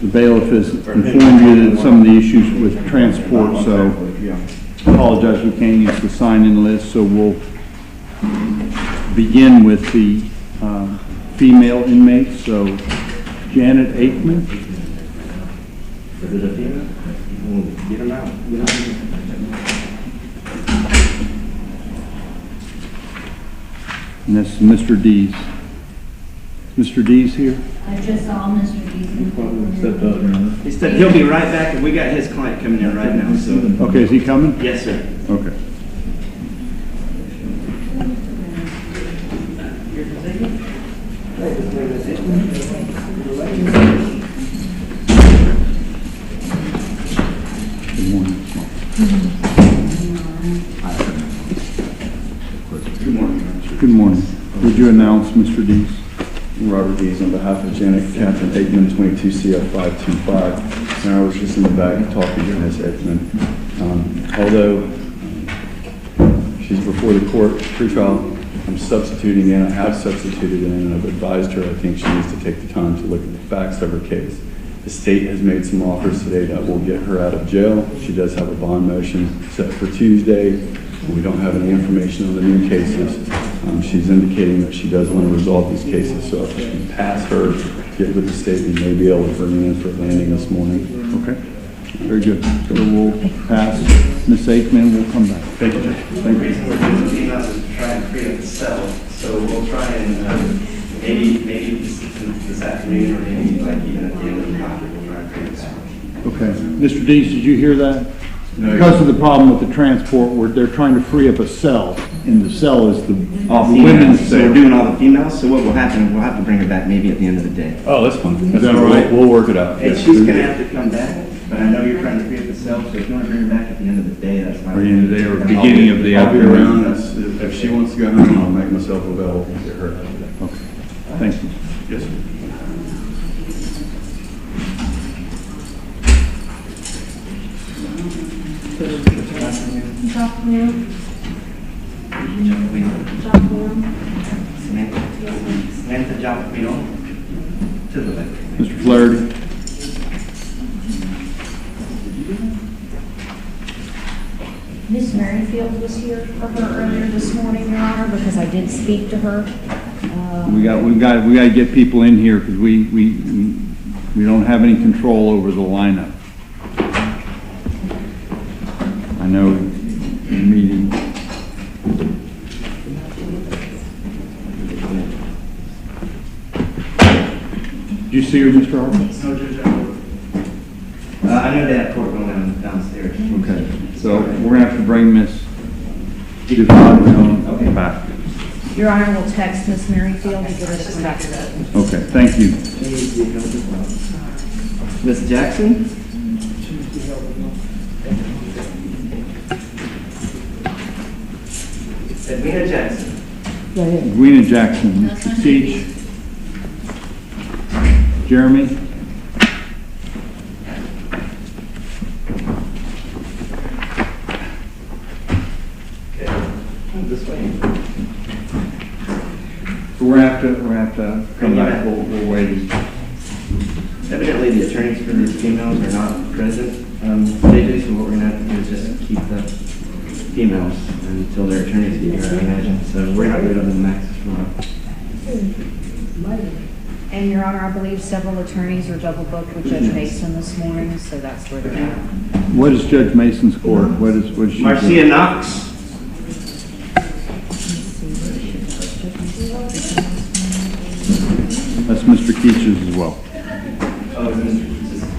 the bailiff has informed you that some of the issues with transport, so apologize, we can't use the sign-in list, so we'll begin with the female inmates. So Janet Aikman. Is it a female? Get them out. And that's Mr. Dees. Mr. Dees here? I just saw Mr. Dees. He said he'll be right back, and we got his client coming in right now. So. Okay, is he coming? Yes, sir. Okay. Good morning. Good morning. Good morning. Would you announce Mr. Dees? Robert Dees on behalf of Janet Captain Aikman, 22 CF 525. And I was just in the back talking to Ms. Aikman. Although she's before the court pre-trial, I'm substituting in. I have substituted in, and I've advised her I think she needs to take the time to look at the facts of her case. The state has made some offers today that will get her out of jail. She does have a bond motion set for Tuesday. We don't have any information on the new cases. She's indicating that she does want to resolve these cases, so if we can pass her, get with the state, we may be able to bring her in for a landing this morning. Okay. Very good. So we'll pass Ms. Aikman. We'll come back. Thank you, Judge. Thank The you. reason we're doing the females is to try and free up the cell. So we'll try and maybe this afternoon, or maybe like even at the end of the night, we'll try and free up the cell. Okay. Mr. Dees, did you hear that? No, Because of the problem with the transport, they're trying to free up a cell, and the cell is the All women's females. So we're doing all the females. So what will happen? We'll have to bring her back maybe at the end of the day. Oh, that's fine. Is that all right? We'll work it out. And Yes. she's going to have to come back, but I know you're trying to free up the cell. So if you want to bring her back at the end of the day, that's fine. Or the end of the day, or beginning of the I'll be afternoon. around. If she wants to go home, I'll make myself available to get her out of there. Okay. Thank you. Yes, sir. Samantha Gfagglione. To the left. Mr. Flaherty. Miss Merrifield was here for her earlier this morning, Your Honor, because I did speak to her. We got to get people in here because we don't have any control over the lineup. I know the meeting. Did you see her, Mr. Harper? No, Judge. I know they have court going on downstairs. Okay, so we're gonna have to bring Miss Gfagglione back. Your Honor, will text Miss Merrifield to get her to come back to that. Okay, thank you. Miss Jackson? Edwina Jackson. Edwina Jackson, Mr. Teach. Jeremy. This way. So we're gonna have to come back. We'll wait. Evidently, the attorneys for these females are not present today, so what we're going to have to do is just keep the females until their attorneys get here, I imagine. So we're not rid of the maxes for And Your Honor, I believe several attorneys are double booked with Judge Mason this morning, so that's where they're at. What is Judge Mason's court? What is she do? Marcia Knox. That's Mr. Keach's as well. Oh, is Mr.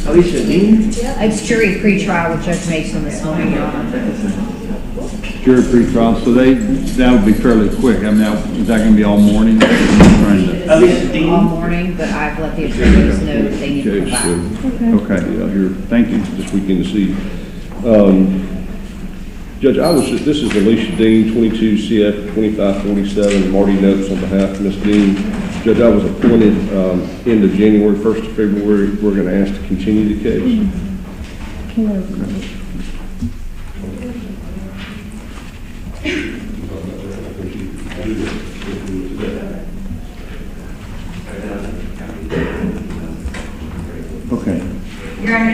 Alicia Dean. It's jury pretrial with Judge Mason this morning, Your Honor. Jury pre-trial, so that would be fairly quick. I mean, is that gonna be all morning? Trying to- Alicia Dean. All morning, but I've let the attorneys know that they need to come back. Okay, Yeah, here thank you. this weekend to see. Judge, this is Alicia Dean, 22 CF 2547, Marty Notes on behalf of Ms. Dean. Judge, I was appointed end of January, 1st of February. We're going to ask to continue the case.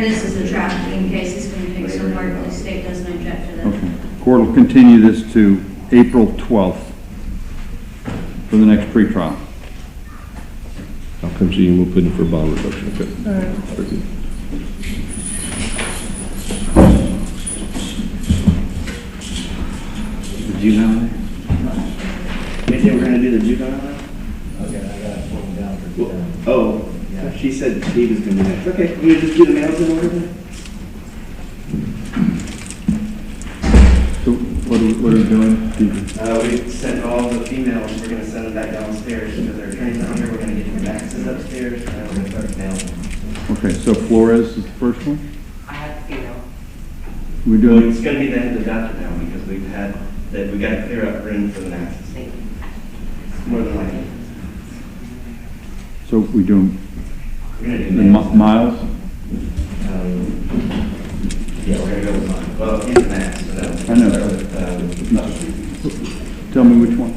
Mayor, this is a trafficking case. It's going to take some work. The state doesn't object to that. Okay. Court will continue this to April 12th for the next pretrial. I'll come see you and we'll put in for a bond reduction. Okay. Very good. The juvenile? Maybe we're gonna do the juvenile? Okay, I got it pulled down for today. Oh, she said Steve was gonna do next. Okay, we gonna just do the mails in order then? So what are we doing? We sent all the females, we're gonna send them back downstairs because their attorney's not here. We're gonna get the faxes upstairs and we're gonna start mailing. Okay, so Flores is the first one? I had the female. We're Well, doing, it's gonna be the end of the doctor now because we've had, that we gotta clear up room for the masses. More than likely. so we doing We're gonna do the mails. miles? Yeah, we're gonna go with mine. Well, he's the max, so that. I know. Tell me which one.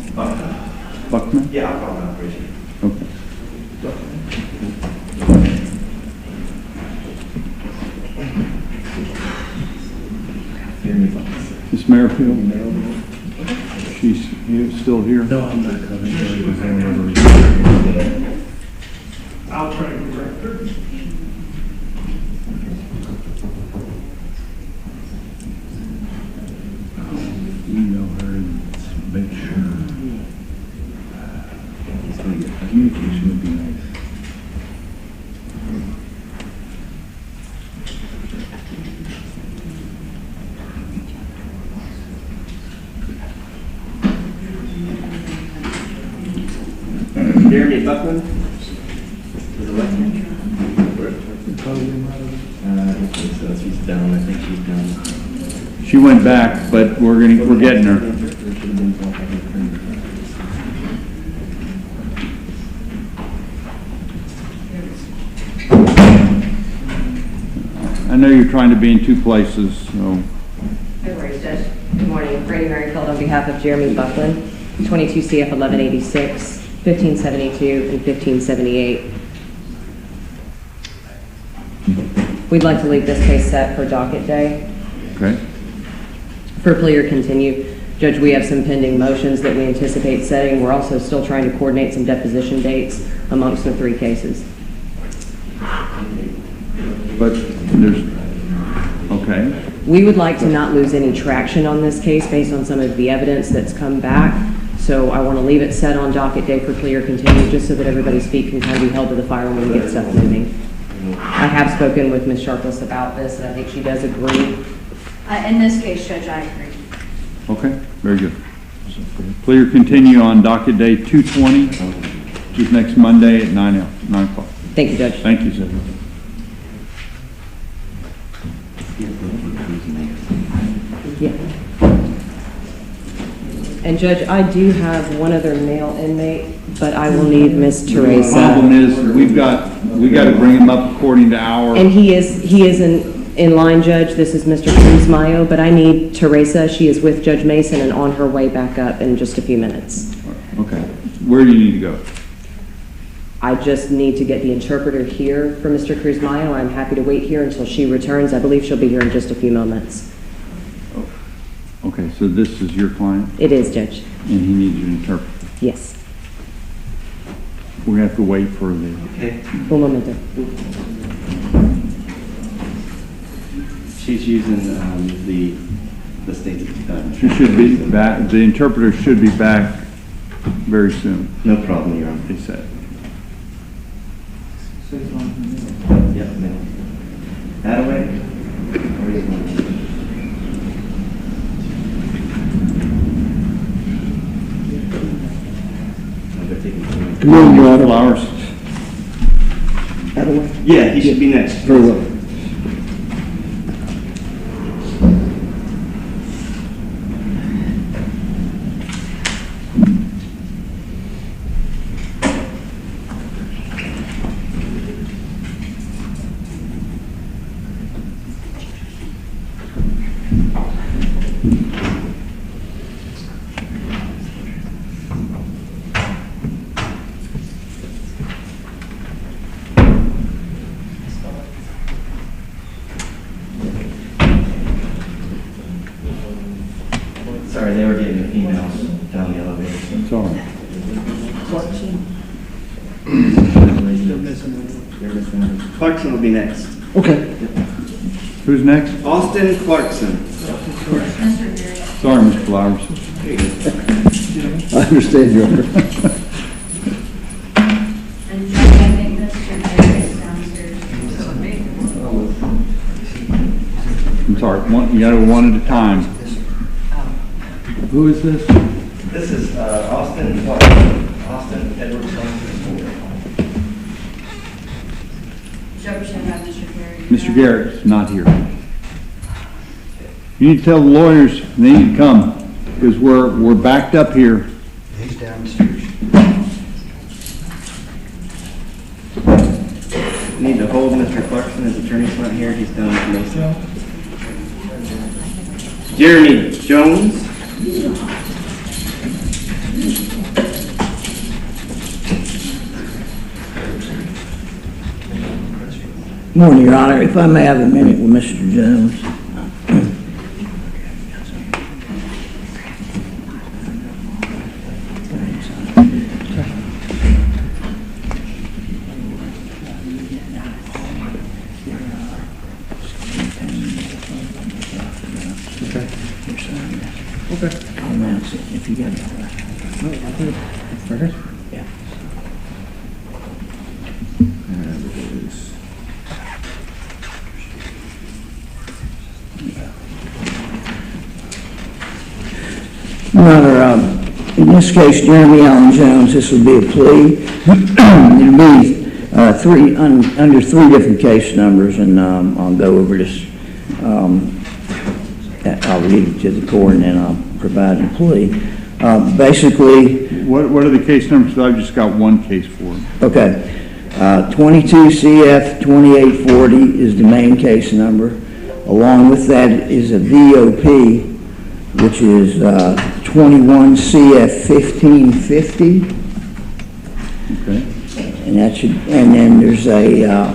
Buckman? Yeah, I'll call him out, Richard. Okay. Miss Merrifield? She's still here? No, I'm not coming. I'll try to correct her. Email her and make sure. Communication would be nice. Jeremy Buckman? Was it elected? So she's down, I think she's down. She went back, but we're getting her. I know you're trying to be in two places, so. No worries, Judge. Good morning. Brady Merrifield on behalf of Jeremy Buckland, 22 CF 1186, 1572, and 1578. We'd like to leave this case set for docket day. Okay. For plea or continue. Judge, we have some pending motions that we anticipate setting. We're also still trying to coordinate some deposition dates amongst the three cases. But there's, okay. We would like to not lose any traction on this case based on some of the evidence that's come back. So I want to leave it set on docket day for plea or continue, just so that everybody's feet can kind of be held to the fire when we get stuff moving. I have spoken with Ms. Sharpless about this, and I think she does agree. In this case, Judge, I agree. Okay, very good. Plea or continue on docket day 220, which is next Monday at 9 o'clock. Thank you, Judge. Thank you, sir. Yeah. And Judge, I do have one other male inmate, but I will need Miss The problem Teresa. is, we got to bring him up according to our. And he is in line, Judge. This is Mr. Cruz Mayo, but I need Teresa. She is with Judge Mason and on her way back up in just a few minutes. Okay. Where do you need to go? I just need to get the interpreter here for Mr. Cruz Mayo. I'm happy to wait here until she returns. I believe she'll be here in just a few moments. Okay, so this is your client, It is, Judge. and he needs an interpreter. Yes. We're going to have to wait for the, Okay. Un momento. She's using the state's. she should be back, the interpreter should be back very soon, No problem, Your Honor. they said. Yep, ma'am. Attaway? Or is it- Good morning, Your Honor. Flowers. Yeah, he should be next. Very well. Sorry, they were getting the females down the elevator. It's all right. Clarkson will be next. Okay. Who's next? Austin Clarkson. Sorry, Mr. Flowers. I understand you. And I think Mr. Gary is downstairs. I'm sorry, you gotta go one at a time. Who is this? This is Austin Clarkson. Austin Edward Clarkson. Represented by Mr. Gary. Mr. Garrett's not here. You need to tell the lawyers they need to come, because we're backed up here. He's downstairs. Need to hold Mr. Clarkson. His attorney's not here. He's down at Mesa. Jeremy Jones. Morning, Your Honor. If I may have a minute with Mr. Jones. Okay. I'll announce it if you get it. Yeah. Your Honor, in this case, Jeremy Allen Jones, this will be a plea. It'll be under three different case numbers, and I'll go over this. I'll read it to the court, and then I'll provide a plea. Basically, What are the case numbers? I've just got one case for them. okay, 22 CF 2840 is the main case number. Along with that is a VOP, which is 21 CF 1550. Okay. And that should, and then there's a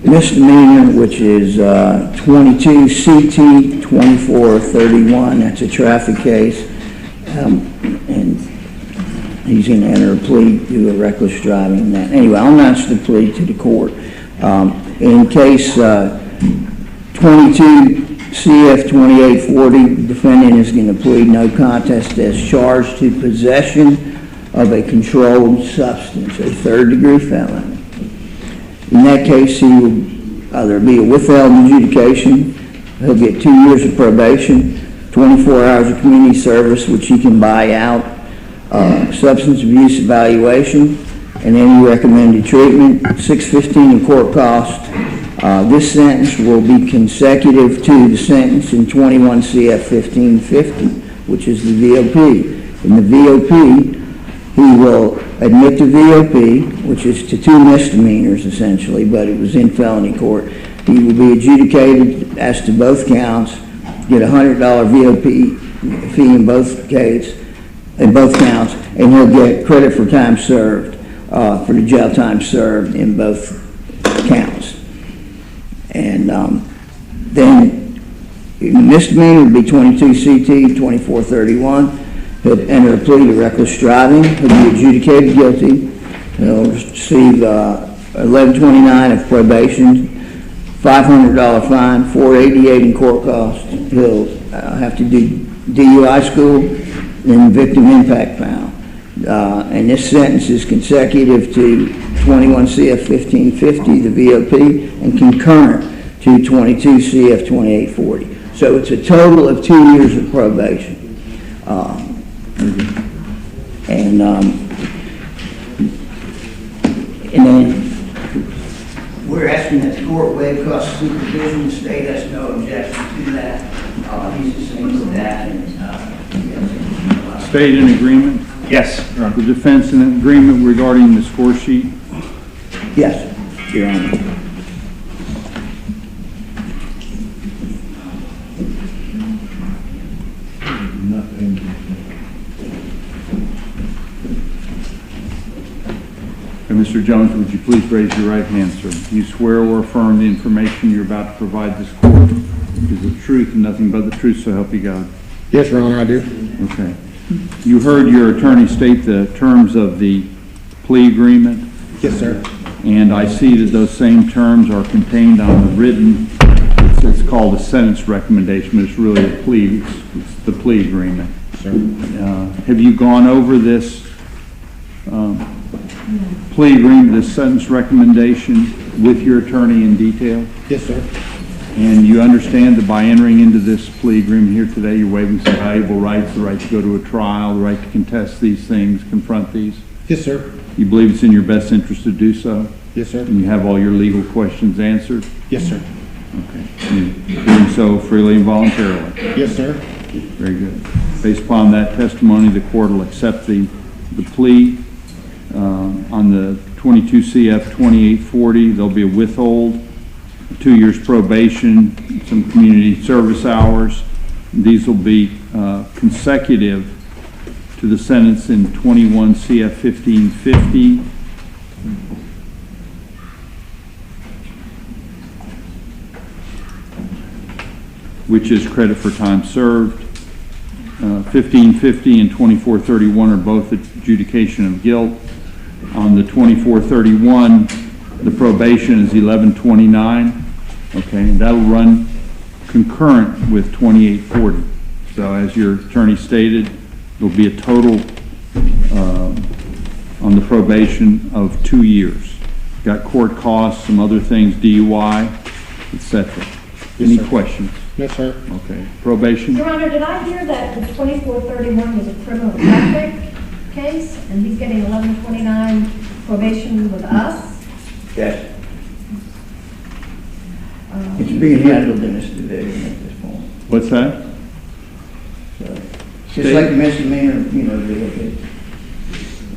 misdemeanor, which is 22 CT 2431. That's a traffic case, and he's going to enter a plea to a reckless driving. Anyway, I'll announce the plea to the court. In case 22 CF 2840, the defendant is going to plead no contest as charged to possession of a controlled substance, a third-degree felony. In that case, he will either be a withheld adjudication, he'll get 2 years of probation, 24 hours of community service, which he can buy out, substance abuse evaluation, and any recommended treatment, $615 in court cost. This sentence will be consecutive to the sentence in 21 CF 1550, which is the VOP. In the VOP, he will admit to VOP, which is to 2 misdemeanors essentially, but it was in felony court. He will be adjudicated as to both counts, get a $100 VOP fee in both counts, and he'll get credit for time served, for the jail time served in both counts. And then misdemeanor would be 22 CT 2431. He'll enter a plea to reckless driving. He'll be adjudicated guilty. He'll receive 1129 of probation, $500 fine, $488 in court costs. He'll have to do DUI school and victim impact file. And this sentence is consecutive to 21 CF 1550, the VOP, and concurrent to 22 CF 2840. So it's a total of 2 years of probation. And then we're asking that the court waive cost of supervision. The state has no objection to that. He's the same with that. State in agreement? Yes, Your Honor. The defense in agreement regarding the score sheet? Yes, Your Honor. Mr. Jones, would you please raise your right hand, sir? Do you swear or affirm the information you're about to provide this court is the truth and nothing but the truth, so help you God? Yes, Your Honor, I do. Okay. You heard your attorney state the terms of the plea agreement, Yes, sir. and I see that those same terms are contained on the written, it's called a sentence recommendation, but it's really a plea, it's the plea agreement. Sir. Have you gone over this plea agreement, this sentence recommendation with your attorney in detail? Yes, sir. And you understand that by entering into this plea agreement here today, you're waiving some valuable rights, the right to go to a trial, the right to contest these things, confront these? Yes, sir. You believe it's in your best interest to do so? Yes, sir. And you have all your legal questions answered? Yes, sir. Okay. You're doing so freely and voluntarily? Yes, sir. Very good. Based upon that testimony, the court will accept the plea. On the 22 CF 2840, there'll be a withhold, 2 years probation, some community service hours. These will be consecutive to the sentence in 21 CF 1550. Which is credit for time served. 1550 and 2431 are both adjudication of guilt. On the 2431, the probation is 1129. Okay, and that'll run concurrent with 2840. So as your attorney stated, there'll be a total on the probation of 2 years. Got court costs, some other things, DUI, etc. Any questions? Yes, sir. Okay. Probation? Your Honor, did I hear that the 2431 was a criminal traffic case, and he's getting 1129 probation with us? Yes. It's being handled in this division at this point. What's that? So, it's just like a misdemeanor, vehicle.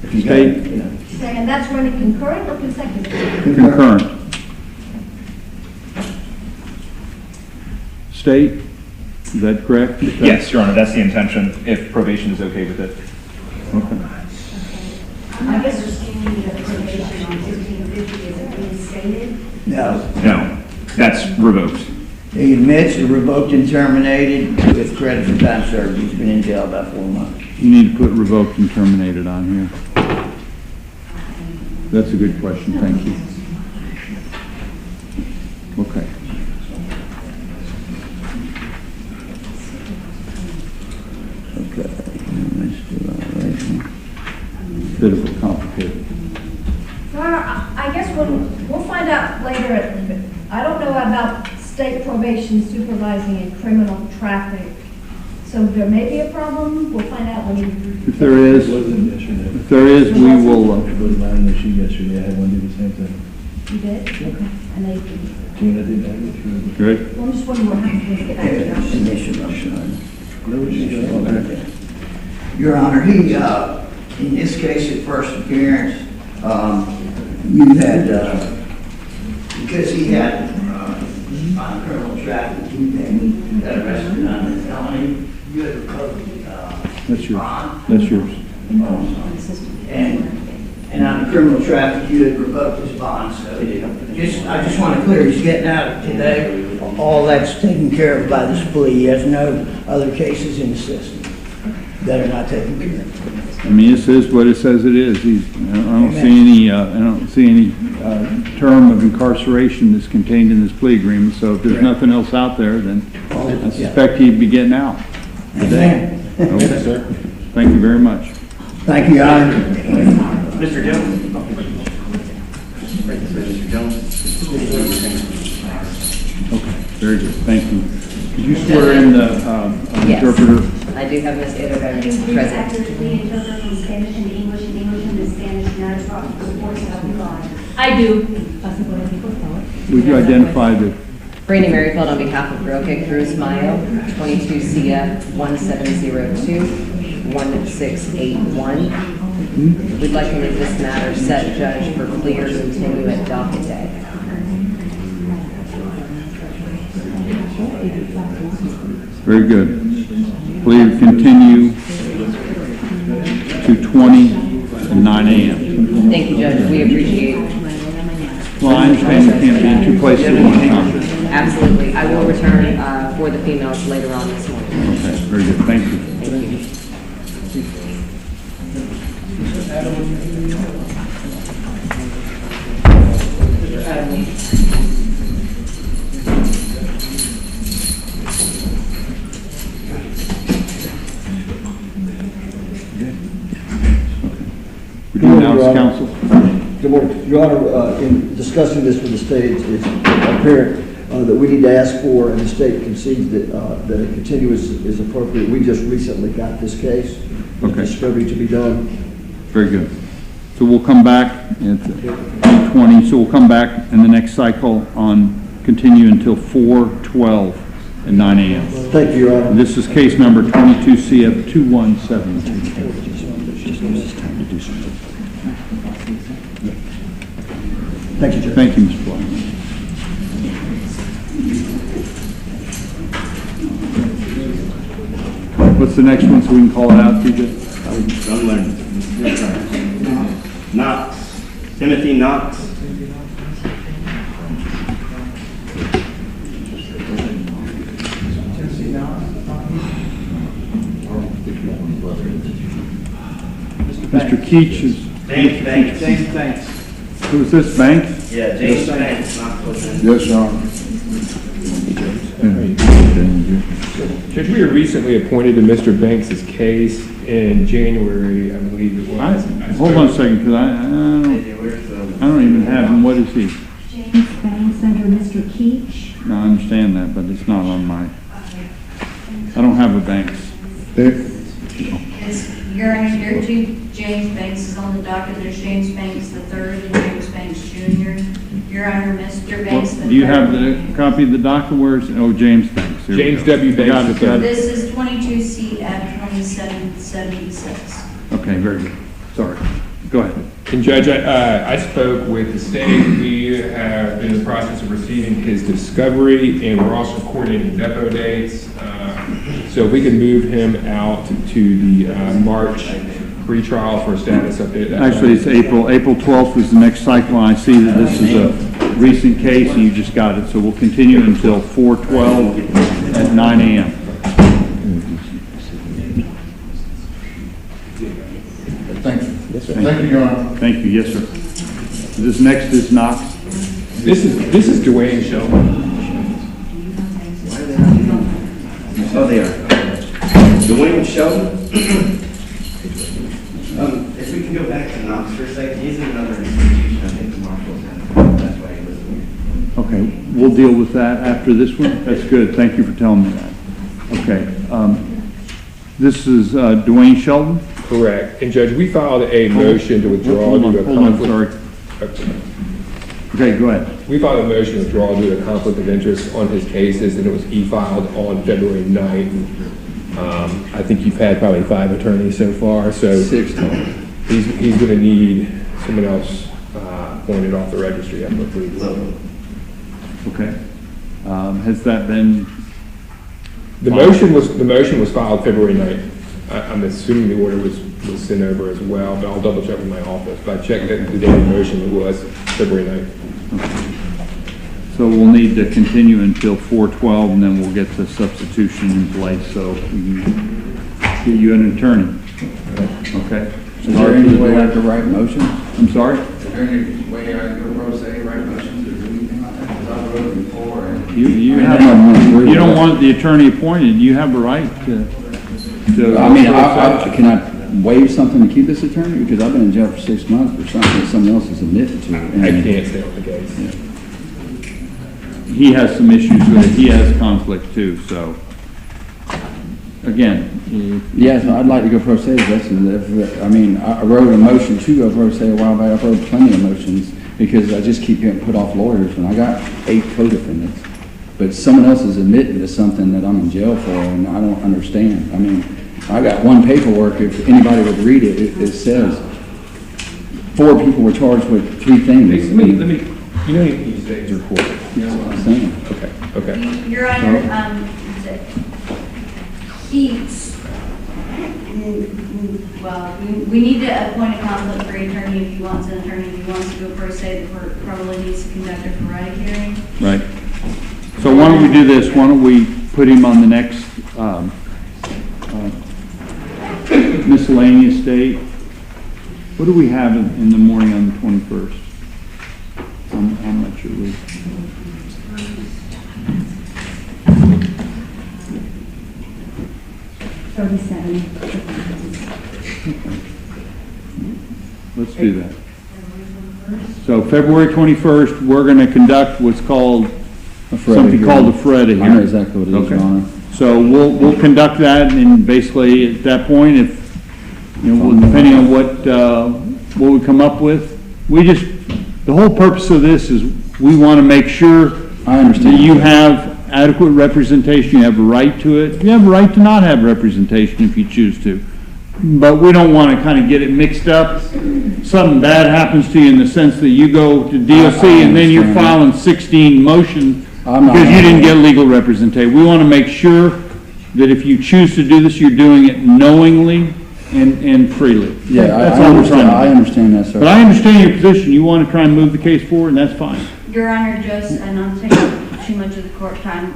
If you got, State. And that's running concurrent or consecutive? Concurrent. State, is that correct? Yes, Your Honor, that's the intention, if probation is okay with it. Okay. I guess understanding that probation on 1550 is reinstated. No. No, that's revoked. He admits it revoked and terminated with credit for time served. He's been in jail about 4 months. You need to put revoked and terminated on here. That's a good question, thank you. Okay. Bit of a complicated. Your Honor, I guess we'll find out later. I don't know about state probation supervising in criminal traffic. So there may be a problem. We'll find out when you. If there is, we will. It was mine issue yesterday. I had one do the same thing. You did? Okay. And they. Gina did that. Great. Well, I'm just wondering what happens when we get back to Your Honor, he, in this case, at first appearance, you had, because he had on criminal traffic, you got arrested on a felony, you had revoked That's yours. bond. That's yours. And on the criminal traffic, you had revoked his bond, so I just want to clear, he's getting out today. All that's taken care of by this plea. He has no other cases in the system that are not taken care of. I mean, this is what it says it is. I don't see any term of incarceration that's contained in this plea agreement. So if there's nothing else out there, then I suspect he'd be getting out today. Okay. Yes, sir. Thank you very much. Thank you, Your Honor. Mr. Jones? Mr. Jones? Okay, very good. Thank you. Could you swear in the Yes. interpreter? I do have Ms. Ederberg Please present. accurately interpret from Spanish into English and English into Spanish, and that is for Forsell. I do. Would you identify the, Brandy Merrifield on behalf of Roque Cruz Mayo, 22 CF 1702 1681. We'd like to move this matter set judge for clear continuant docket day. very good. Please continue to 20 and 9 a.m. Thank you, Judge. We appreciate it. Well, I understand you can't be in two places at one time. Absolutely. I will return for the females later on this morning. Okay, very good, thank you. Would you announce council? Good morning. Your Honor, in discussing this with the state, it's apparent that we need to ask for, and the state concedes that that a continuance is appropriate. We just recently got this case. Okay. Discovery to be done. Very good. So we'll come back at 8:20, so we'll come back in the next cycle on, continue until 4/12 at 9 a.m. Thank you, Your Honor. This is case number 22 CF 2172. Thank you, Judge. Thank you, Mr. Plea. What's the next one so we can call it out, TJ? I'm learning. Knox. Timothy Knox. Mr. Keach is... James Banks. James Banks. Who is this, Banks? Yeah, James Banks. Yes, Your Honor. Judge, we were recently appointed to Mr. Banks's case in January, I believe it was. Hold on a second, because I don't even have him. What is he? James Banks under Mr. Keach. No, I understand that, but it's not on my... I don't have a Banks. Your Honor, your two James Banks is on the docket. There's James Banks III and James Banks Jr. Your Honor, Mr. Banks III. Do you have the copy of the docket? Where is it? Oh, James Banks. Here we James go. W. Banks Got it. This is 22 CF 2776. Okay, very good. Sorry. Go ahead. And Judge, I spoke with the state. We have been in the process of receiving his discovery, and we're also coordinating depot dates. So if we could move him out to the March pretrial for a status update. Actually, it's April. April 12th is the next cycle, and I see that this is a recent case, and you just got it. So we'll continue until 4/12 at 9 a.m. Thank you. Yes, sir. Thank you, Your Honor. Thank you. Yes, sir. This next is Knox. This is Dwayne Shelton. Oh, they are. Dwayne Sheldon. If we can go back to Knox for a second, he's in another institution. I think the marshals have. That's why he was here. Okay, we'll deal with that after this one. That's good. Thank you for telling me that. Okay. This is Dwayne Sheldon. Correct. And Judge, we filed a motion to withdraw due to a conflict. Okay, go ahead. We filed a motion to withdraw due to a conflict of interest on his cases, and it was e-filed on February 9th. I think you've had probably 5 attorneys so far, so 6 total. He's going to need someone else appointed off the registry, I believe. Okay. Has that been? The motion was filed February 9th. I'm assuming the order was sent over as well, but I'll double check with my office. But I checked that the date of the motion it was February 9th. Okay. So we'll need to continue until 4/12, and then we'll get the substitution in place, so we can get you an attorney. Okay? Is there any way I could write motions? I'm sorry? Is there any way I could pro se write motions or do anything like that? Because I wrote before and... You don't want the attorney appointed. You have a right to I mean, can I waive something to keep this attorney? Because I've been in jail for 6 months for something that someone else has admitted to. I can't stay on the case. Yeah. He has some issues with it. He has conflict too, so. Again. Yes, I'd like to go pro se. I mean, I wrote a motion to go pro se a while back. I wrote plenty of motions because I just keep getting put off lawyers when I got 8 co-defendants. But someone else is admitting to something that I'm in jail for, and I don't understand. I mean, I got one paperwork, if anybody would read it, it says 4 people were charged with 3 things. Let me, you know, these days are court. That's what I'm saying. Okay. Your Honor, well, we need to appoint a conflict-free attorney if he wants an attorney. If he wants to go pro se, the court probably needs to conduct a variety hearing. Right. So why don't we do this? Why don't we put him on the next miscellaneous date. What do we have in the morning on the 21st? How much are we? Let's do that. So February 21st, we're going to conduct what's called, something called a FREDA hearing. I know exactly what it is, Your Honor. So we'll conduct that, and basically at that point, if, you know, depending on what we come up with, the whole purpose of this is we want to make sure I understand that you have adequate representation, you have a right to it. You have a right to not have representation if you choose to. But we don't want to kind of get it mixed up. Something bad happens to you in the sense that you go to DOC and then you're filing 16 motions because you didn't get legal representation. We want to make sure that if you choose to do this, you're doing it knowingly and freely. Yeah, that's I understand that, sir. But I understand your position. You want to try and move the case forward, and that's fine. Your Honor, just, and I'm taking too much of the court's time,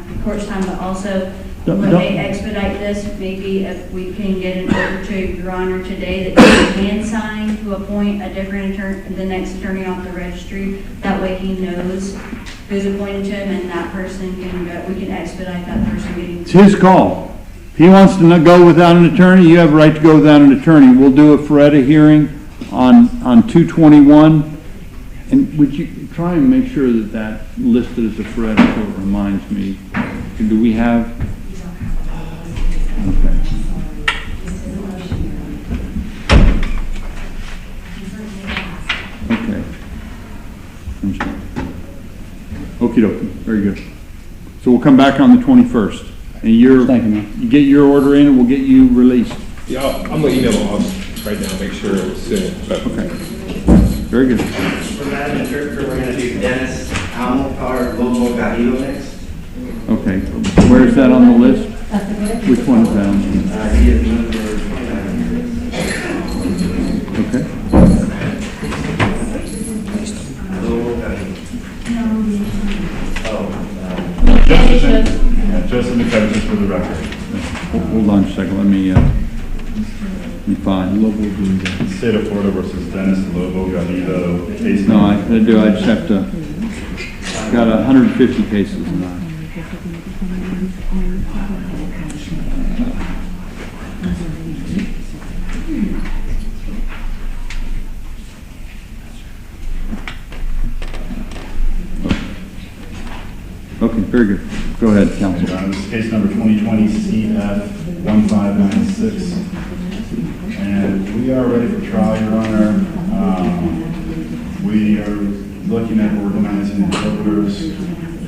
but also, when they expedite this, maybe if we can get an order to Your Honor today that he can sign to appoint a different attorney, the next attorney off the registry. That way he knows who's appointed to him, and that person can go, we can expedite that person getting. It's his call. If he wants to go without an attorney, you have a right to go without an attorney. We'll do a FREDA hearing on 2/21. And would you try and make sure that that's listed as a FREDA so it reminds me? Do we have? Okay. Okay. I'm sorry. Okie dokie. Very good. So we'll come back on the 21st. And Thank you, man. you get your order in and we'll get you released. Yeah, I'm going to email my office right now, make sure it's sent. Okay. Very good. For Madam Interpreter, we're going to do Dennis Gfagglione next. Okay. Where is that on the list? Which one is that on the list? He is number 29. Okay. Joseph McKevitt, just for the record. Hold on a second. Let me find. State of Florida versus Dennis Gfagglione case. No, I do. I just have to. Got 150 cases now. Okay, very good. Go ahead, counsel. This is case number 2020 CF1596. And we are ready for trial, Your Honor. We are looking at organizing interpreters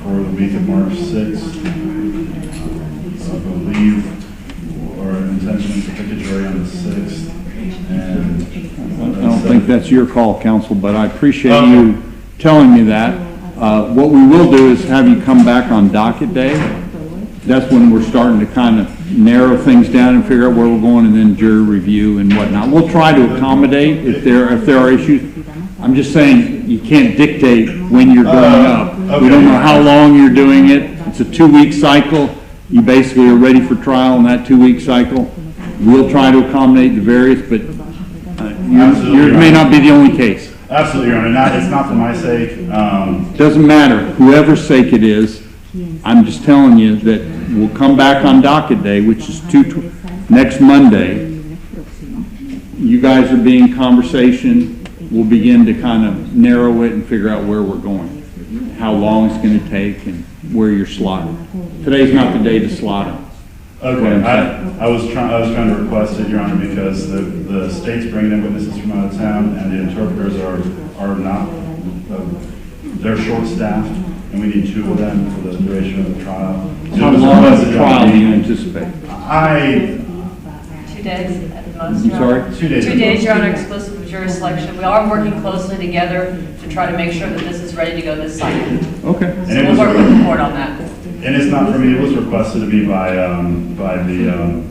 for the week of March 6th. I believe our intention is to pick a jury on the 6th. And I don't think that's your call, counsel, but I appreciate you telling me that. What we will do is have you come back on docket day. That's when we're starting to kind of narrow things down and figure out where we're going, and then jury review and whatnot. We'll try to accommodate if there are issues. I'm just saying you can't dictate when you're going up. We don't know how long you're doing it. It's a 2-week cycle. You basically are ready for trial in that 2-week cycle. We'll try to accommodate the various, but yours may not be the only case. Absolutely, Your Honor. It's not for my sake. Doesn't matter. Whoever's sake it is, I'm just telling you that we'll come back on docket day, which is next Monday. You guys will be in conversation. We'll begin to kind of narrow it and figure out where we're going, how long it's going to take, and where you're slotted. Today's not the day to slot it. Okay, I was trying to request it, Your Honor, because the state's bringing in witnesses from out of town, and the interpreters are not, they're short-staffed, and we need 2 of them for the duration of the trial. How long of the trial do you anticipate? 2 days at the most. I'm sorry? 2 days. 2 days, Your Honor, exclusive of jury selection. We are working closely together to try to make sure that this is ready to go this cycle. Okay. So we'll work with the court on that. And it's not for me, it was requested to me by the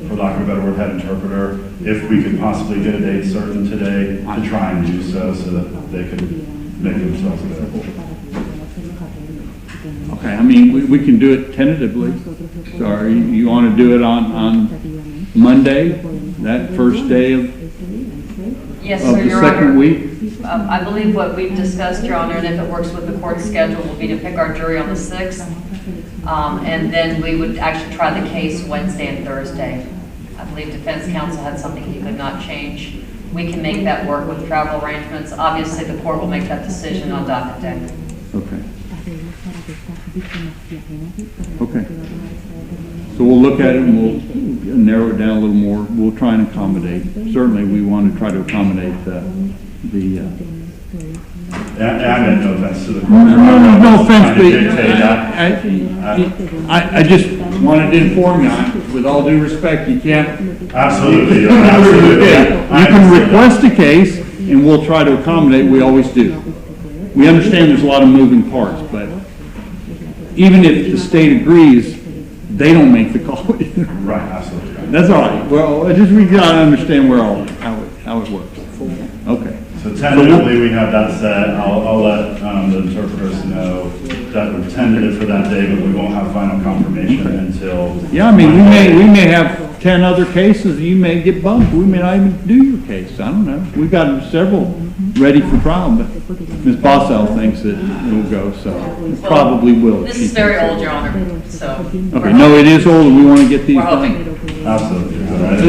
for lack of a better word, head interpreter, if we could possibly get a date certain today to try and do so that they could make themselves available. Okay, I mean, we can do it tentatively. Sorry, you want to do it on Monday, that first day of Yes, of sir, the Your second Honor. week? I believe what we've discussed, Your Honor, and if it works with the court's schedule, will be to pick our jury on the 6th. And then we would actually try the case Wednesday and Thursday. I believe defense counsel had something he could not change. We can make that work with travel arrangements. Obviously, the court will make that decision on docket day. Okay. Okay. So we'll look at it and we'll narrow it down a little more. We'll try and accommodate. Certainly, we want to try to accommodate I meant no offense to the court. No offense, Trying to dictate that. I just wanted to inform you, with all due respect, you can't. Absolutely, absolutely. You can request a case and we'll try to accommodate, we always do. We understand there's a lot of moving parts, but even if the state agrees, they don't make the call either. Right, absolutely. That's all right. Well, we gotta understand how it works. Okay. So tentatively, we have that set. I'll let the interpreters know that we're tentative for that day, but we won't have final confirmation until. Yeah, I mean, we may have 10 other cases, you may get bumped, we may not even do your case, I don't know. We've got several ready for trial, but Ms. Bossell thinks that it will go, so it probably will. This is very old, Your Honor, so. Okay, no, it is old, and we want to get these We're done. hoping. Absolutely.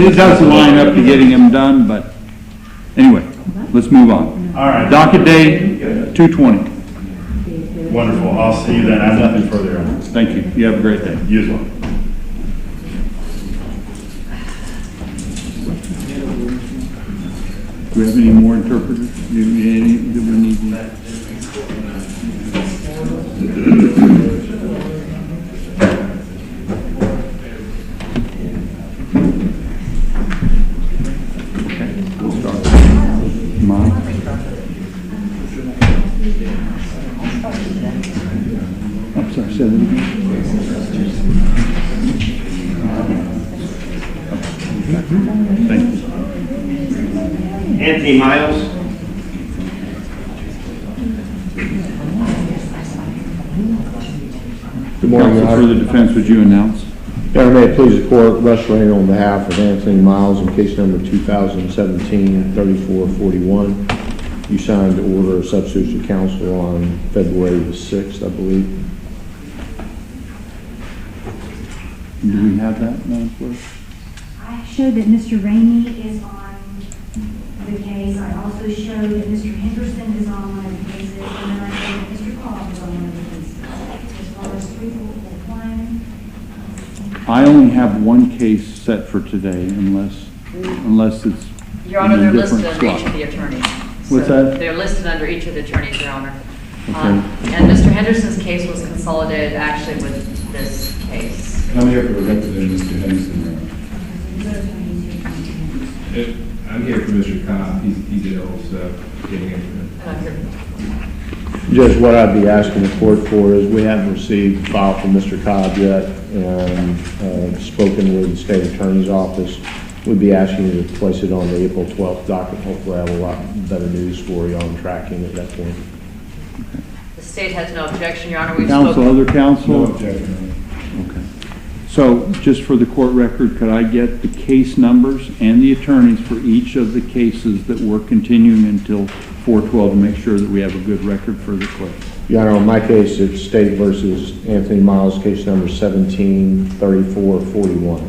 It doesn't line up to getting them done, but anyway, let's move on. All right. Docket day 220. Wonderful. I'll see you then. I have nothing further. Thank you. You have a great day. You as well. Do we have any more interpreters? Do we need Okay, we'll start. Mike? I'm sorry, say that again. Thank you. Anthony Miles. Good morning, Your Counsel Honor. for the defense, would you announce? Your Honor, may it please the court, Russ Rainer on behalf of Anthony Miles in case number 2017-3441. You signed the order of substitution of counsel on February the 6th, I believe. Do we have that, Madam Clerk? I showed that Mr. Ramey is on the case. I also showed that Mr. Henderson is on one of the cases, and then I showed that Mr. Cobb is on one of the cases. As far as people applying. I only have one case set for today unless it's Your Honor, in a they're listed different under each slot. of the attorneys. What's So that? They're listed under each of the attorneys, Your Honor. Okay. And Mr. Henderson's case was consolidated actually with this case. I'm here for the representative, Mr. Henderson. I'm here for Mr. Cobb. He's ill, so getting into it. Judge, what I'd be asking the court for is we haven't received the file from Mr. Cobb yet and spoken with the state attorney's office. We'd be asking you to place it on the April 12th docket. Hopefully I have a lot better news for you on tracking at that point. The state has no objection, Your Honor. We've Counsel, spoken. other counsel? No objection. Okay. So, just for the court record, could I get the case numbers and the attorneys for each of the cases that we're continuing until 4/12 to make sure that we have a good record for the clerk? Your Honor, on my case, it's State versus Anthony Miles, case number 17-3441.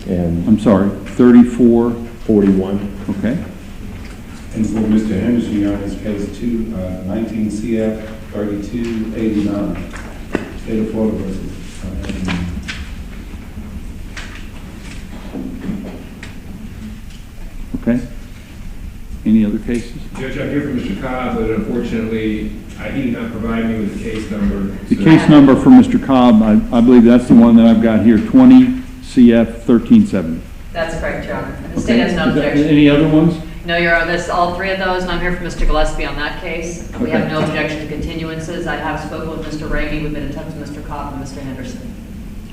And I'm sorry, 34? 41. Okay. And for Mr. Henderson, Your Honor, his case 19 CF 3289, State of Florida versus. Okay. Any other cases? Judge, I'm here for Mr. Cobb, but unfortunately, he did not provide me with the case number. The case number for Mr. Cobb, I believe that's the one that I've got here, 20 CF 1370. That's correct, Your Honor. The state has no objection. Any other ones? No, Your Honor, that's all three of those, and I'm here for Mr. Gillespie on that case. We have Okay. no objection to continuances. I have spoken with Mr. Ramey. We've been in touch with Mr. Cobb and Mr. Henderson.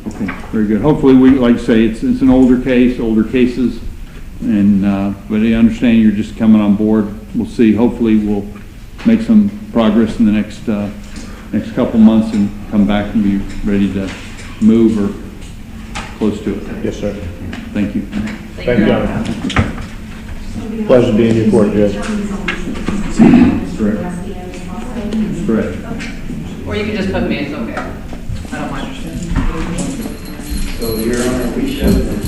Okay, very good. Hopefully, like I say, it's an older cases, and, but I understand you're just coming on board. We'll see. Hopefully, we'll make some progress in the next couple months, and come back and be ready to move or close to it. Yes, sir. Thank you. Thank you, Your Honor. Pleasure being in your court, Judge. Correct. Or you can just put me, it's okay. I don't mind. So, Your Honor, we showed that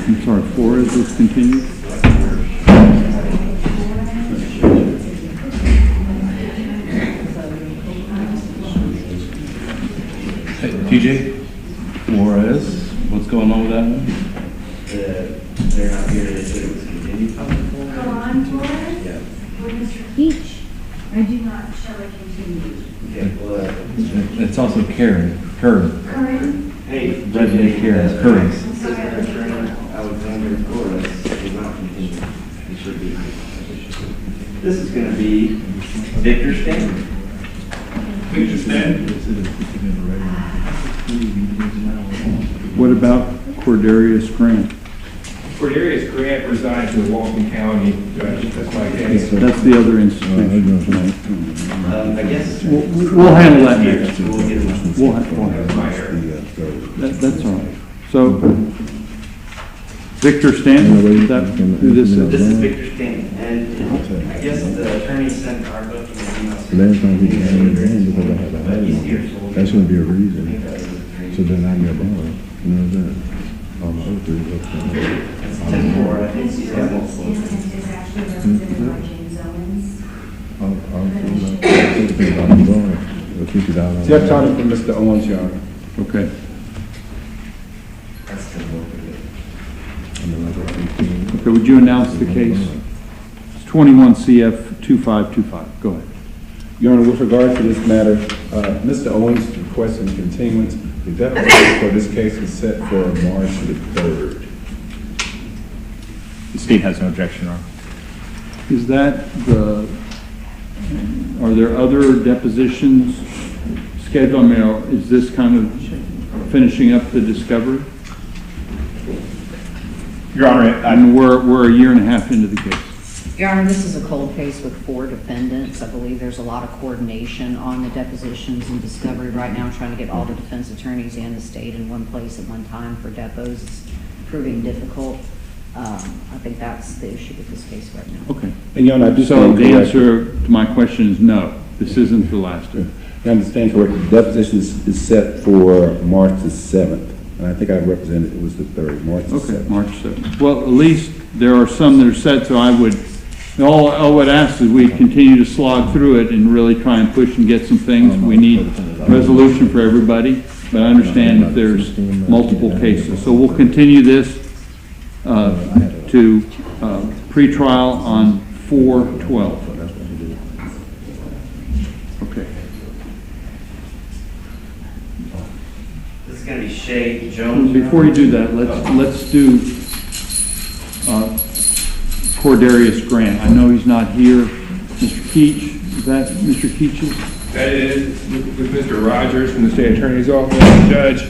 I'm sorry, 4 is discontinued? Hey, TJ, Juarez, what's going on with that one? they're not here, they said it was continued. Go on, Flores? Yeah. With Mr. Keach, I do not show it continued. Okay, well, It's also Karen, Curran. Curran? hey, Judge Karen, Curran. Alexander Flores is not continued. He should be. This is going to be Victor Stanton. Victor Stanton. What about Cordarius Grant? Cordarius Grant resides in Walton County, Judge. That's my case. That's the other institution. I guess. We'll handle that next. We'll get it. We'll that's all right. So, Victor Stanton, is that who this is? This is Victor Stanton, and I guess the attorney sent our document. Last time he came in, because I had a But he's here, so we'll that's gonna be a reason. I think that was the So then I'm your boss, you know that? That's 10-4, I think he's got multiple. Is actually represented by James Owens. Jeff Tony from Mr. Owens, Your Honor. Okay. That's 10-4. Okay, would you announce the case? It's 21 CF 2525. Go ahead. Your Honor, with regard to this matter, Mr. Owens requesting continuance. The deadline for this case is set for March the 3rd. The state has no objection, Your Honor. Is that are there other depositions scheduled? I mean, is this kind of finishing up the discovery? Your Honor, And we're a year and a half into the case. Your Honor, this is a cold case with 4 defendants. I believe there's a lot of coordination on the depositions and discovery right now, trying to get all the defense attorneys and the state in one place at one time for depots. It's proving difficult. I think that's the issue with this case right now. Okay. And Your Honor, I do So stand the corrected. answer to my question is no. This isn't the last one. I understand correct. The deposition is set for March the 7th. And I think I represented it was the 3rd, March the 7th. Okay, March 7th. Well, at least there are some that are set, so all I would ask is we continue to slog through it and really try and push and get some things. We need resolution for everybody, but I understand if there's multiple cases. So we'll continue this to pretrial on 4/12. Okay. This is going to be Shay Jones. Before you do that, let's do Cordarius Grant. I know he's not here. Mr. Keach, is that Mr. Keach's? That is with Mr. Rogers from the state attorney's office. Judge,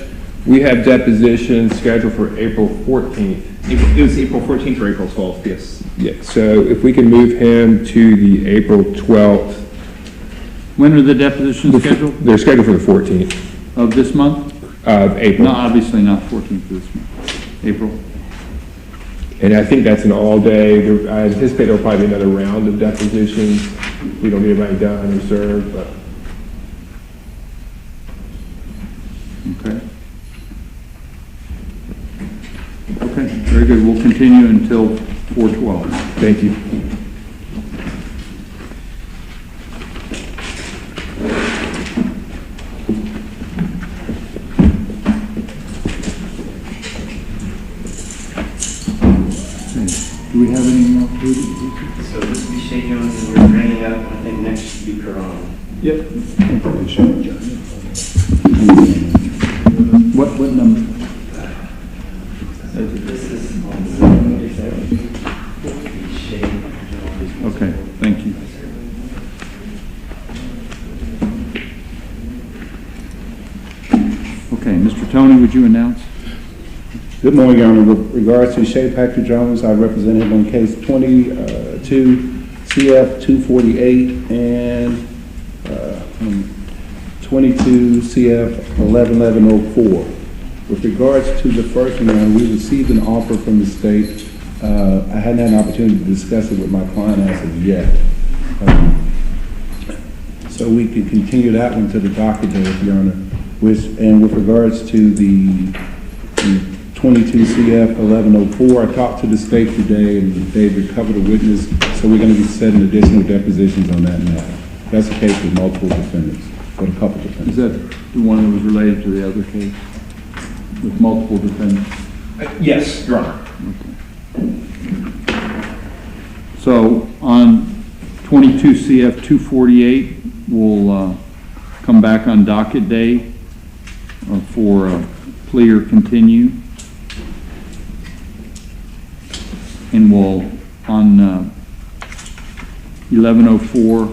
we have depositions scheduled for April 14th. It was April 14th or April 12th, yes. Yeah, so if we can move him to the April 12th. When are the depositions scheduled? They're scheduled for the 14th Of this month? of April. No, obviously not 14th of this month. April. And I think that's an all-day. I anticipate there'll probably be another round of depositions. We don't get everybody done or served, but. Okay. Okay, very good. We'll continue until 4/12. Thank you. Do we have any more? So this will be Shay Jones, and we're bringing up, I think next should be Corona. Yep. What number? This is Shay Jones. Okay, thank you. Okay, Mr. Tony, would you announce? Good morning, Your Honor. With regards to Shea Patrick Jones, I represent him on case 22 CF 248 and 22 CF 111104. With regards to the first one, we received an offer from the state. I hadn't had an opportunity to discuss it with my client as of yet. So we can continue that one to the docket day, Your Honor. And with regards to the 22 CF 1104, I talked to the state today and they've recovered a witness, so we're going to be setting additional depositions on that matter. That's the case with multiple defendants, or a couple defendants. Is that the one that was related to the other case with multiple defendants? Yes, Your Honor. So on 22 CF 248, we'll come back on docket day for plea or continue. And we'll, on 1104,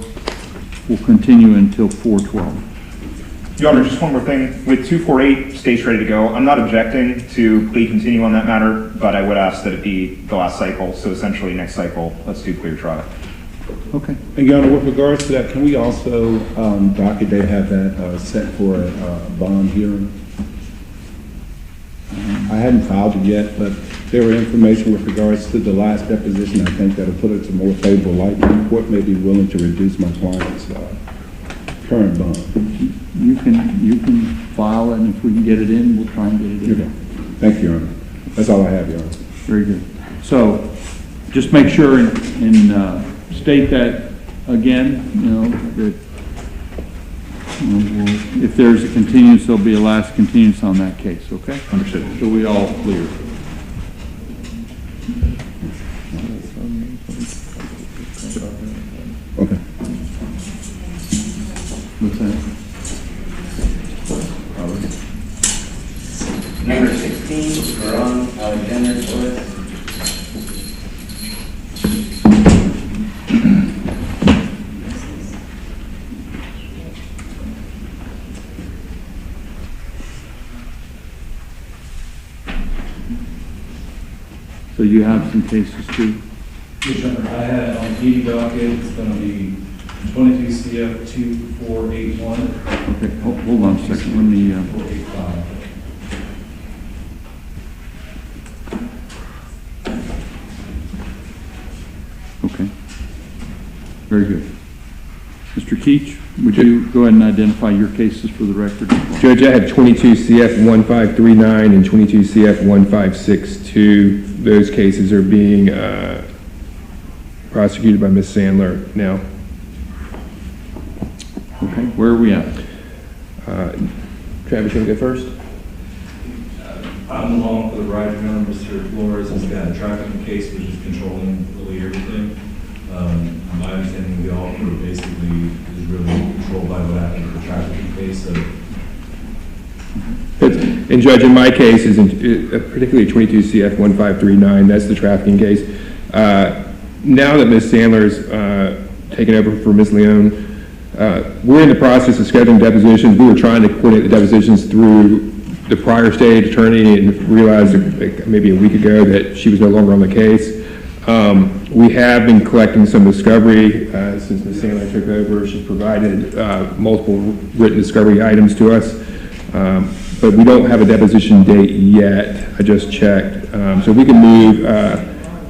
we'll continue until 412. Your Honor, just one more thing. With 248, state's ready to go. I'm not objecting to plea continue on that matter, but I would ask that it be the last cycle. So essentially next cycle, let's do clear trial. Okay. And Your Honor, with regards to that, can we also, docket day, have that set for a bond hearing? I hadn't filed it yet, but there were information with regards to the last deposition. I think that'll put it to more favorable light. The court may be willing to reduce my client's current bond. You can file it, and if we can get it in, we'll try and get it in. Thank you, Your Honor. That's all I have, Your Honor. Very good. So just make sure and state that again, that if there's a continuance, there'll be a last continuance on that case, okay? Understood. So we all clear. Okay. What's that? Number 16, Veron Alexander Flores. So you have some cases too? Yes, Your Honor. I had on the docket, it's going to be 22 CF 2481. Okay, hold on a second. Let me. 485. Okay. Very good. Mr. Keach, would you go ahead and identify your cases for the record? Judge, I have 22 CF 1539 and 22 CF 1562. Those cases are being prosecuted by Ms. Sandler now. Okay, where are we at? Travis, you want to go first? I'm along for the ride, Your Honor. Mr. Flores has got a trafficking case which is controlling really everything. My understanding, the offer basically is really controlled by what happened with the trafficking case. So. And Judge, in my case, is particularly 22 CF 1539, that's the trafficking case. Now that Ms. Sandler's taken over for Ms. Leone, we're in the process of scheduling depositions. We were trying to coordinate the depositions through the prior state attorney and realized maybe a week ago that she was no longer on the case. We have been collecting some discovery since Ms. Sandler took over. She's provided multiple written discovery items to us, but we don't have a deposition date yet. I just checked. So we can move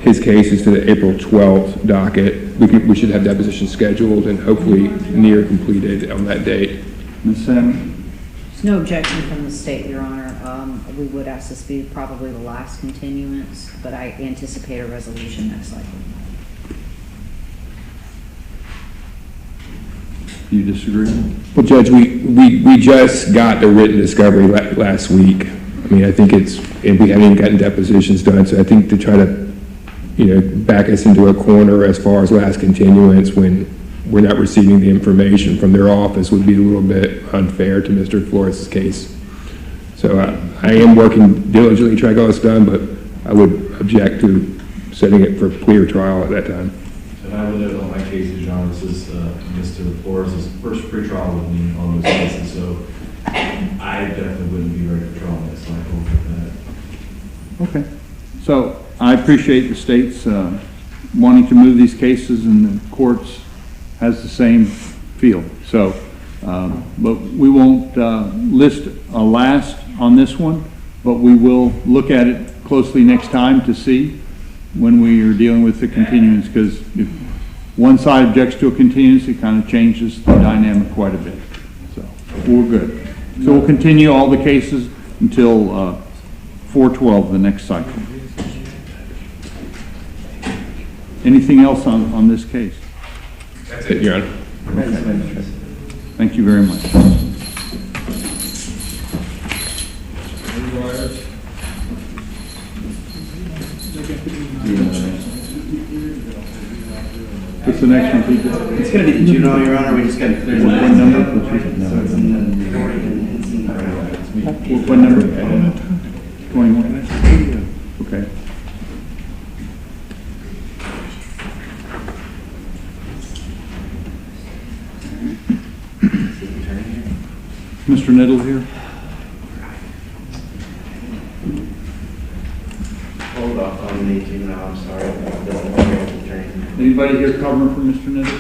his cases to the April 12th docket. We should have depositions scheduled and hopefully near completed on that date. Ms. Sandler? There's no objection from the state, Your Honor. We would ask this be probably the last continuance, but I anticipate a resolution next cycle. Do you disagree? Well, Judge, we just got the written discovery last week. I mean, I think and we haven't even gotten depositions done, so I think to try to, back us into a corner as far as last continuance when we're not receiving the information from their office would be a little bit unfair to Mr. Flores' case. So I am working diligently to try to get all this done, but I would object to setting it for clear trial at that time. And I would note on my cases, Your Honor, this is Mr. Flores' first pretrial with me on those cases, so I definitely wouldn't be ready for trial next cycle with that. Okay. So I appreciate the state's wanting to move these cases, and the courts has the same feel. So, but we won't list a last on this one, but we will look at it closely next time to see when we are dealing with the continuance, because if one side objects to a continuance, it kind of changes the dynamic quite a bit. So we're good. So we'll continue all the cases until 4/12, the next cycle. Anything else on this case? That's it, Your Honor. Okay. Thank you very much. What's the next one, Peter? It's going to be the juvenile, Your Honor. We just got to clear the What number? So it's in the What number? 21. Okay. Mr. Niddle here? Hold off on the juvenile, I'm sorry. Anybody here covering for Mr. Niddle?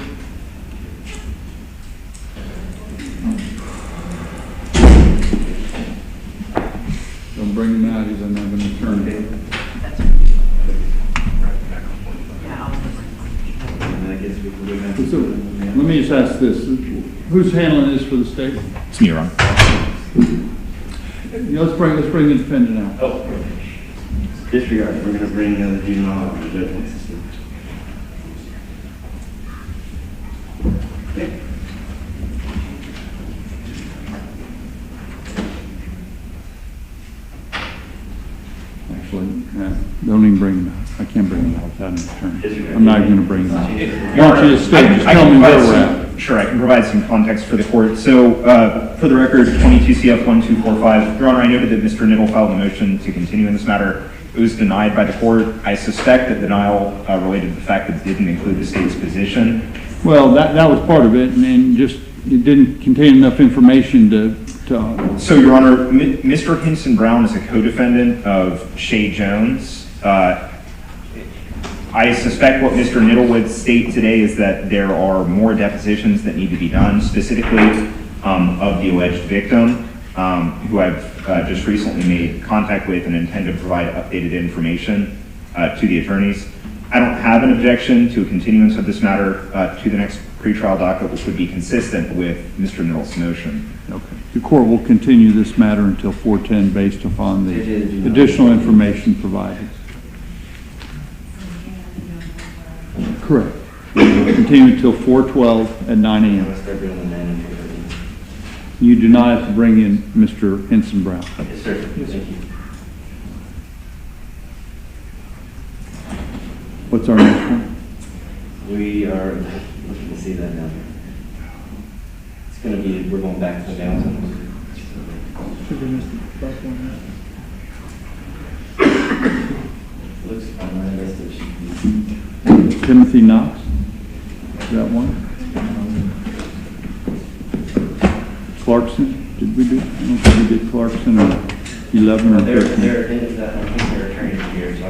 Don't bring him out, he's not going to turn it. So, let me just ask this. Who's handling this for the state? It's me, Your Honor. Let's bring the defendant out. Oh, disregard. We're going to bring the juvenile up to judgment system. Actually, don't even bring him out. I can't bring him out without an attorney. I'm not even going to bring him out. Why don't you just stay, just tell me where we're at. Sure, I can provide some context for the court. So, for the record, 22 CF 1245, Your Honor, I noted that Mr. Niddle filed a motion to continue in this matter. It was denied by the court. I suspect that denial related to the fact that it didn't include the state's position. Well, that was part of it, and just, it didn't contain enough information to So, Your Honor, Mr. Hinson Brown is a co-defendant of Shay Jones. I suspect what Mr. Niddle would state today is that there are more depositions that need to be done, specifically of the alleged victim, who I've just recently made contact with and intend to provide updated information to the attorneys. I don't have an objection to a continuance of this matter to the next pretrial docket, which would be consistent with Mr. Niddle's motion. Okay. The court will continue this matter until 4:10 based upon the additional information provided. Correct. We'll continue until 4:12 at 9 a.m. You do not have to bring in Mr. Hinson Brown. Yes, sir. Thank you. What's our next one? We are looking to see that now. It's going to be, we're going back to the downtown. Looks on my list of sheets. Timothy Knox? Is that one? Clarkson? Did we do? I don't think we did Clarkson or 11 or 13. I think their attorney's here, so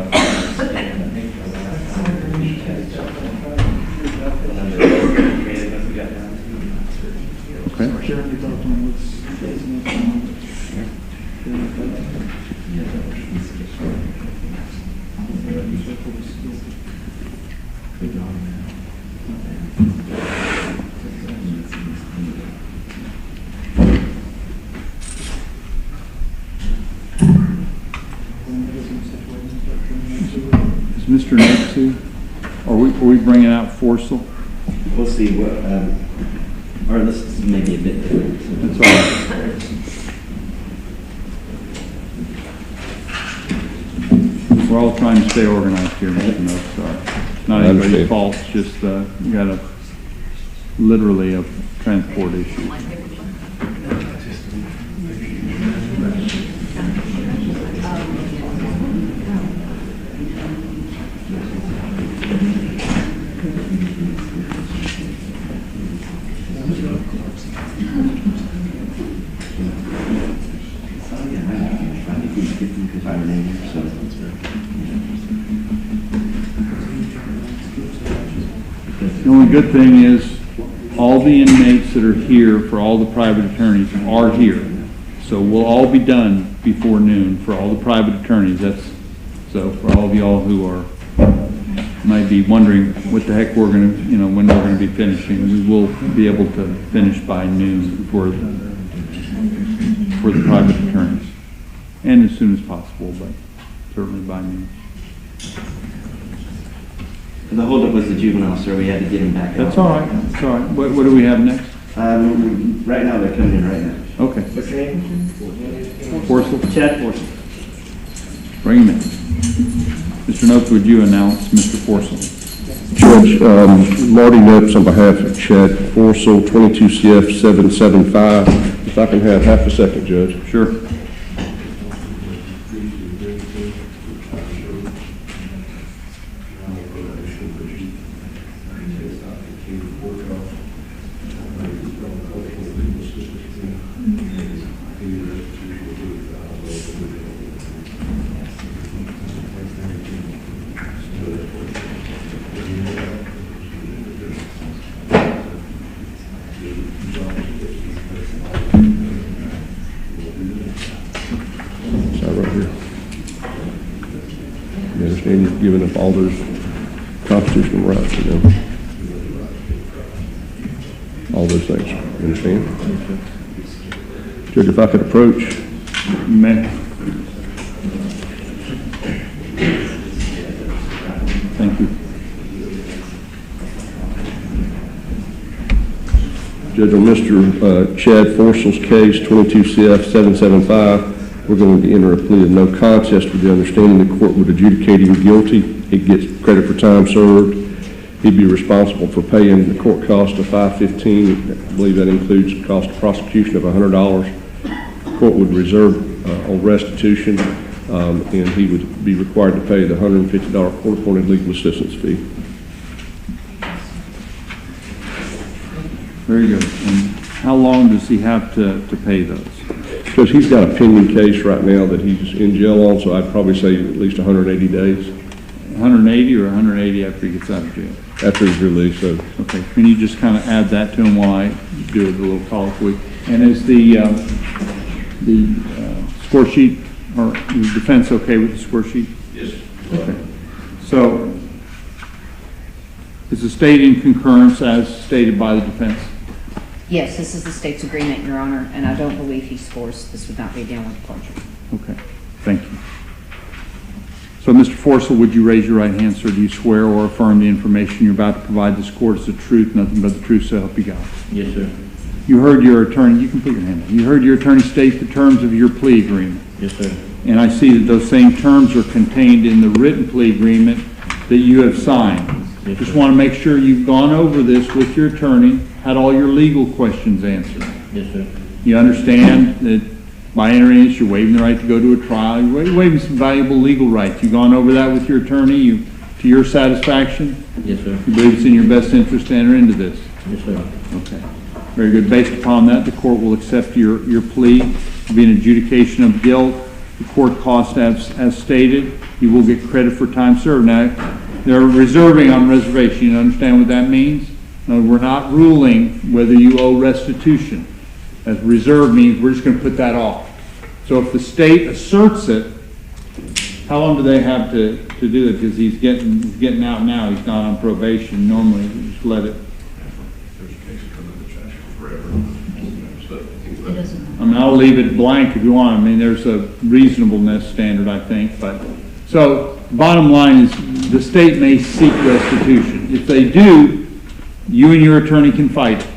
Is Mr. Knox here? Are we bringing out Forsell? We'll see what, our list is maybe a bit different. That's all right. We're all trying to stay organized here, Mr. Knox, sorry. It's not anybody's fault, it's just, we got literally a transport issue. if I were in here, so. The only good thing is, all the inmates that are here for all the private attorneys are here. So we'll all be done before noon for all the private attorneys. So for all of y'all who might be wondering what the heck we're gonna, when we're gonna be finishing, we will be able to finish by noon for the private attorneys. And as soon as possible, but certainly by noon. The holdup was the juvenile, sir. We had to get him back. That's all right. That's all right. What do we have next? Right now, they're coming in right now. Okay. What's your name? Forsell? Chad Forsell. Bring him in. Mr. Notes, would you announce Mr. Forsell? Judge, Marty Notes on behalf of Chad Forsell, 22 CF 775. If I can have half a second, Judge. Sure. Giving up all those constitutional rights, all those things. You understand? Judge, if I could approach. May. Thank you. Judge, on Mr. Chad Forsell's case, 22 CF 775, we're going to enter a plea of no contest with the understanding the court would adjudicate him guilty. He gets credit for time served. He'd be responsible for paying the court cost of $515. I believe that includes the cost of prosecution of $100. The court would reserve on restitution, and he would be required to pay the $150 court-appointed legal assistance fee. Very good. And how long does he have to pay those? Because he's got a pending case right now that he's in jail on, so I'd probably say at least 180 days. 180 or 180 after he gets out of jail? After he's released, so. Okay, can you just kind of add that to him while I do a little colloquy? And is the score sheet, or is the defense okay with the score sheet? Yes. Okay. So, is the state in concurrence as stated by the defense? Yes, this is the state's agreement, Your Honor, and I don't believe he scores. This would not be a downward departure. Okay, thank you. So, Mr. Forsell, would you raise your right hand, sir? Do you swear or affirm the information you're about to provide this court is the truth, nothing but the truth, so help you God? Yes, sir. You heard your attorney, you can put your hand up. You heard your attorney state the terms of your plea agreement. Yes, sir. And I see that those same terms are contained in the written plea agreement that you have signed. Yes, just sir. want to make sure you've gone over this with your attorney, had all your legal questions answered. Yes, sir. You understand that by entering this, you're waiving the right to go to a trial, you're waiving some valuable legal rights. You've gone over that with your attorney, to your satisfaction? Yes, sir. You believe it's in your best interest to enter into this? Yes, sir. Okay. Very good. Based upon that, the court will accept your plea. It'll be an adjudication of guilt. The court cost as stated. You will get credit for time served. Now, they're reserving on reservation. You understand what that means? No, we're not ruling whether you owe restitution. As reserve means we're just going to put that off. So if the state asserts it, how long do they have to do it? Because he's getting out now. He's not on probation. Normally, we just let it. I mean, I'll leave it blank if you want. I mean, there's a reasonableness standard, I think. But so, bottom line is, the state may seek restitution. If they do, you and your attorney can fight it,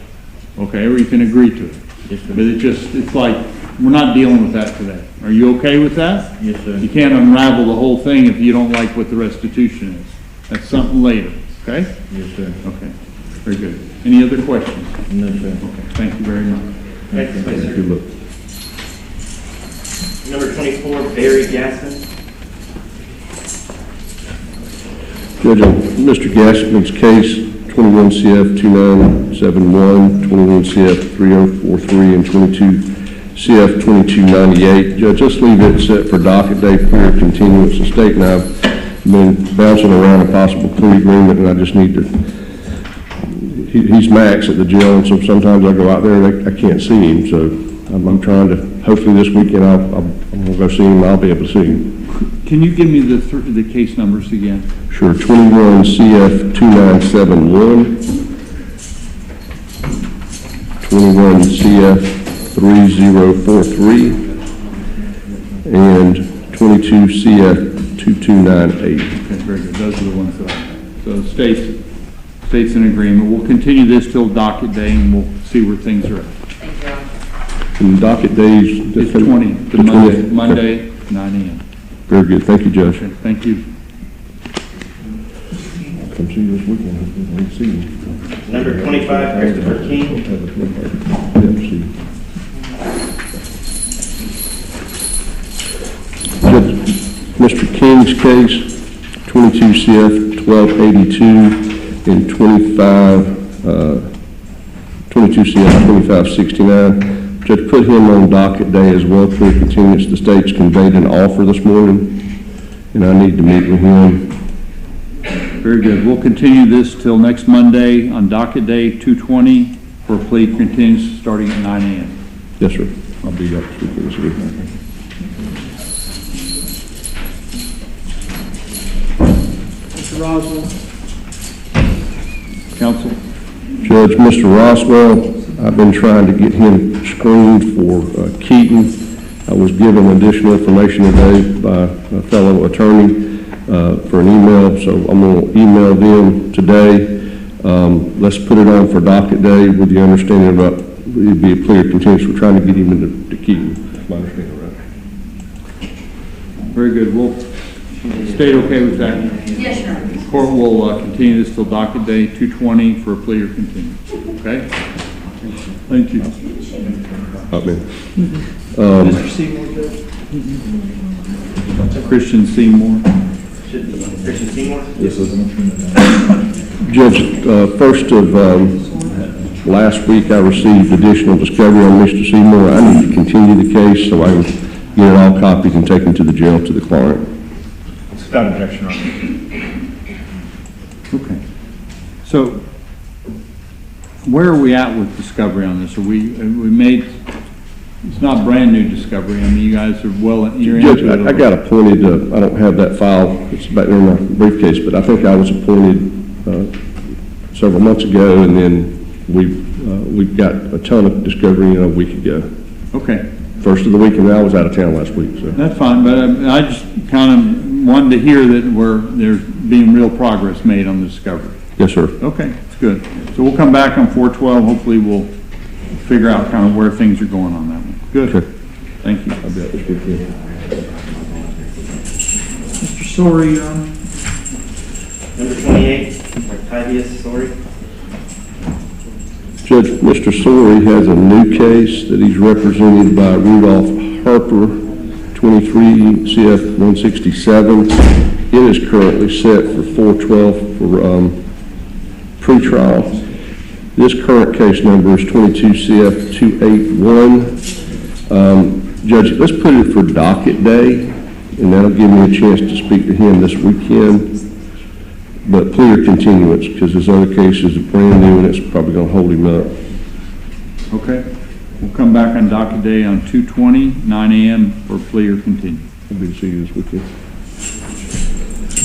okay, or you can agree to it. Yes, sir. But it's like, we're not dealing with that today. Are you okay with that? Yes, sir. You can't unravel the whole thing if you don't like what the restitution is. That's something later, okay? Yes, sir. Okay, very good. Any other questions? No, sir. Okay, thank you very much. Thank you, sir. Good luck. Number 24, Barry Gaston. Judge, on Mr. Gaston's case, 21 CF 2971, 21 CF 3043, and 22 CF 2298. Judge, let's leave it set for docket day for continuance. The state and I have been bouncing around a possible plea agreement, and I just need to, he's Max at the jail, and so sometimes I go out there and I can't see him, so I'm trying to, hopefully this weekend I'm going to go see him, and I'll be able to see him. Can you give me the case numbers again? Sure, 21 CF 2971, 21 CF 3043, and 22 CF 2298. Okay, very good. Those are the ones that so state's in agreement. We'll continue this till docket day, and we'll see where things are at. And docket days? It's 20, Monday, 9 a.m. Very good. Thank you, Judge. Okay, thank you. Come see you this weekend. We'll see you. Number 25, Christopher King. Judge, Mr. King's case, 22 CF 1282 and 22 CF 2569. Judge, put him on docket day as well for continuance. The state's conveyed an offer this morning, and I need to meet with him. Very good. We'll continue this till next Monday on docket day 220 for a plea continuance starting at 9 a.m. Yes, sir. I'll be up this weekend. Mr. Roswell. Counsel. Judge, Mr. Roswell, I've been trying to get him screened for Keaton. I was given additional information today by a fellow attorney for an email, so I'm going to email them today. Let's put it on for docket day with the understanding about it'd be a clear continuance. We're trying to get him into Keaton. That's my understanding, right? Very good. We'll state okay with that? Yes, Your Honor. Court will continue this till docket day 220 for a plea or continuance. Okay? Thank you. Amen. Mr. Seymour, Christian Seymour. Christian Seymour? Yes, sir. Judge, first of last week I received additional discovery on Mr. Seymour. I need to continue the case so I can get it all copied and taken to the jail to the client. Without objection, Your Honor. Okay. So, where are we at with discovery on this? Are we made, it's not brand new discovery. I mean, you guys are you're Judge, into it. I got appointed, I don't have that file, it's back in my briefcase, but I think I was appointed several months ago, and then we got a ton of discovery a week ago. Okay. First of the week, and I was out of town last week, so. That's fine, but I just kind of wanted to hear that there's being real progress made on the discovery. Yes, sir. Okay, that's good. So we'll come back on 412. Hopefully we'll figure out kind of where things are going on that one. Good. Okay. Thank you. I'll be out this weekend. Mr. Sorey, Your Honor. Number 28, Octavius Sorey. Judge, Mr. Sorey has a new case that he's represented by Rudolph Harper, 23 CF 167. It is currently set for 412 for pretrial. This current case number is 22 CF 281. Judge, let's put it for docket day, and that'll give me a chance to speak to him this weekend. But plea or continuance, because his other case is brand new and it's probably going to hold him up. Okay. We'll come back on docket day on 220, 9 a.m. for plea or continue. I'll be to see you this weekend.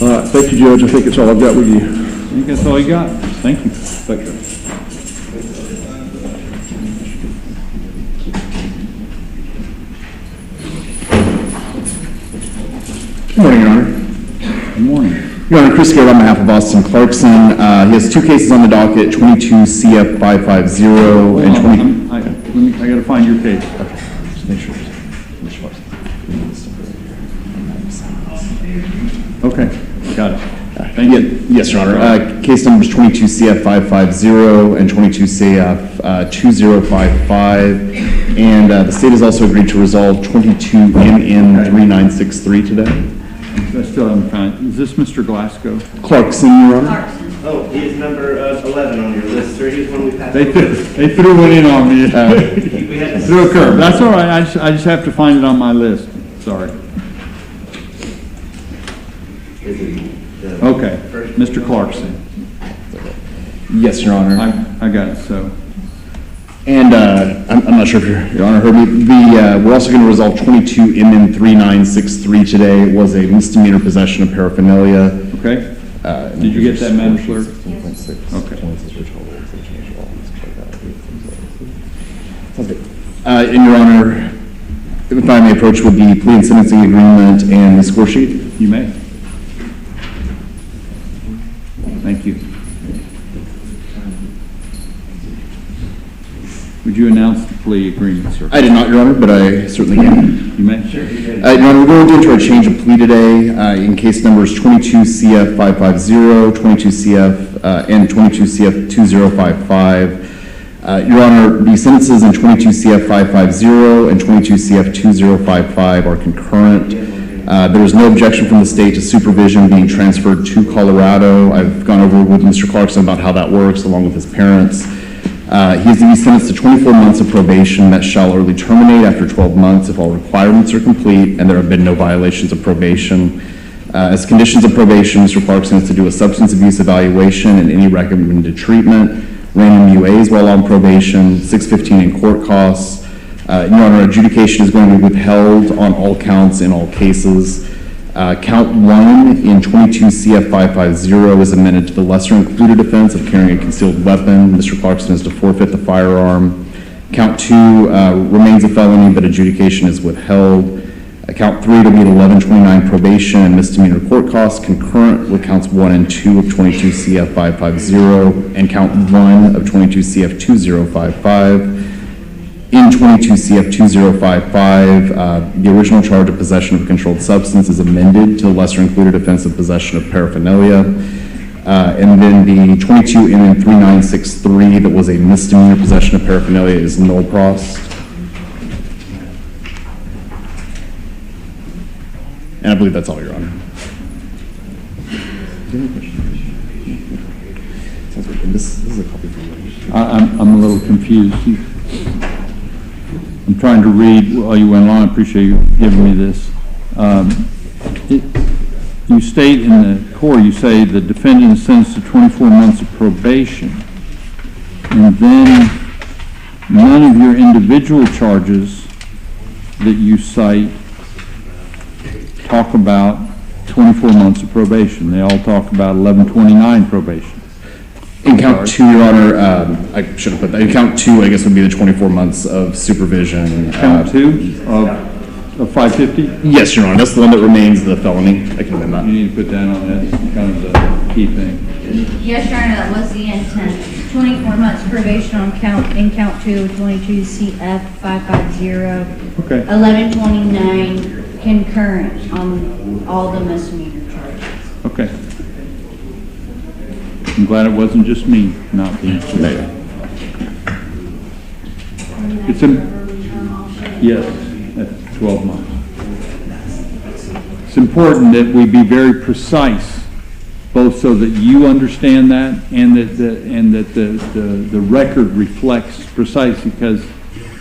All right, thank you, Judge. I think that's all I've got with you. I think that's all you got. Thank you. Thank you. Good morning, Your Honor. Good morning. Your Honor, Chris Garrett on behalf of Austin Clarkson. He has two cases on the docket, 22 CF 550 and 20. I got to find your case. Okay, just make sure. Okay, got it. Thank you. Yes, Your Honor. Case numbers 22 CF 550 and 22 CF 2055. And the state has also agreed to resolve 22 MN 3963 today. I still haven't found. Is this Mr. Glasgow? Clarkson, Your Honor. Clarkson. Oh, he is number 11 on your list, sir. He's one we passed. They threw one in on me. We had the Threw a curve. That's all right. I just have to find it on my list. Sorry. Okay, Mr. Clarkson. Yes, Your Honor. I got it, so. And I'm not sure if Your Honor heard me. We're also going to resolve 22 MN 3963 today. It was a misdemeanor possession of paraphernalia. Okay. Did you get that, Madam Clerk? Okay. And Your Honor, if I may approach with the plea and sentencing agreement and the score sheet. You may. Thank you. Would you announce the plea agreement, sir? I did not, Your Honor, but I certainly can. You may. Sure. Your Honor, we're going to enter a change of plea today in case numbers 22 CF 550, 22 CF, and 22 CF 2055. Your Honor, the sentences in 22 CF 550 and 22 CF 2055 are concurrent. There is no objection from the state to supervision being transferred to Colorado. I've gone over with Mr. Clarkson about how that works, along with his parents. He is to be sentenced to 24 months of probation that shall early terminate after 12 months if all requirements are complete and there have been no violations of probation. As conditions of probation, Mr. Clarkson is to do a substance abuse evaluation and any recommended treatment, random UAs while on probation, 615 in court costs. Your Honor, adjudication is going to be withheld on all counts in all cases. Count 1 in 22 CF 550 is amended to the lesser included offense of carrying a concealed weapon. Mr. Clarkson is to forfeit the firearm. Count 2 remains a felony, but adjudication is withheld. Count 3 to be at 1129 probation and misdemeanor court costs concurrent with counts 1 and 2 of 22 CF 550 and count 1 of 22 CF 2055. In 22 CF 2055, the original charge of possession of a controlled substance is amended to the lesser included offense of possession of paraphernalia. And then the 22 MN 3963 that was a misdemeanor possession of paraphernalia is null pros. And I believe that's all, Your Honor. This is a copy from you. I'm a little confused. I'm trying to read while you went on. I appreciate you giving me this. You state in the core, you say the defendant is sentenced to 24 months of probation. And then none of your individual charges that you cite talk about 24 months of probation. They all talk about 1129 probation. In count 2, Your Honor, I should have put that. In count 2, I guess would be the 24 months of supervision. Count 2 of 550? Yes, Your Honor. That's the one that remains the felony. I can amend that. You need to put that on. That's kind of the key thing. Yes, Your Honor, that was the intent. 24 months probation on count 2, 22 CF 550. Okay. 1129 concurrent on all the misdemeanor charges. Okay. I'm glad it wasn't just me not being clear. It's yes, at 12 months. It's important that we be very precise, both so that you understand that and that the record reflects precisely, because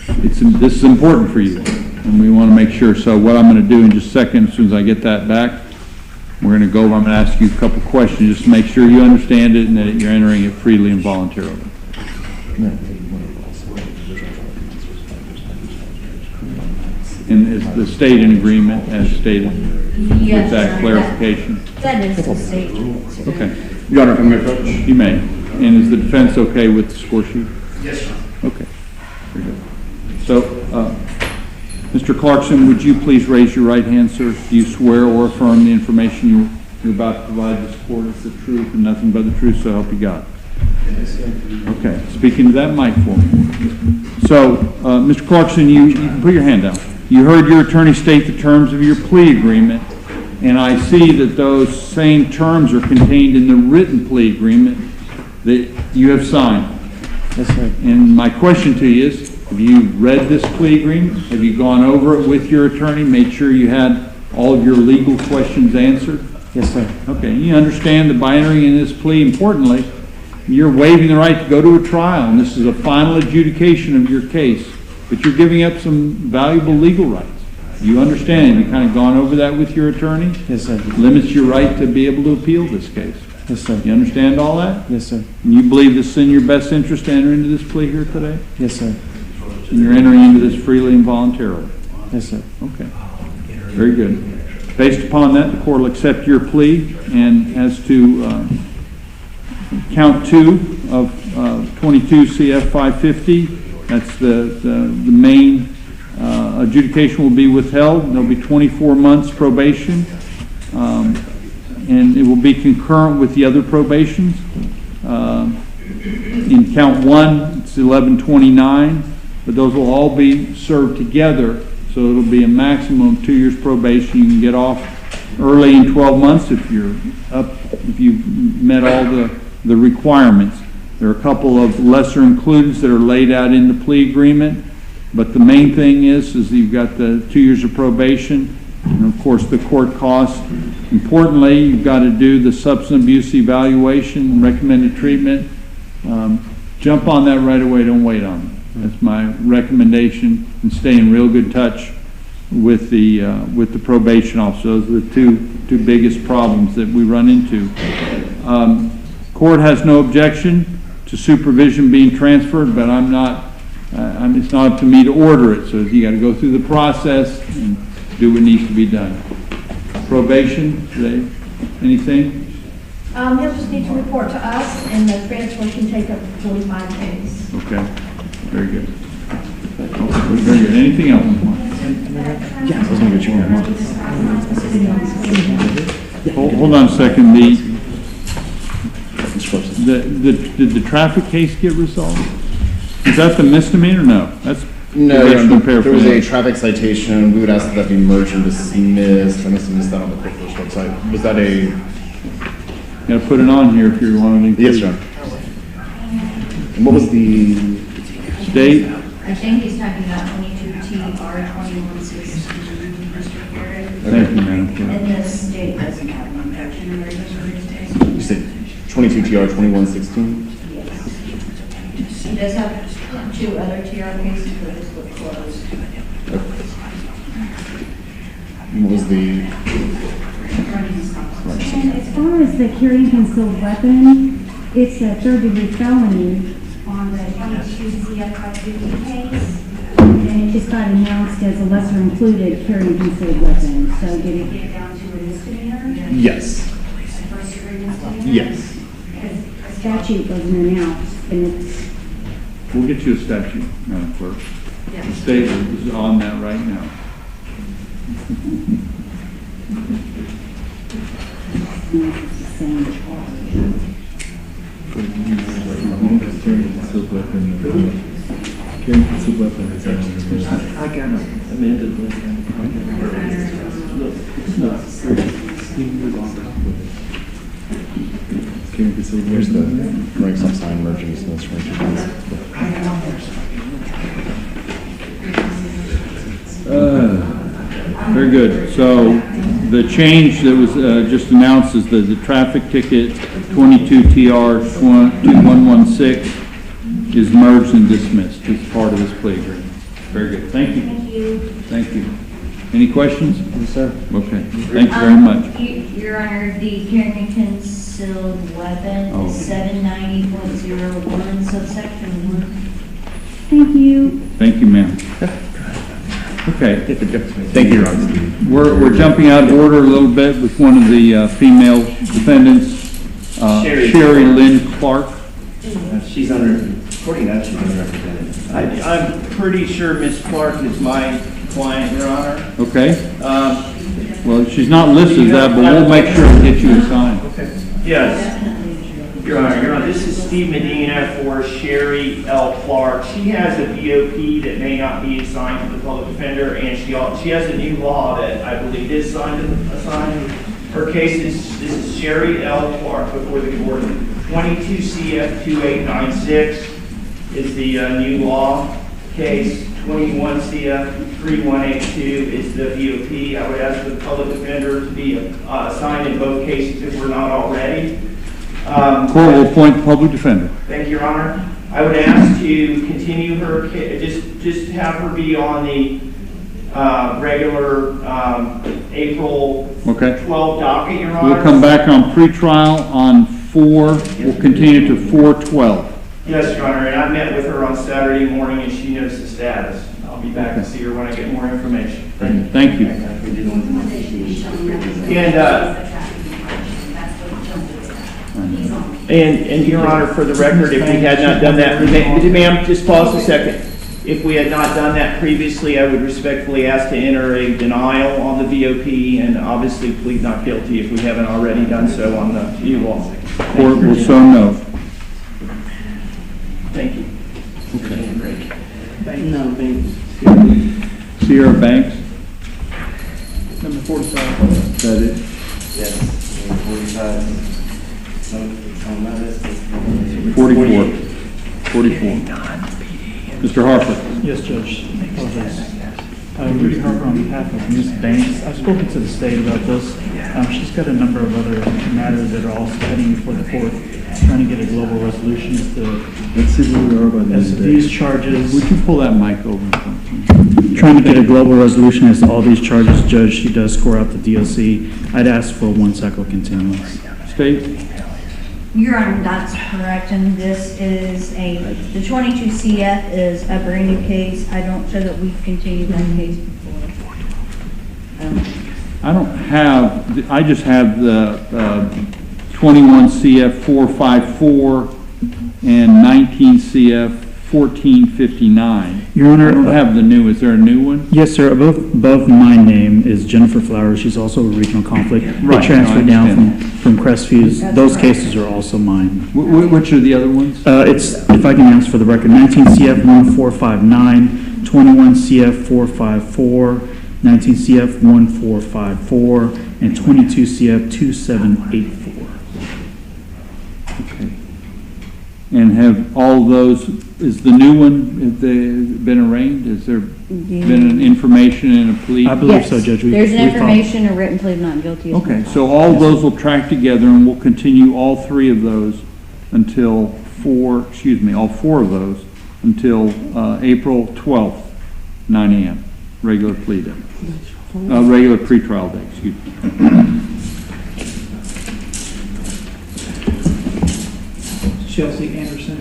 this is important for you, and we want to make sure. So what I'm going to do in just a second, as soon as I get that back, we're going to go over, I'm going to ask you a couple questions just to make sure you understand it and that you're entering it freely and voluntarily. And is the state in agreement as stated Yes, with that clarification? That is the state. Okay. Your Honor, if I may approach? You may. And is the defense okay with the score sheet? Yes, sir. Okay. Very good. So, Mr. Clarkson, would you please raise your right hand, sir? Do you swear or affirm the information you're about to provide this court is the truth and nothing but the truth, so help you God? Okay. Speaking to that mic for me. So, Mr. Clarkson, you can put your hand down. You heard your attorney state the terms of your plea agreement, and I see that those same terms are contained in the written plea agreement that you have signed. Yes, sir. And my question to you is, have you read this plea agreement? Have you gone over it with your attorney, made sure you had all of your legal questions answered? Yes, sir. Okay, you understand that by entering in this plea, importantly, you're waiving the right to go to a trial, and this is a final adjudication of your case. but you're giving up some valuable legal rights. You understand, have you kind of gone over that with your attorney? Yes, sir. Limits your right to be able to appeal this case. Yes, sir. You understand all that? Yes, sir. And you believe this is in your best interest to enter into this plea here today? Yes, sir. And you're entering into this freely and voluntarily? Yes, sir. Okay. Very good. Based upon that, the court will accept your plea, and as to count 2 of 22 CF 550, that's the main adjudication will be withheld. There'll be 24 months probation, and it will be concurrent with the other probations. In count 1, it's 1129, but those will all be served together, so it'll be a maximum of 2 years probation. You can get off early in 12 months if you've met all the requirements. There are a couple of lesser includeds that are laid out in the plea agreement, but the main thing is you've got the 2 years of probation, and of course the court costs. Importantly, you've got to do the substance abuse evaluation, recommended treatment. Jump on that right away, don't wait on it. That's my recommendation, and stay in real good touch with the probation officer. Those are the two biggest problems that we run into. Court has no objection to supervision being transferred, but it's not up to me to order it. So you got to go through the process and do what needs to be done. Probation, anything? He'll just need to report to us, and the transfer can take up to 45 days. Okay, very good. Very good. Anything else? Yeah, I was going to get you one. Hold on a second. Did the traffic case get resolved? Is that the misdemeanor? No, that's no. There was a traffic citation. We would ask that be merged and dismissed. I must have missed that on the court first website. Was that a? You got to put it on here if you're wanting to. Yes, sir. And what was the state? I think he's talking about 22TR 2116. Thank you, Madam Clerk. And the state doesn't have an objection in their You said 22TR 2116? Yes. He does have 2 other TR cases, but this look closed. What was the? And as far as the carrying concealed weapon, it's a 3rd-degree felony on the 22 CF 550 case, and it just got announced as a lesser included carrying concealed weapon. So did it get down to a misdemeanor? Yes. First-degree misdemeanor? Yes. Because a statute wasn't announced, and it's... We'll get you a statute, Madam Clerk. Yeah. The state is on that right now. I got an amended list. Look, it's not. Here's the right some sign merging dismiss Very good. So the change that was just announced is the traffic ticket 22TR 2116 is merged and dismissed as part of this plea agreement. Very good. Thank you. Thank you. Thank you. Any questions? Yes, sir. Okay. Thank you very much. Your Honor, the carrying concealed weapon is 790.01 subsection 1. Thank you. Thank you, ma'am. Okay. Thank you, Your Honor. We're jumping out of order a little bit with one of the female defendants, Sherry Lynn Clark. She's according to that, she's unrepresented. I'm pretty sure Ms. Clark is my client, Your Honor. Okay. Well, she's not listed as that, but we'll make sure to get you assigned. Okay. Yes. Your Honor, this is Steve Medina for Sherry L. Clark. She has a BOP that may not be assigned to the public defender, and she has a new law that I believe is assigned. Her case is, this is Sherry L. Clark before the court. 22 CF 2896 is the new law case. 21 CF 3182 is the BOP. I would ask the public defender to be assigned in both cases if we're not already. Court will appoint the public defender. Thank you, Your Honor. I would ask to continue her, just have her be on the regular April Okay. 12 docket, Your Honor. We'll come back on pretrial on 4, we'll continue to 4/12. Yes, Your Honor, and I met with her on Saturday morning, and she knows the status. I'll be back to see her when I get more information. Thank you. And Your Honor, for the record, if we had not done that, ma'am, just pause a second. If we had not done that previously, I would respectfully ask to enter a denial on the VOP and obviously plead not guilty if we haven't already done so on the U-Law. Court will so note. Thank you. Okay. No, thank Sierra Banks, Number 45. is that it? Yes, 45. On my list, it's 44. 44. Mr. Harper. Yes, Judge. Apologize. Rudy Harper on behalf of Ms. Banks. I've spoken to the state about this. She's got a number of other matters that are also heading before the court, trying to get a global resolution as to, Let's see where we are by the end as of to the day. these charges. Would you pull that mic over? Trying to get a global resolution as to all these charges, Judge. She does score out the DOC. I'd ask for a 1-cycle continuance. State? Your Honor, that's correct, and this is the 22 CF is a brand new case. I don't show that we've continued that case before. I don't have, I just have the 21 CF 454 and 19 CF 1459. Your Honor, I don't have the new, is there a new one? Yes, sir. Above my name is Jennifer Flowers. She's also a regional conflict. Right, They transferred no, I down from Crestview. That's Those right. cases are also mine. Which are the other ones? It's, if I can ask for the record, 19 CF 1459, 21 CF 454, 19 CF 1454, and 22 CF 2784. Okay. And have all those, is the new one, have they been arraigned? Has there been an information and a plea? I believe so, Judge. There's an information, a written plea of not guilty. Okay, so all those will track together and we'll continue all 3 of those until all 4 of those until April 12th, 9 a.m., regular plea day. Regular pretrial day, excuse me. Chelsea Anderson.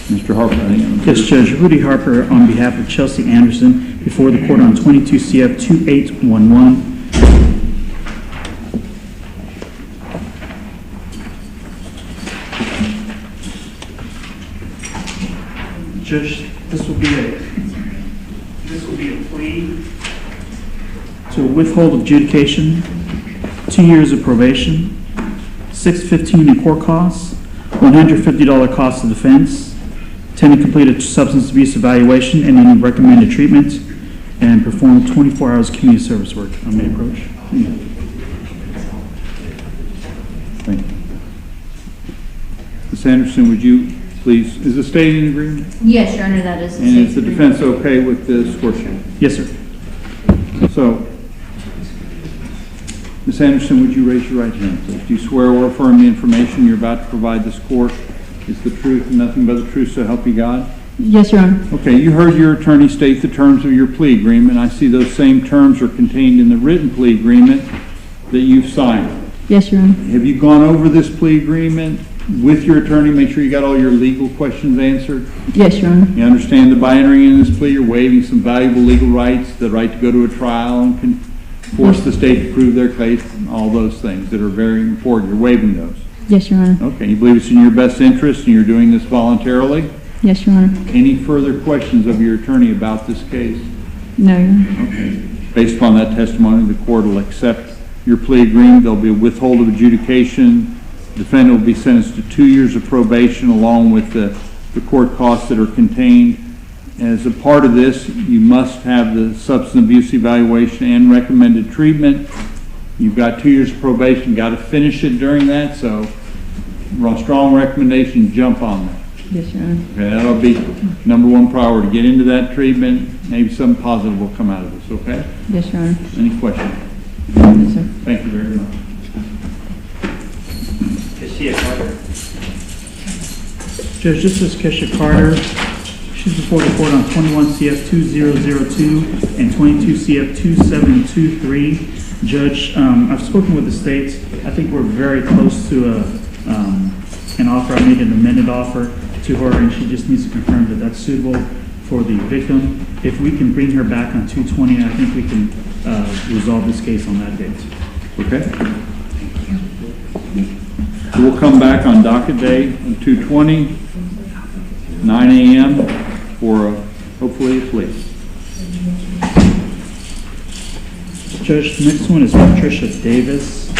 Mr. Harper, I think. Yes, Judge. Rudy Harper on behalf of Chelsea Anderson before the court on 22 CF 2811. Judge, this will be a plea to withhold adjudication, 2 years of probation, $615 in court costs, $150 cost of defense, 10 to complete a substance abuse evaluation and any recommended treatment, and perform 24 hours community service work on May approach. Thank you. Ms. Anderson, would you please, is the state in agreement? Yes, Your Honor, that is. And is the defense okay with the score sheet? Yes, sir. So, Ms. Anderson, would you raise your right hand, please? Do you swear or affirm the information you're about to provide this court is the truth and nothing but the truth, so help you God? Yes, Your Honor. Okay, you heard your attorney state the terms of your plea agreement. I see those same terms are contained in the written plea agreement that you've signed. Yes, Your Honor. Have you gone over this plea agreement with your attorney, make sure you got all your legal questions answered? Yes, Your Honor. You understand that by entering in this plea, you're waiving some valuable legal rights, the right to go to a trial and can force the state to prove their case, and all those things that are very important. You're waiving those. Yes, Your Honor. Okay, you believe it's in your best interest and you're doing this voluntarily? Yes, Your Honor. Any further questions of your attorney about this case? No, Your Honor. Okay. Based upon that testimony, the court will accept your plea agreement. There'll be a withhold of adjudication. The defendant will be sentenced to 2 years of probation along with the court costs that are contained. As a part of this, you must have the substance abuse evaluation and recommended treatment. You've got 2 years of probation, got to finish it during that, so strong recommendation, jump on that. Yes, Your Honor. Okay, that'll be #1 priority. Get into that treatment, maybe something positive will come out of this, okay? Yes, Your Honor. Any questions? Yes, sir. Thank you very much. Tia Carter. Judge, this is Kesha Carter. She's before the court on 21 CF 2002 and 22 CF 2723. Judge, I've spoken with the states. I think we're very close to an offer. I made an amended offer to her, and she just needs to confirm that that's suitable for the victim. If we can bring her back on 220, I think we can resolve this case on that date. Okay. We'll come back on docket day on 220, 9 a.m. for hopefully a plea. Judge, the next one is Patricia Davis.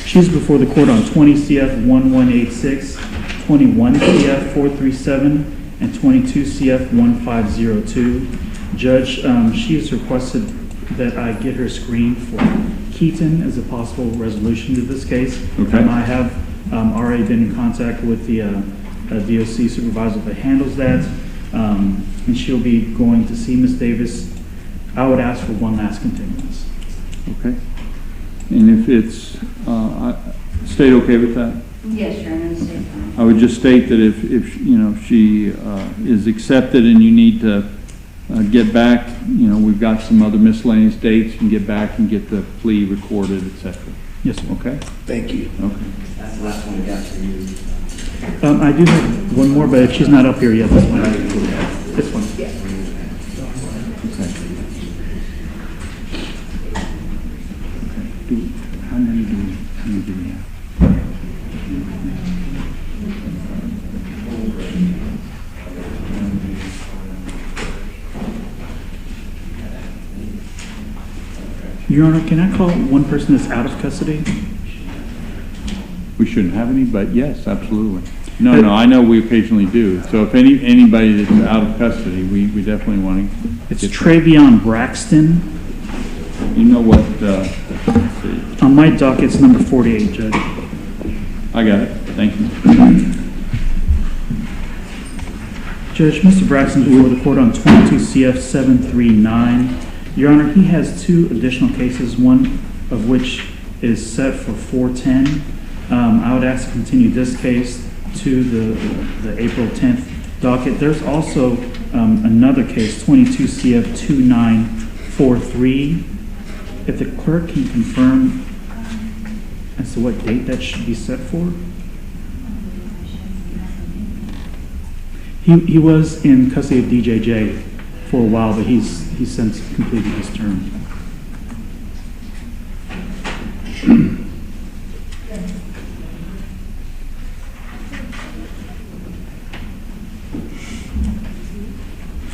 She's before the court on 20 CF 1186, 21 CF 437, and 22 CF 1502. Judge, she has requested that I get her screened for Keaton as a possible resolution to this case. Okay. I have already been in contact with the DOC supervisor that handles that, and she'll be going to see Ms. Davis. I would ask for one last continuance. Okay. And if it's, state okay with that? Yes, Your Honor, that's fine. I would just state that if you know, she is accepted and you need to get back, you know, we've got some other miscellaneous dates, you can get back and get the plea recorded, etc. Yes, sir. Okay? Thank you. Okay. That's the last one we got for you. I do have one more, but if she's not up here yet, this one. This one. Okay. How many do we have? Your Honor, can I call one person that's out of custody? We shouldn't have any, but yes, absolutely. No, I know we occasionally do. So if anybody that's out of custody, we definitely want to. It's Travion Braxton. You know what? Let's see. On my docket, it's number 48, Judge. I got it. Thank you. Judge, Mr. Braxton before the court on 22 CF 739. Your Honor, he has two additional cases, one of which is set for 410. I would ask to continue this case to the April 10th docket. There's also another case, 22 CF 2943. If the clerk can confirm as to what date that should be set for. He was in custody of DJJ for a while, but he's since completed his term.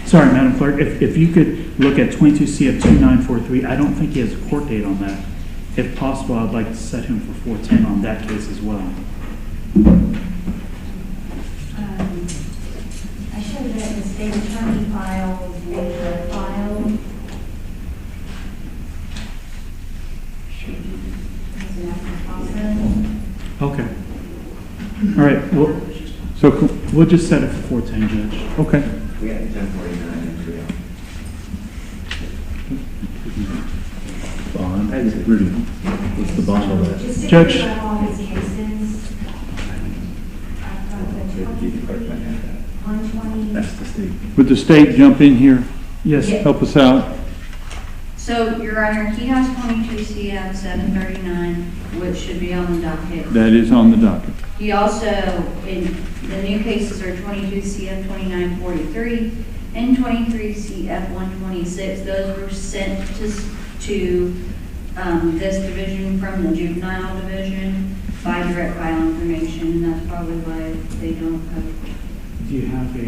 Sorry, Madam Clerk, if you could look at 22 CF 2943, I don't think he has a court date on that. If possible, I'd like to set him for 410 on that case as well. I showed that the state attorney filed the file. Okay. All right, well, so we'll just set it for 410, Judge. Okay. We got 1049 and 3 Bond. Rudy, what's the bond on that? Judge. All his cases. That's the state. Would the state jump in here? Yes. Help us out? So, Your Honor, he has 22 CF 739, which should be on the docket. That is on the docket. He also, in the new cases are 22 CF 2943 and 23 CF 126. Those were sent to this division from the juvenile division by direct file information, and that's probably why they don't have. Do you have a,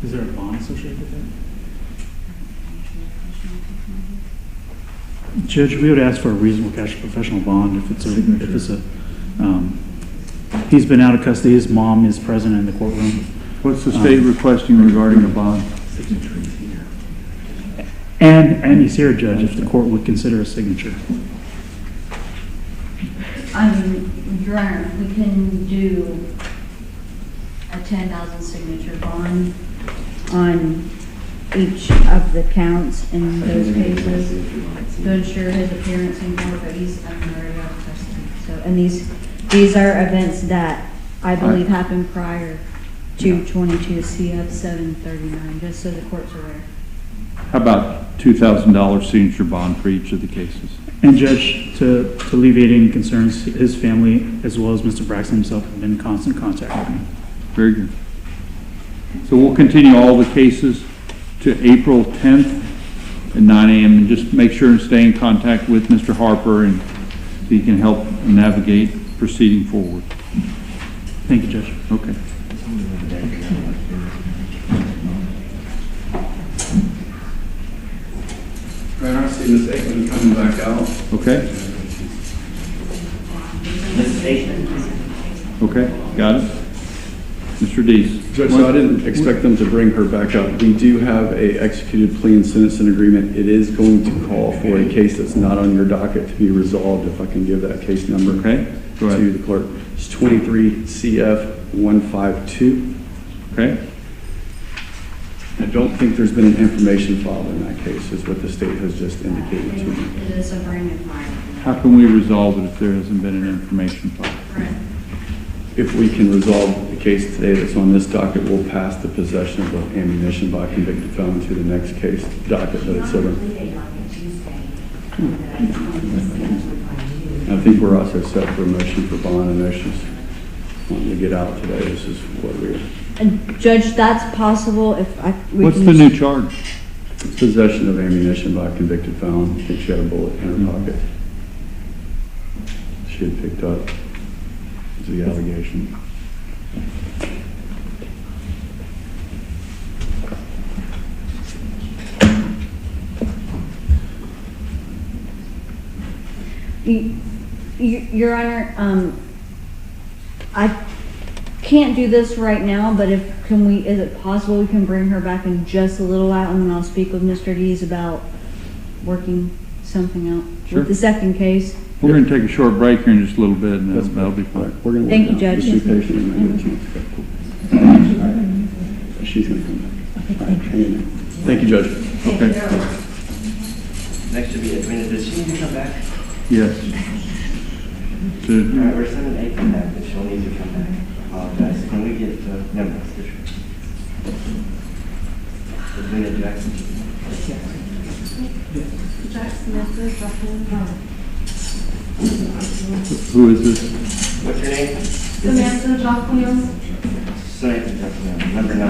is there a bond associated with that? Judge, we would ask for a reasonable cash professional bond if it's a, he's been out of custody, his mom is present in the courtroom. What's the state requesting regarding a bond? And he's here, Judge, if the court would consider a signature. Your Honor, we can do a 10,000 signature bond on each of the counts in those cases to ensure his appearance in court, but he's already out of custody. So, and these These are events that I believe happened prior to 22 CF 739, just so the court's aware. How about $2,000 signature bond for each of the cases? And Judge, to alleviate any concerns, his family, as well as Mr. Braxton himself, have been in constant contact with me. Very good. So we'll continue all the cases to April 10th at 9 a.m. and just make sure and stay in contact with Mr. Harper and so he can help navigate proceeding forward. Thank you, Judge. Okay. Right, I see Ms. Aikman coming back out. Okay. Mrs. Aikman? Okay, got it. Mr. Dees. Judge, so I didn't expect them to bring her back up. We do have a executed plea and sentencing agreement. It is going to call for a case that's not on your docket to be resolved, if I can give that case number Go ahead. to the clerk. It's 23 CF 152. Okay. I don't think there's been an information filed in that case, is what the state has just indicated to me. It is a brand new file. How can we resolve it if there hasn't been an information file? If we can resolve the case today that's on this docket, we'll pass the possession of the ammunition by a convicted felon to the next case docket that it's over. I think we're also set for a motion for bond. I know she's wanting to get out today. This is what we're... And Judge, that's possible if What's the new charge? It's possession of ammunition by a convicted felon. I think she had a bullet in her pocket. She had picked up. It's the allegation. Your Honor, I can't do this right now, but is it possible we can bring her back in just a little while, and then I'll speak with Mr. Dees about working something out Sure. with the second case? We're going to take a short break here in just a little bit, and that'll be fine. We're going to Thank you, Judge. Just be patient and get a chance to go. She's going to come back. All right, hang in there. Thank you, Judge. Okay. Next should be Edwina. Does she need to come back? Yes. All right, we're sending Aikman back, but she'll need to come back. Apologize. Can we get, no, Edwina Jackson? Who is this? What's your name? Samantha Gfagglione. Samantha Gfagglione, number 9.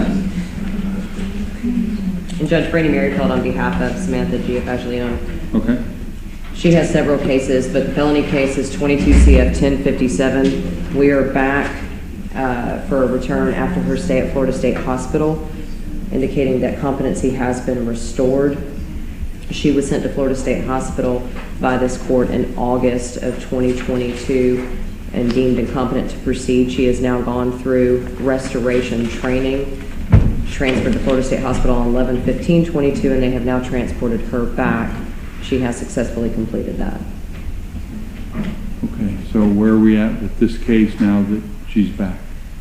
And Judge Brady Merrifield on behalf of Samantha Gfagglione. Okay. She has several cases, but the felony case is 22 CF 1057. We are back for a return after her stay at Florida State Hospital, indicating that competency has been restored. She was sent to Florida State Hospital by this court in August of 2022 and deemed incompetent to proceed. She has now gone through restoration training, transferred to Florida State Hospital on 11/15/22, and they have now transported her back. She has successfully completed that. Okay, so where are we at with this case now that she's back?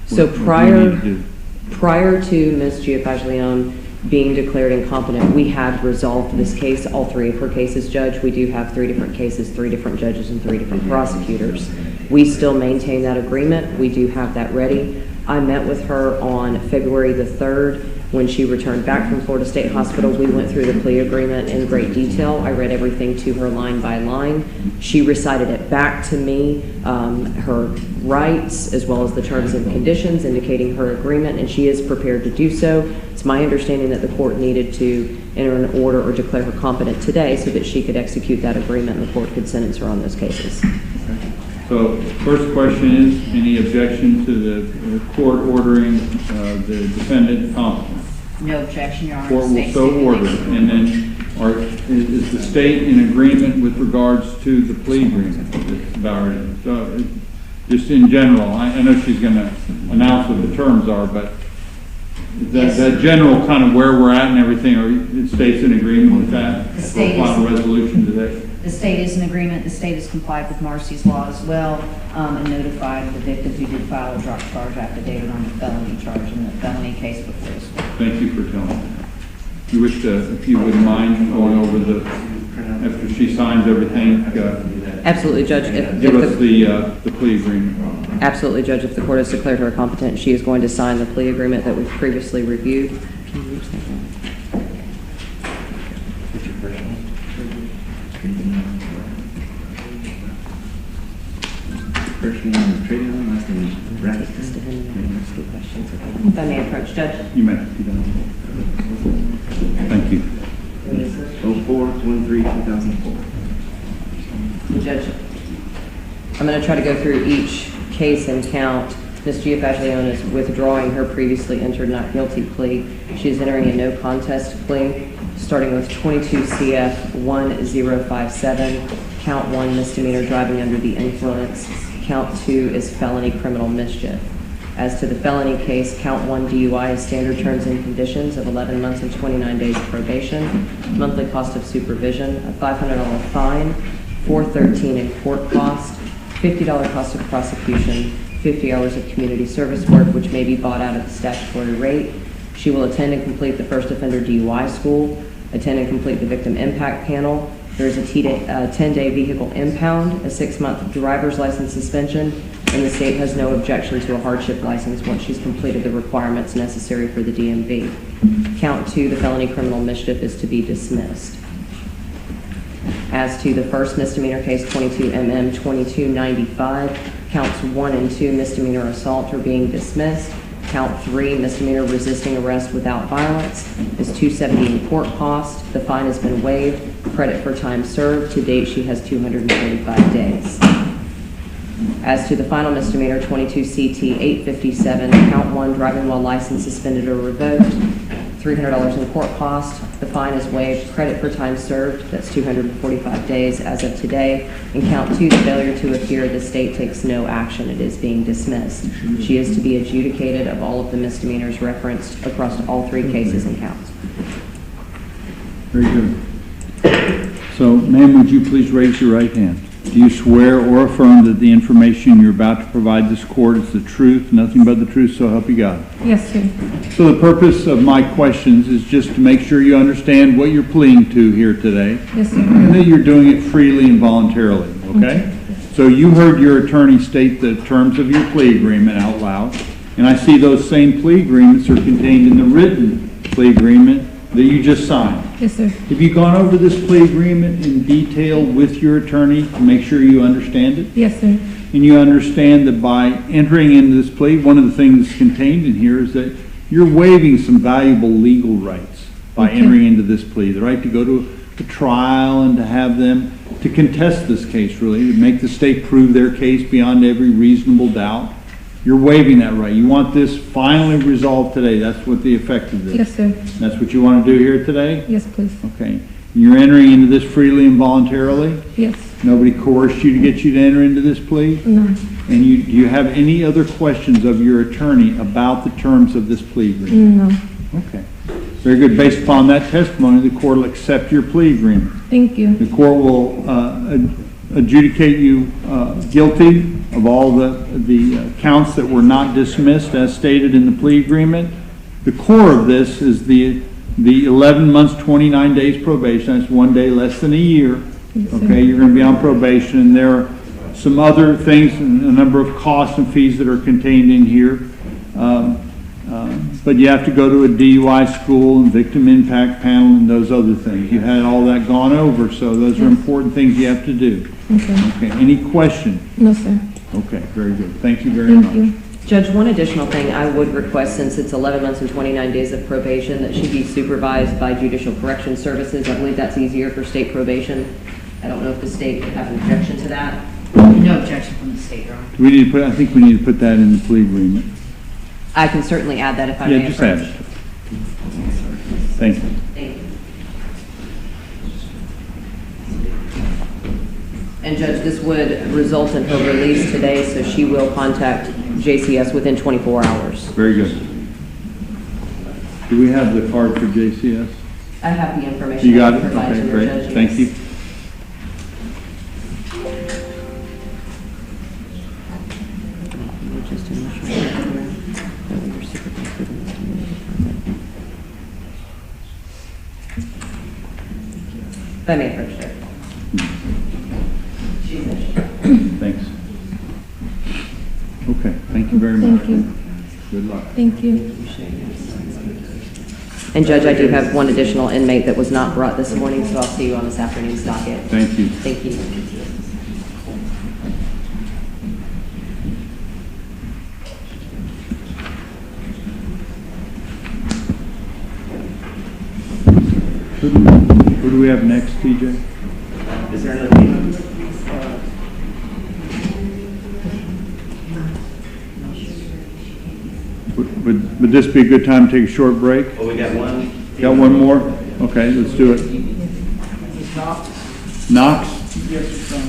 So What do we need to do? prior to Ms. Gfagglione being declared incompetent, we had resolved this case, all 3 of her cases, Judge. We do have 3 different cases, 3 different judges, and 3 different prosecutors. We still maintain that agreement. We do have that ready. I met with her on February the 3rd. When she returned back from Florida State Hospital, we went through the plea agreement in great detail. I read everything to her line by line. She recited it back to me, her rights, as well as the terms and conditions, indicating her agreement, and she is prepared to do so. It's my understanding that the court needed to enter an order or declare her competent today so that she could execute that agreement and the court could sentence her on those cases. So first question is, any objection to the court ordering the defendant competent? No objection, Your Honor. Court will State so order. stipulation. And then is the state in agreement with regards to the plea agreement that's about it? So just in general, I know she's going to announce what the terms are, but that general kind of where we're at and everything, are the state's in agreement with that? The state for final resolution today? The state is in agreement. The state has complied with Marcy's law as well, and notified the victim who did file a drop charge affidavit on the felony charge in the felony case before us. Thank you for telling me. You wish to, if you wouldn't mind going over after she signs everything, Absolutely, Judge. Give us the plea agreement. Absolutely, Judge. If the court has declared her competent, she is going to sign the plea agreement that we've previously reviewed. Can you use that one? First name is Procedural, last name is Braxton. If I may approach, Judge. You may. Thank you. 04/13/2004. Judge, I'm going to try to go through each case and count. Ms. Gfagglione is withdrawing her previously entered not guilty plea. She is entering a no contest plea, starting with 22 CF 1057, count 1 misdemeanor driving under the influence. Count 2 is felony criminal mischief. As to the felony case, count 1 DUI is standard terms and conditions of 11 months and 29 days of probation, monthly cost of supervision, a $500 fine, $413 in court cost, $50 cost of prosecution, 50 hours of community service work, which may be bought out at the statutory rate. She will attend and complete the first offender DUI school, attend and complete the victim impact panel. There is a 10-day vehicle impound, a 6-month driver's license suspension, and the state has no objection to a hardship license once she's completed the requirements necessary for the DMV. Count 2, the felony criminal mischief, is to be dismissed. As to the first misdemeanor case, 22 MM 2295, counts 1 and 2 misdemeanor assault are being dismissed. Count 3, misdemeanor resisting arrest without violence, is $270 in court cost. The fine has been waived. Credit for time served. To date, she has 245 days. As to the final misdemeanor, 22 CT 857, count 1, driving while license suspended or revoked, $300 in court cost. The fine is waived. Credit for time served, that's 245 days as of today. And count 2, the failure to appear, the state takes no action. It is being dismissed. She is to be adjudicated of all of the misdemeanors referenced across all 3 cases and counts. Very good. So, ma'am, would you please raise your right hand? Do you swear or affirm that the information you're about to provide this court is the truth, nothing but the truth, so help you God? Yes, sir. So the purpose of my questions is just to make sure you understand what you're pleading to here today. Yes, sir. And that you're doing it freely and voluntarily, okay? So you heard your attorney state the terms of your plea agreement out loud, and I see those same plea agreements are contained in the written plea agreement that you just signed. Yes, sir. Have you gone over this plea agreement in detail with your attorney to make sure you understand it? Yes, sir. And you understand that by entering into this plea, one of the things contained in here is that you're waiving some valuable legal rights by entering into this plea. The right to go to a trial and to have them to contest this case, really, to make the state prove their case beyond every reasonable doubt. You're waiving that right. You want this finally resolved today. That's what the effect of this. Yes, sir. That's what you want to do here today? Yes, please. Okay. You're entering into this freely and voluntarily? Yes. Nobody coerced you to get you to enter into this plea? No. And do you have any other questions of your attorney about the terms of this plea agreement? No. Okay. Very good. Based upon that testimony, the court will accept your plea agreement. Thank you. The court will adjudicate you guilty of all the counts that were not dismissed as stated in the plea agreement. The core of this is the 11 months, 29 days probation. That's 1 day less than a year. Yes, okay, you're going to be on probation, and there are some other things, and a number of costs and fees that are contained in here. But you have to go to a DUI school and victim impact panel and those other things. You had all that gone over, so those are important things you have to do. Okay. Okay. Any question? No, sir. Okay, very good. Thank you very much. You. Judge, one additional thing I would request, since it's 11 months and 29 days of probation, that she be supervised by Judicial Correction Services. I believe that's easier for state probation. I don't know if the state would have an objection to that. No objection from the state, Your Honor. We need to put, I think we need to put that in the plea agreement. I can certainly add that if I may. Yeah, just add it. Thank you. Thank you. And Judge, this would result in her release today, so she will contact JCS within 24 hours. Very good. Do we have the card for JCS? I have the information. You got it? Provided Okay, to the great. judge, Thank yes. you. If I may approach her. She's in. very much. Thank you. Good luck. Thank you. And Judge, I do have one additional inmate that was not brought this morning, so I'll see you on this afternoon's docket. Thank you. Thank you. Who do we have next, TJ? Is there another name? Would this be a good time to take a short break? Well, we got one. Got one more? Okay, let's do it. Knox? Yes, sir.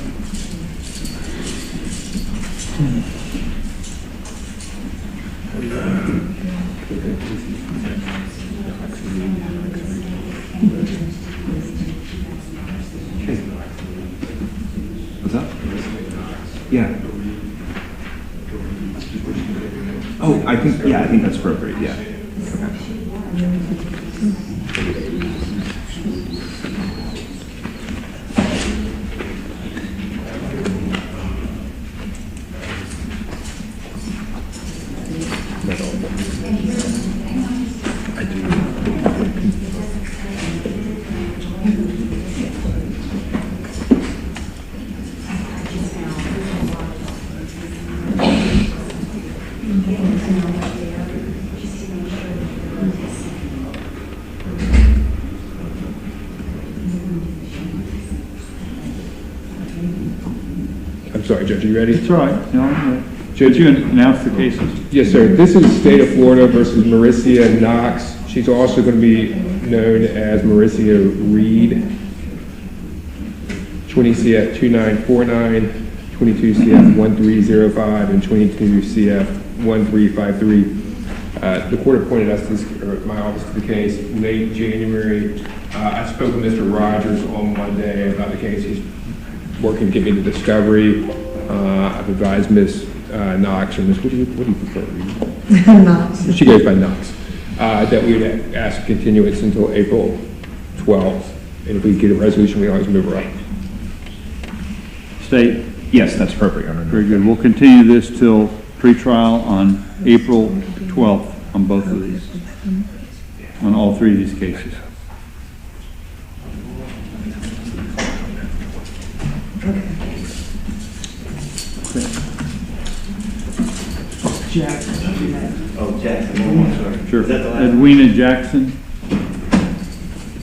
What's up? Yeah. Oh, I think that's appropriate, yeah. I'm sorry, Judge, are you ready? It's all right. No, Judge, you announce the cases. Yes, sir. This is State of Florida versus Mauricia Knox. She's also going to be known as Mauricia Reed. 20 CF 2949, 22 CF 1305, and 22 CF 1353. The court appointed us, my office, to the case late January. I spoke with Mr. Rogers on Monday about the case. He's working to get me the discovery. I've advised Ms. Knox, or Ms. What do you prefer? Knox. She goes by Knox. That we would ask continuance until April 12th. And if we get a resolution, we always move her up. State? Yes, that's appropriate, Your Honor. Very good. We'll continue this till pretrial on April 12th on both of these, on all three of these cases. Jackson. Oh, Jackson. Sorry. Sure. Is that the last? Edwina Jackson.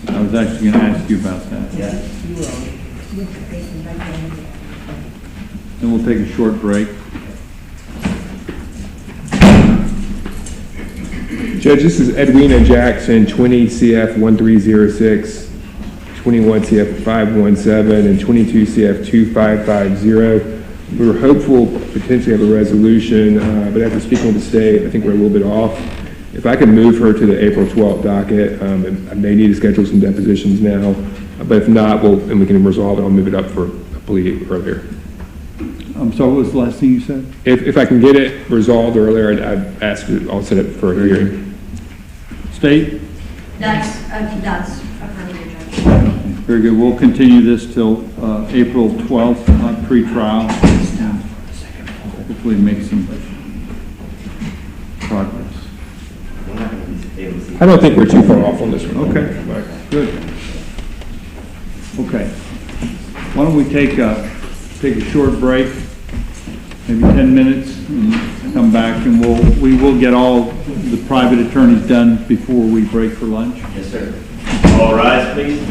I was actually going to ask you about that. Yeah. Then we'll take a short break. Judge, this is Edwina Jackson, 20 CF 1306, 21 CF 517, and 22 CF 2550. We were hopeful to potentially have a resolution, but after speaking with the state, I think we're a little bit off. If I could move her to the April 12th docket, I may need to schedule some depositions now, but if not, and we can resolve it, I'll move it up for a plea earlier. I'm sorry, what was the last thing you said? If I can get it resolved earlier, I'd ask it, I'll set it for a hearing. State? That's appropriate, Judge. Very good. We'll continue this till April 12th on pre-trial. Hopefully make some progress. I don't think we're too far off on this one. Okay, good. Okay. Why don't we take a short break, maybe 10 minutes, and come back, and we will get all the private attorneys done before we break for lunch. Yes, sir. All rise, please.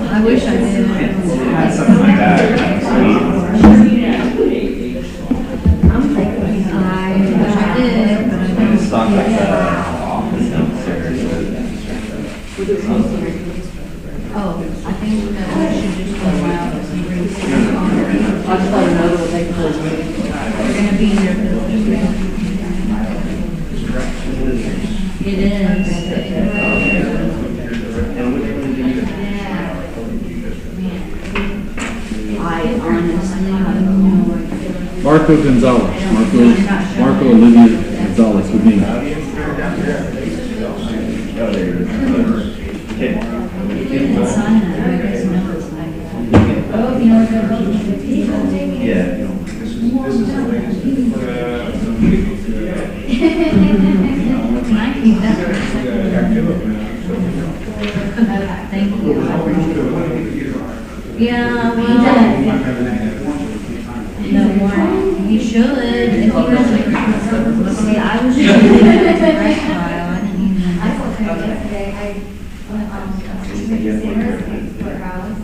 I wish I did. Something like that. I did, but I don't. Stock like office downstairs. Oh, I think that we should just go out and bring some. I'll just let them know that we'll take the first meeting. We're gonna be here for the first meeting. It is. I honestly have no idea. Marco Gonzalez, Marco Olivia Gonzalez with me. Sign that, I guess, no, it's like. Oh, you know, Yeah. I keep that for a second. Thank you. Yeah, well. No more. You should, if you guys. See, I was just thinking of the rest file, I didn't even. I told her yesterday, I went on to the courthouse.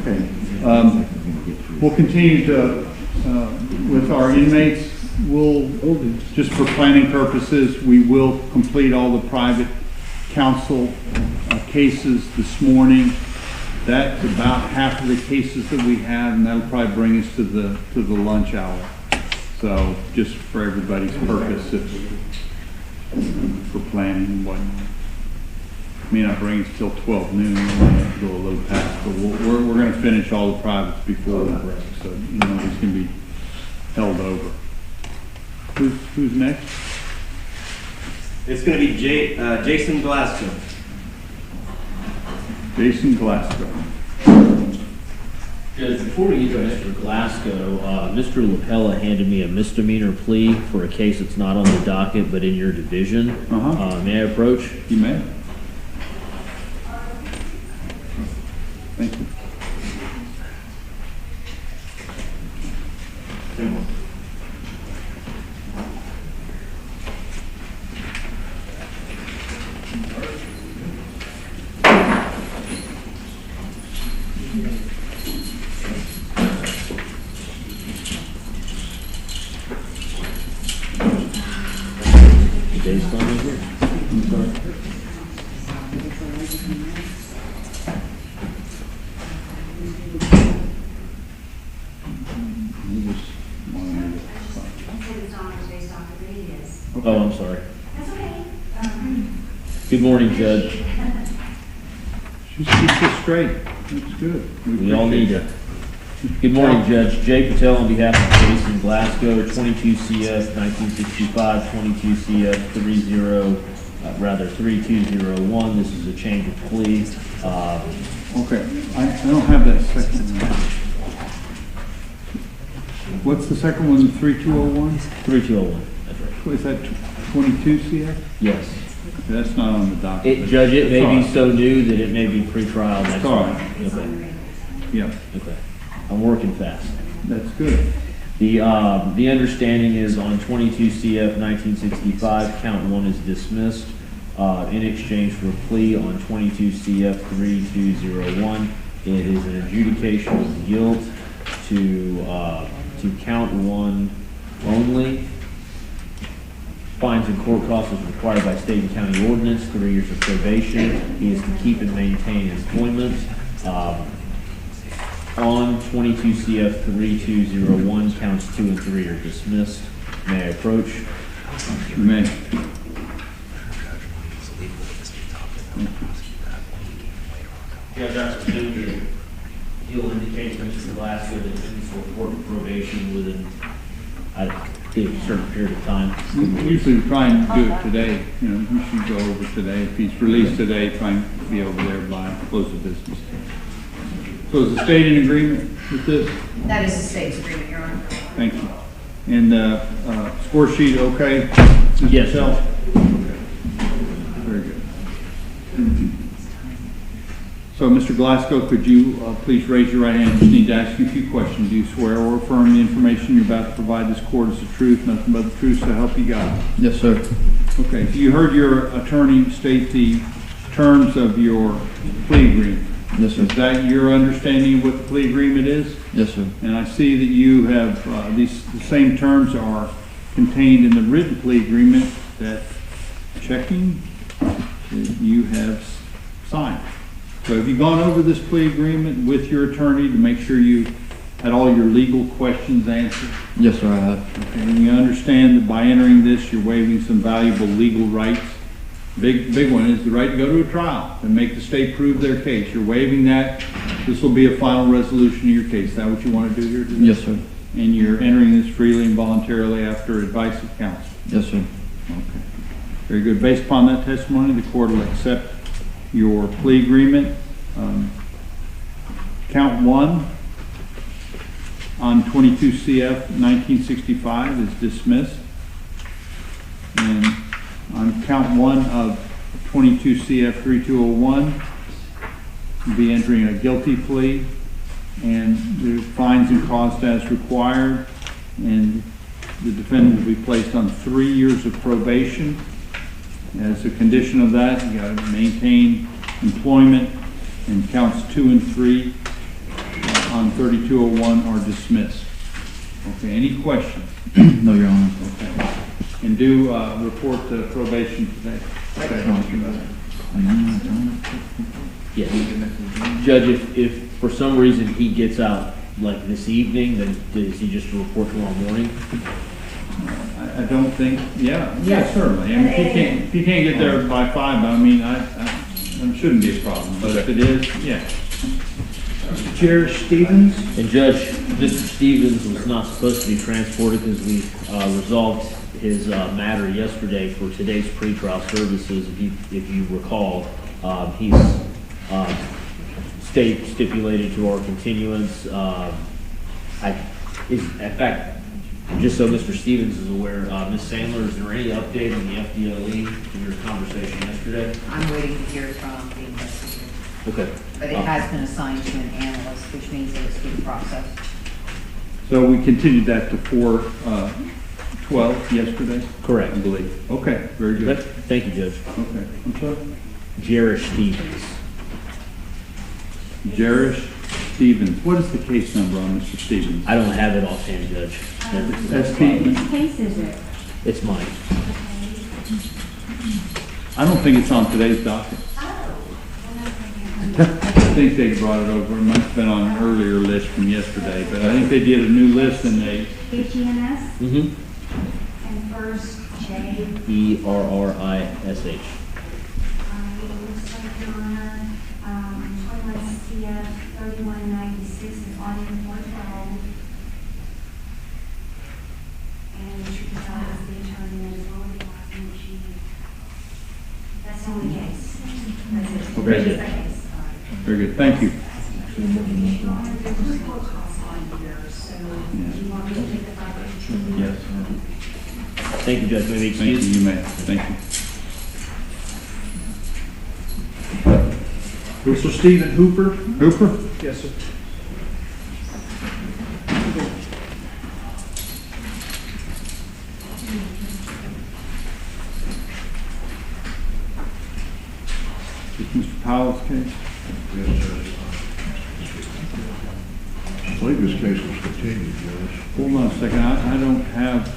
Okay. We'll continue to, with our inmates. We'll, just for planning purposes, we will complete all the private counsel cases this morning. That's about half of the cases that we have, and that'll probably bring us to the lunch hour. So just for everybody's purpose, for planning and whatnot. May not bring us till 12 noon, we might have to go a little past, but we're going to finish all the privates before the break, so nobody's going to be held over. Who's next? It's going to be Jason Glasgow. Jason Glasgow. Judge, before we get to Mr. Glasgow, Mr. LaPella handed me a misdemeanor plea for a case that's not on the docket but in your division. May I approach? You may. Thank you. Oh, I'm sorry. That's okay. Good morning, Judge. She keeps it straight. That's good. We all need it. Good morning, Judge. Jay Patel on behalf of Jason Glasgow, 22 CF 1965, 22 CF 3201. This is a change of plea. Okay, I don't have that second one. What's the second one, 3201? 3201, that's right. Is that 22 CF? Yes. That's not on the docket. Judge, it may be right. so new that it may be pre-trial next All month. right. Okay. Yeah. Okay. I'm working fast. That's good. The understanding is on 22 CF 1965, count 1 is dismissed in exchange for a plea on 22 CF 3201. It is an adjudication of guilt to count 1 only. Fines and court costs as required by state and county ordinance, 3 years of probation. He is to keep and maintain employment. On 22 CF 3201, counts 2 and 3 are dismissed. May I approach? You may. Judge, I presume that you'll indicate to Mr. Glasgow that he's will report probation within a certain period of time. Usually we try and do it today. We should go over today. If he's released today, try and be over there by close of business. So is the state in agreement with this? That is the state's agreement, Your Honor. Thank you. And score sheet, okay? Yes, sir. Okay. Very good. So, Mr. Glasgow, could you please raise your right hand? I just need to ask you a few questions. Do you swear or affirm the information you're about to provide this court is the truth, nothing but the truth, so help you God? Yes, sir. Okay. You heard your attorney state the terms of your plea agreement. Yes, sir. Is that your understanding of what the plea agreement is? Yes, sir. And I see that you have, the same terms are contained in the written plea agreement that you have signed. So have you gone over this plea agreement with your attorney to make sure you had all your legal questions answered? Yes, sir, I have. Okay, and you understand that by entering this, you're waiving some valuable legal rights. Big one is the right to go to a trial and make the state prove their case. You're waiving that. This will be a final resolution of your case. Is that what you want to do here today? Yes, sir. And you're entering this freely and voluntarily after advice of counsel? Yes, sir. Okay. Very good. Based upon that testimony, the court will accept your plea agreement. Count 1 on 22 CF 1965 is dismissed. And on count 1 of 22 CF 3201, you'll be entering a guilty plea, and the fines and costs as required, and the defendant will be placed on 3 years of probation. As a condition of that, you got to maintain employment, and counts 2 and 3 on 3201 are dismissed. Okay, any questions? No, Your Honor. Okay. And do report to probation today. Yes. Judge, if for some reason he gets out like this evening, then does he just report tomorrow morning? I don't think, yeah, certainly. I mean, if you can't get there by 5, I mean, it shouldn't be a problem, but if it is, yeah. Jared Stevens? And Judge, Mr. Stevens was not supposed to be transported because we resolved his matter yesterday for today's pretrial services. If you recall, he's stipulated to our continuance. In fact, just so Mr. Stevens is aware, Ms. Sandler, is there any update on the FDLE from your conversation yesterday? I'm waiting to hear from the investigator. Okay. But it has been assigned to an analyst, which means that it's through the process. So we continued that to 4/12 yesterday? Correct. I believe. Okay, very good. Thank you, Judge. Okay, I'm sorry? Jarish Stevens. Jarish Stevens. What is the case number on Mr. Stevens? I don't have it offhand, Judge. That's Stevens. Which case is it? It's mine. I don't think it's on today's docket. I think they brought it over. It must have been on an earlier list from yesterday, but I think they did a new list and they... HENS? Mm-hmm. And first J? ERRISH. Looks like Your Honor, 21 CF 3196 is volume 412. And Mr. Casal is the attorney and is only the last name she... That's the only case. That's it. Okay. That's the case. Very good. Thank you. Your Honor, there's a report cost on here, so do you want me to take the 5? Yes. Thank you, Judge. May I be Thank you. excused? You may. Thank you. Mr. Stephen Hooper? Hooper? Yes, sir. Is Mr. Powell's case? Yes, sir. I believe this case was continued, Judge. Hold on a second. I don't have...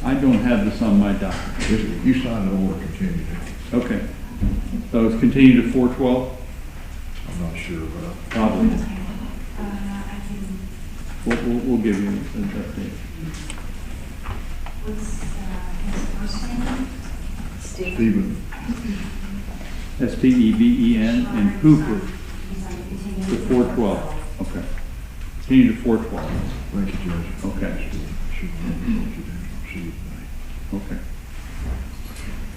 I don't have this on my docket. You signed an order continued. Okay. So it's continued to 4/12? I'm not sure, but Probably. We'll give you an update. What's his first name? Stephen. Steven and Hooper to 4/12. Okay. Continue to 4/12. Thank you, Judge. Okay. Okay.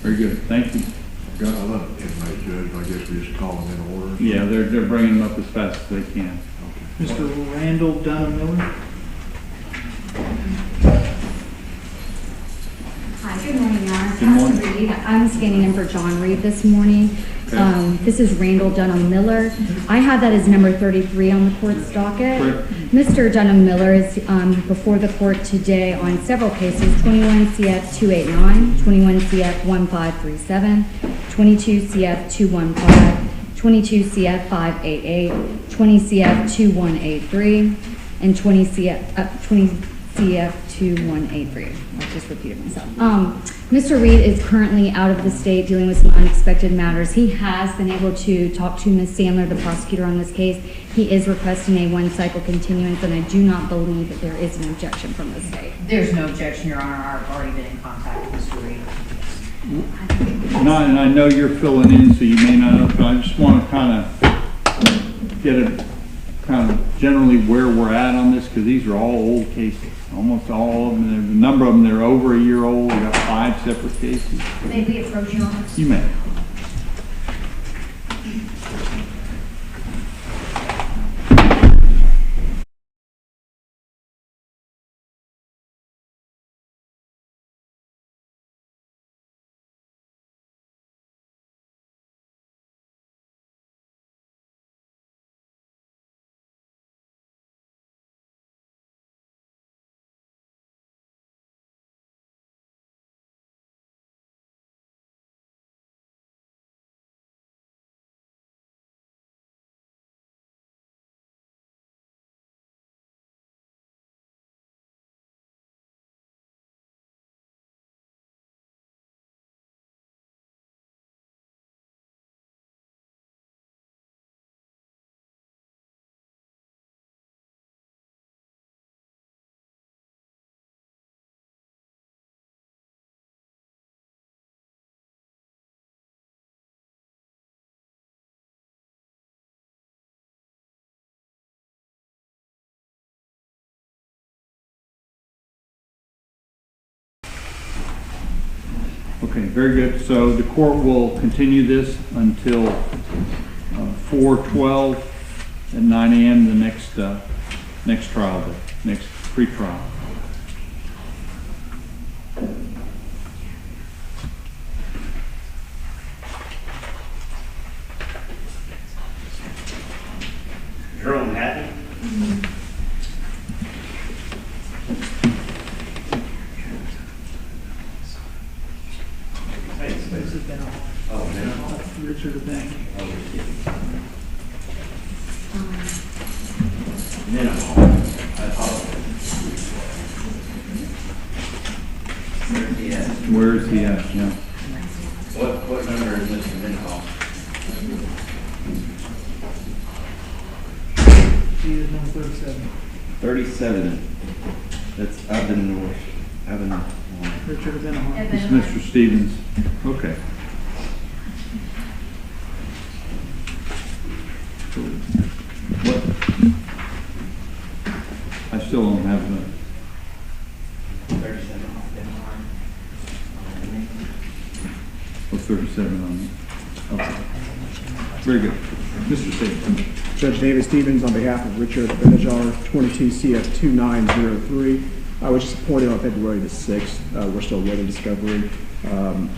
Very good. Thank you. Got another inmate, Judge. I guess we just call them in order. Yeah, they're bringing them up as fast as they can. Mr. Randall Dunham Miller? Hi, good morning, Your Honor. Good morning. Cassie Reed. I'm standing in for John Reed this morning. Okay. This is Randall Dunham Miller. I have that as number 33 on the court's docket. Correct. Mr. Dunham Miller is before the court today on several cases, 21 CF 289, 21 CF 1537, 22 CF 215, 22 CF 588, 20 CF 2183, and 20 CF 2183. I just repeated myself. Mr. Reed is currently out of the state dealing with some unexpected matters. He has been able to talk to Ms. Sandler, the prosecutor on this case. He is requesting a one-cycle continuance, and I do not believe that there is an objection from the state. There's no objection, Your Honor. I've already been in contact with Mr. Reed. And I know you're filling in, so you may not know, but I just want to kind of get a kind of generally where we're at on this, because these are all old cases. Almost all of them. A number of them, they're over a year old. We got 5 separate cases. May we approach Your Honor? You may. Okay, very good. So the court will continue this until 4/12 at 9 a.m. the next trial day, next pre-trial. Jerome Hatton. Richard Bank. Where is he at? Yeah. What number is Mr. Minhall? He is number 37. 37. That's Evan. Richard Benahar. It's Mr. Stevens. Okay. So, what? I still don't have the. 37. Oh, 37 on it. Okay. Very good. Mr. Stevens. Judge David Stevens on behalf of Richard Benajar, 22 CF 2903. I was just appointed on February the 6th. We're still awaiting discovery. I'm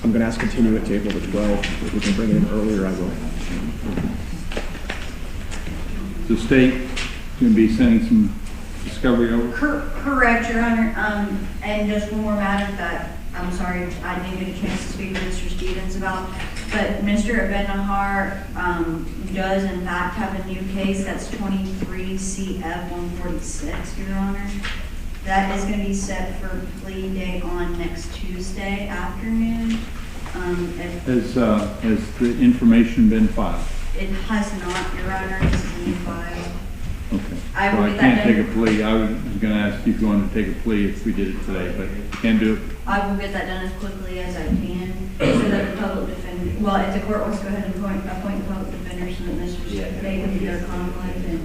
going to ask to continue it to April the 12th. If we can bring it in earlier, I will. The state going to be sending some discovery over? Correct, Your Honor. And just one more matter that I'm sorry I didn't get a chance to speak with Mr. Stevens about, but Mr. Benahar does in fact have a new case that's 23 CF 146, Your Honor. That is going to be set for plea day on next Tuesday afternoon. Has the information been filed? It has not, Your Honor. This is a new file. Okay. I So will I get can't that take a done. plea. I was going to ask you if you wanted to take a plea if we did it today, but you can't do it. I will get that done as quickly as I can so that the public defender, well, if the court wants to go ahead and appoint the public defender so that Mr. They can be their conflict and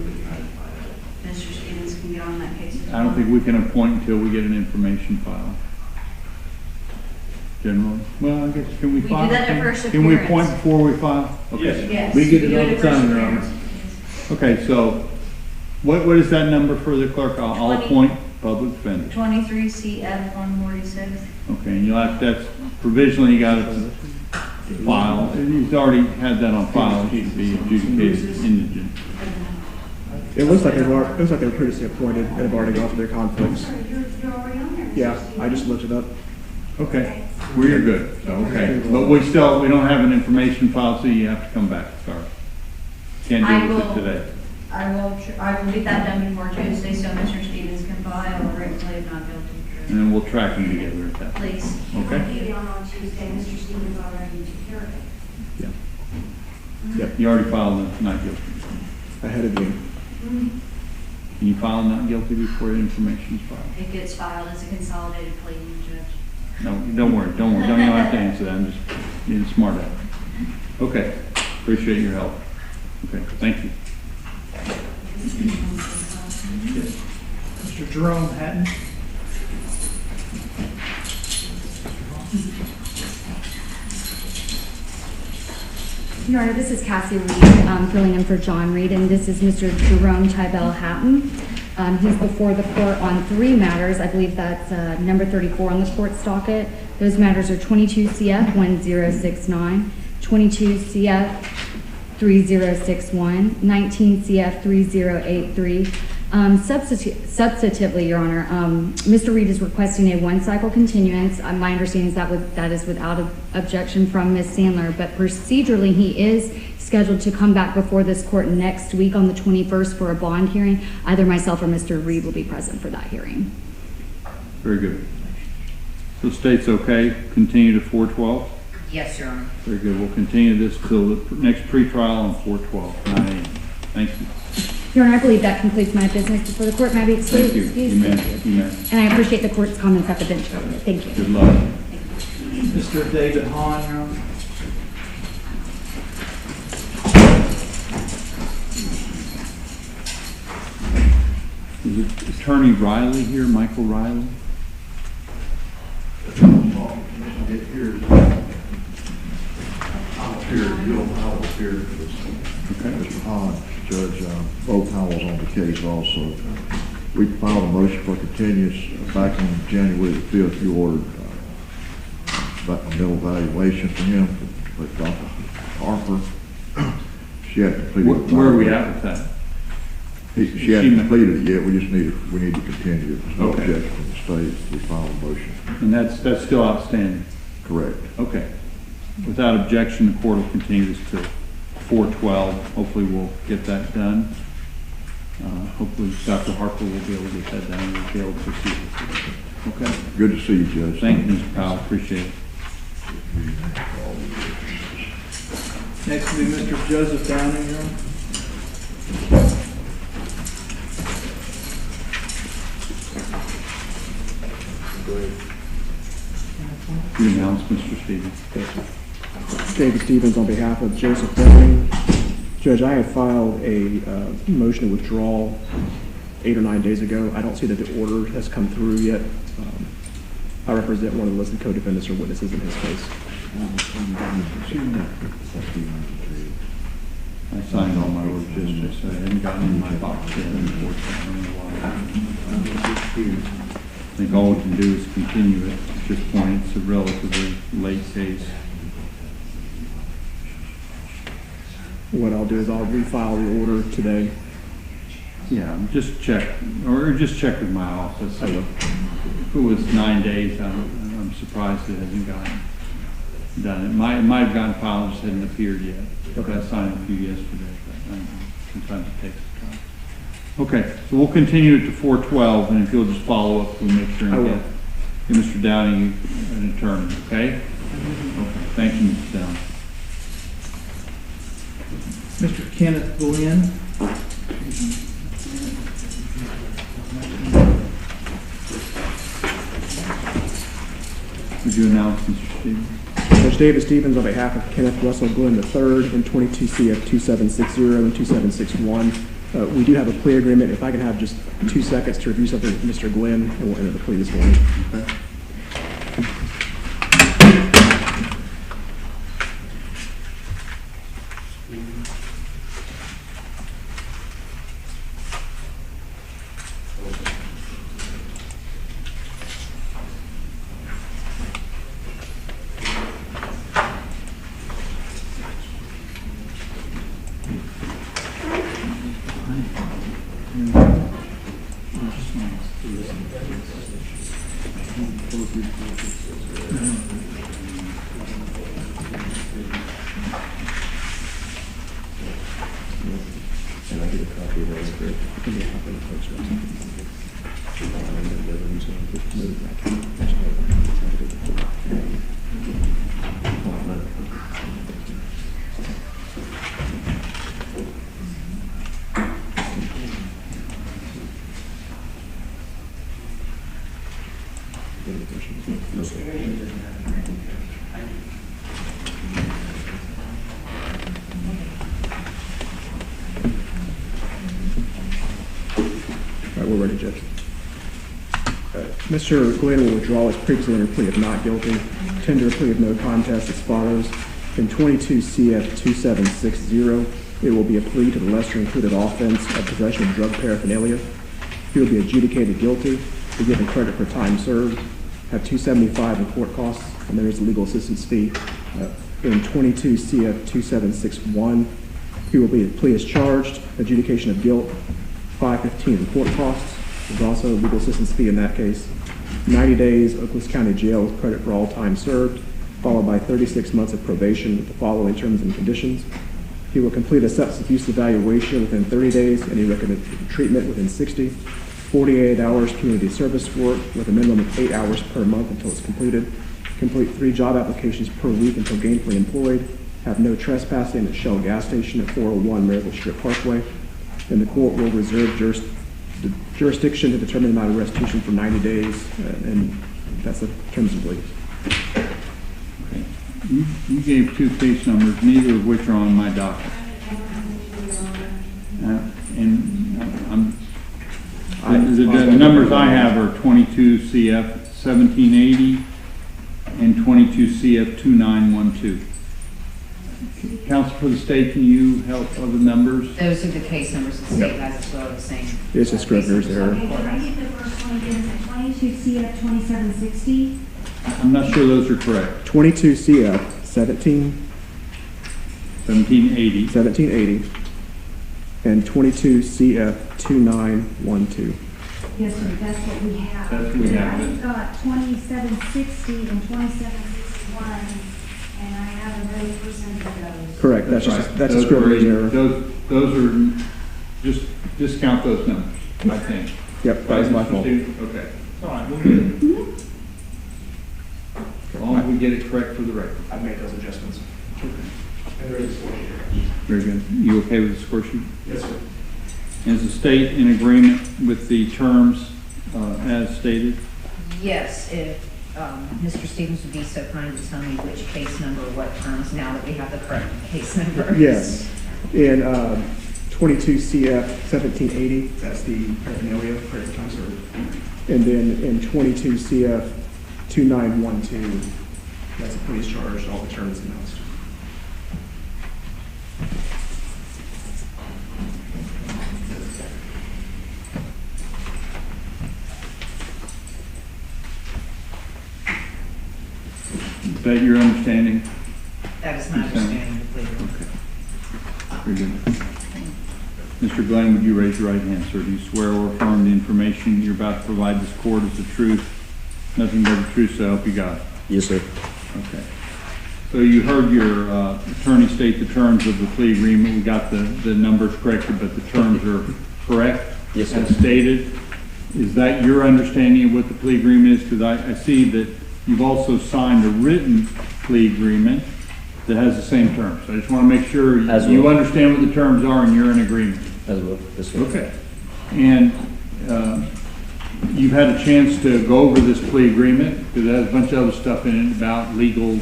Mr. Stevens can get on that case. I don't think we can appoint until we get an information file. Generally. Well, I guess, can we We do file? that at first Can we appearance. appoint before we file? Okay. Yes. We get We it do all it the at first time, Your Honor. appearance. Okay, so what is that number for the clerk? I'll 20. appoint public defender. 23 CF 146. Okay, and you'll have, that's provisionally you got it file. He's already had that on file. It should be adjudicated indigent. It looks like they were previously appointed and have already gone through their conflicts. Yeah, I just looked it up. Okay, well, you're good, so, okay. But we don't have an information file, so you have to come back, sorry. Can't do it today. I will get that done before Tuesday so Mr. Stevens can file a written plea of not guilty. And then we'll track them together at that point. Please. Okay? Maybe on Tuesday, Mr. Stevens already took care of it. Yeah. Yep, you already filed the not guilty. Ahead of you. Can you file not guilty before the information is filed? It gets filed as a consolidated plea, Judge. No, don't worry. You don't have to answer that. I'm just being smart at it. Okay, appreciate your help. Okay, thank you. Mr. Jerome Hatton. Your Honor, this is Cassie Reed, filling in for John Reed, and this is Mr. Jerome Tybell Hatton. He's before the court on 3 matters. I believe that's number 34 on the court's docket. Those matters are 22 CF 1069, 22 CF 3061, 19 CF 3083. Substantively, Your Honor, Mr. Reed is requesting a 1-cycle continuance. My understanding is that is without objection from Ms. Sandler, but procedurally he is scheduled to come back before this court next week on the 21st for a bond hearing. Either myself or Mr. Reed will be present for that hearing. Very good. So state's okay, continue to 4/12? Yes, Your Honor. Very good. We'll continue this till the next pretrial on 4/12, 9 a.m. Thank you. Your Honor, I believe that concludes my business before the court. May I be excused? Thank you. You may. You may. And I appreciate the court's comments at the bench. Thank you. Good luck. Mr. David Hahn, Your Honor. Is it Attorney Riley here, Michael Riley? appear, I'll appear for this. Mr. Hahn, Judge, both Howells on the case also. We filed a motion for continuance back on January the 5th. You ordered about a mental evaluation for him, but Dr. Harper, she hadn't completed. Where are we at with that? She hasn't completed it yet. We need to continue. There's no Okay. objection from the state. We filed a motion. And that's still outstanding? Correct. Okay. Without objection, the court will continue this to 4/12. Hopefully we'll get that done. Hopefully Dr. Harper will be able to get that done and we'll be able to proceed with it. Okay? Good to see you, Judge. Thank you, Mr. Powell. Appreciate it. Next will be Mr. Joseph Downing, Your Honor. You announce, Mr. Stevens. David Stevens on behalf of Joseph Downing. Judge, I had filed a motion to withdraw 8 or 9 days ago. I don't see that the order has come through yet. I represent one of the listed co-defendants or witnesses in his case. I signed all my orders yesterday, so I hadn't gotten in my box yet, unfortunately. I think all we can do is continue it at this point. It's a relatively late case. What I'll do is I'll refile the order today. Yeah, just check with my office. If it was 9 days, I'm surprised it hasn't gotten done. It might have gotten filed, just hadn't appeared yet. Okay. I signed a few yesterday, but sometimes it takes time. Okay, so we'll continue it to 4/12, and if you'll just follow up, we'll make sure and get Mr. Downing an attorney, okay? Okay, thank you, Mr. Downing. Mr. Kenneth Glenn. Would you announce, Mr. Stevens? Judge David Stevens on behalf of Kenneth Russell Glenn III in 22 CF 2760 and 2761. We do have a plea agreement. If I can have just 2 seconds to review something with Mr. Glenn, and we'll enter the plea this morning. Okay. We're ready, Judge. Mr. Glenn will withdraw his previously entered plea of not guilty. Tender a plea of no contest as follows. In 22 CF 2760, it will be a plea to the lesser included offense of possession of drug paraphernalia. He will be adjudicated guilty, be given credit for time served, have $275 in court costs, and there is a legal assistance fee. In 22 CF 2761, he will be a plea as charged, adjudication of guilt, $515 in court costs. There's also a legal assistance fee in that case. 90 days Okaloosa County Jail with credit for all time served, followed by 36 months of probation with the following terms and conditions. He will complete a substance abuse evaluation within 30 days, and he recommended treatment within 60. 48 hours community service work with a minimum of 8 hours per month until it's completed. Complete 3 job applications per week until gainfully employed. Have no trespassing at Shell gas station at 401 Maryville Strip Parkway. And the court will reserve jurisdiction to determine the amount of restitution for 90 days, and that's the terms of plea. Okay. You gave 2 case numbers, neither of which are on my docket. The numbers I have are 22 CF 1780 and 22 CF 2912. Counsel for the state, can you help other members? Those are the case numbers the state has as well, the same. It's a scrivener's error. Okay, can I get the first one again? Is it 22 CF 2760? I'm not sure those are correct. 22 CF 1780 and 22 CF 2912. Yes, sir, that's what we have. That's what we have. I've got 2760 and 2761, and I have a no percent of those. Correct, that's right. just, that's a scrivener's error. Those are, just discount those numbers, I think. Yep, that was my fault. Okay. All right, we'll get it. As long as we get it correct for the record. I've made those adjustments. And there is a score sheet. Very good. You okay with the score sheet? Yes, sir. Is the state in agreement with the terms as stated? Yes, if Mr. Stevens would be so kind to tell me which case number, what terms, now that we have the correct case number. Yes. In 22 CF 1780, that's the paraphernalia, credit for time served. And then in 22 CF 2912, that's a police charge, all the terms announced. Is that your understanding? That is my understanding of the plea. Very good. Mr. Glenn, would you raise your right hand, sir? Do you swear or affirm the information you're about to provide this court is the truth, nothing but the truth, so help you God? Yes, sir. Okay. So you heard your attorney state the terms of the plea agreement. We got the numbers corrected, but the terms are correct? Yes, sir. As stated. Is that your understanding of what the plea agreement is? Because I see that you've also signed a written plea agreement that has the same terms. So I just want to make sure you understand what the terms are and you're in agreement. As well. Yes, sir. Okay. And you've had a chance to go over this plea agreement because it has a bunch of other stuff in it about legal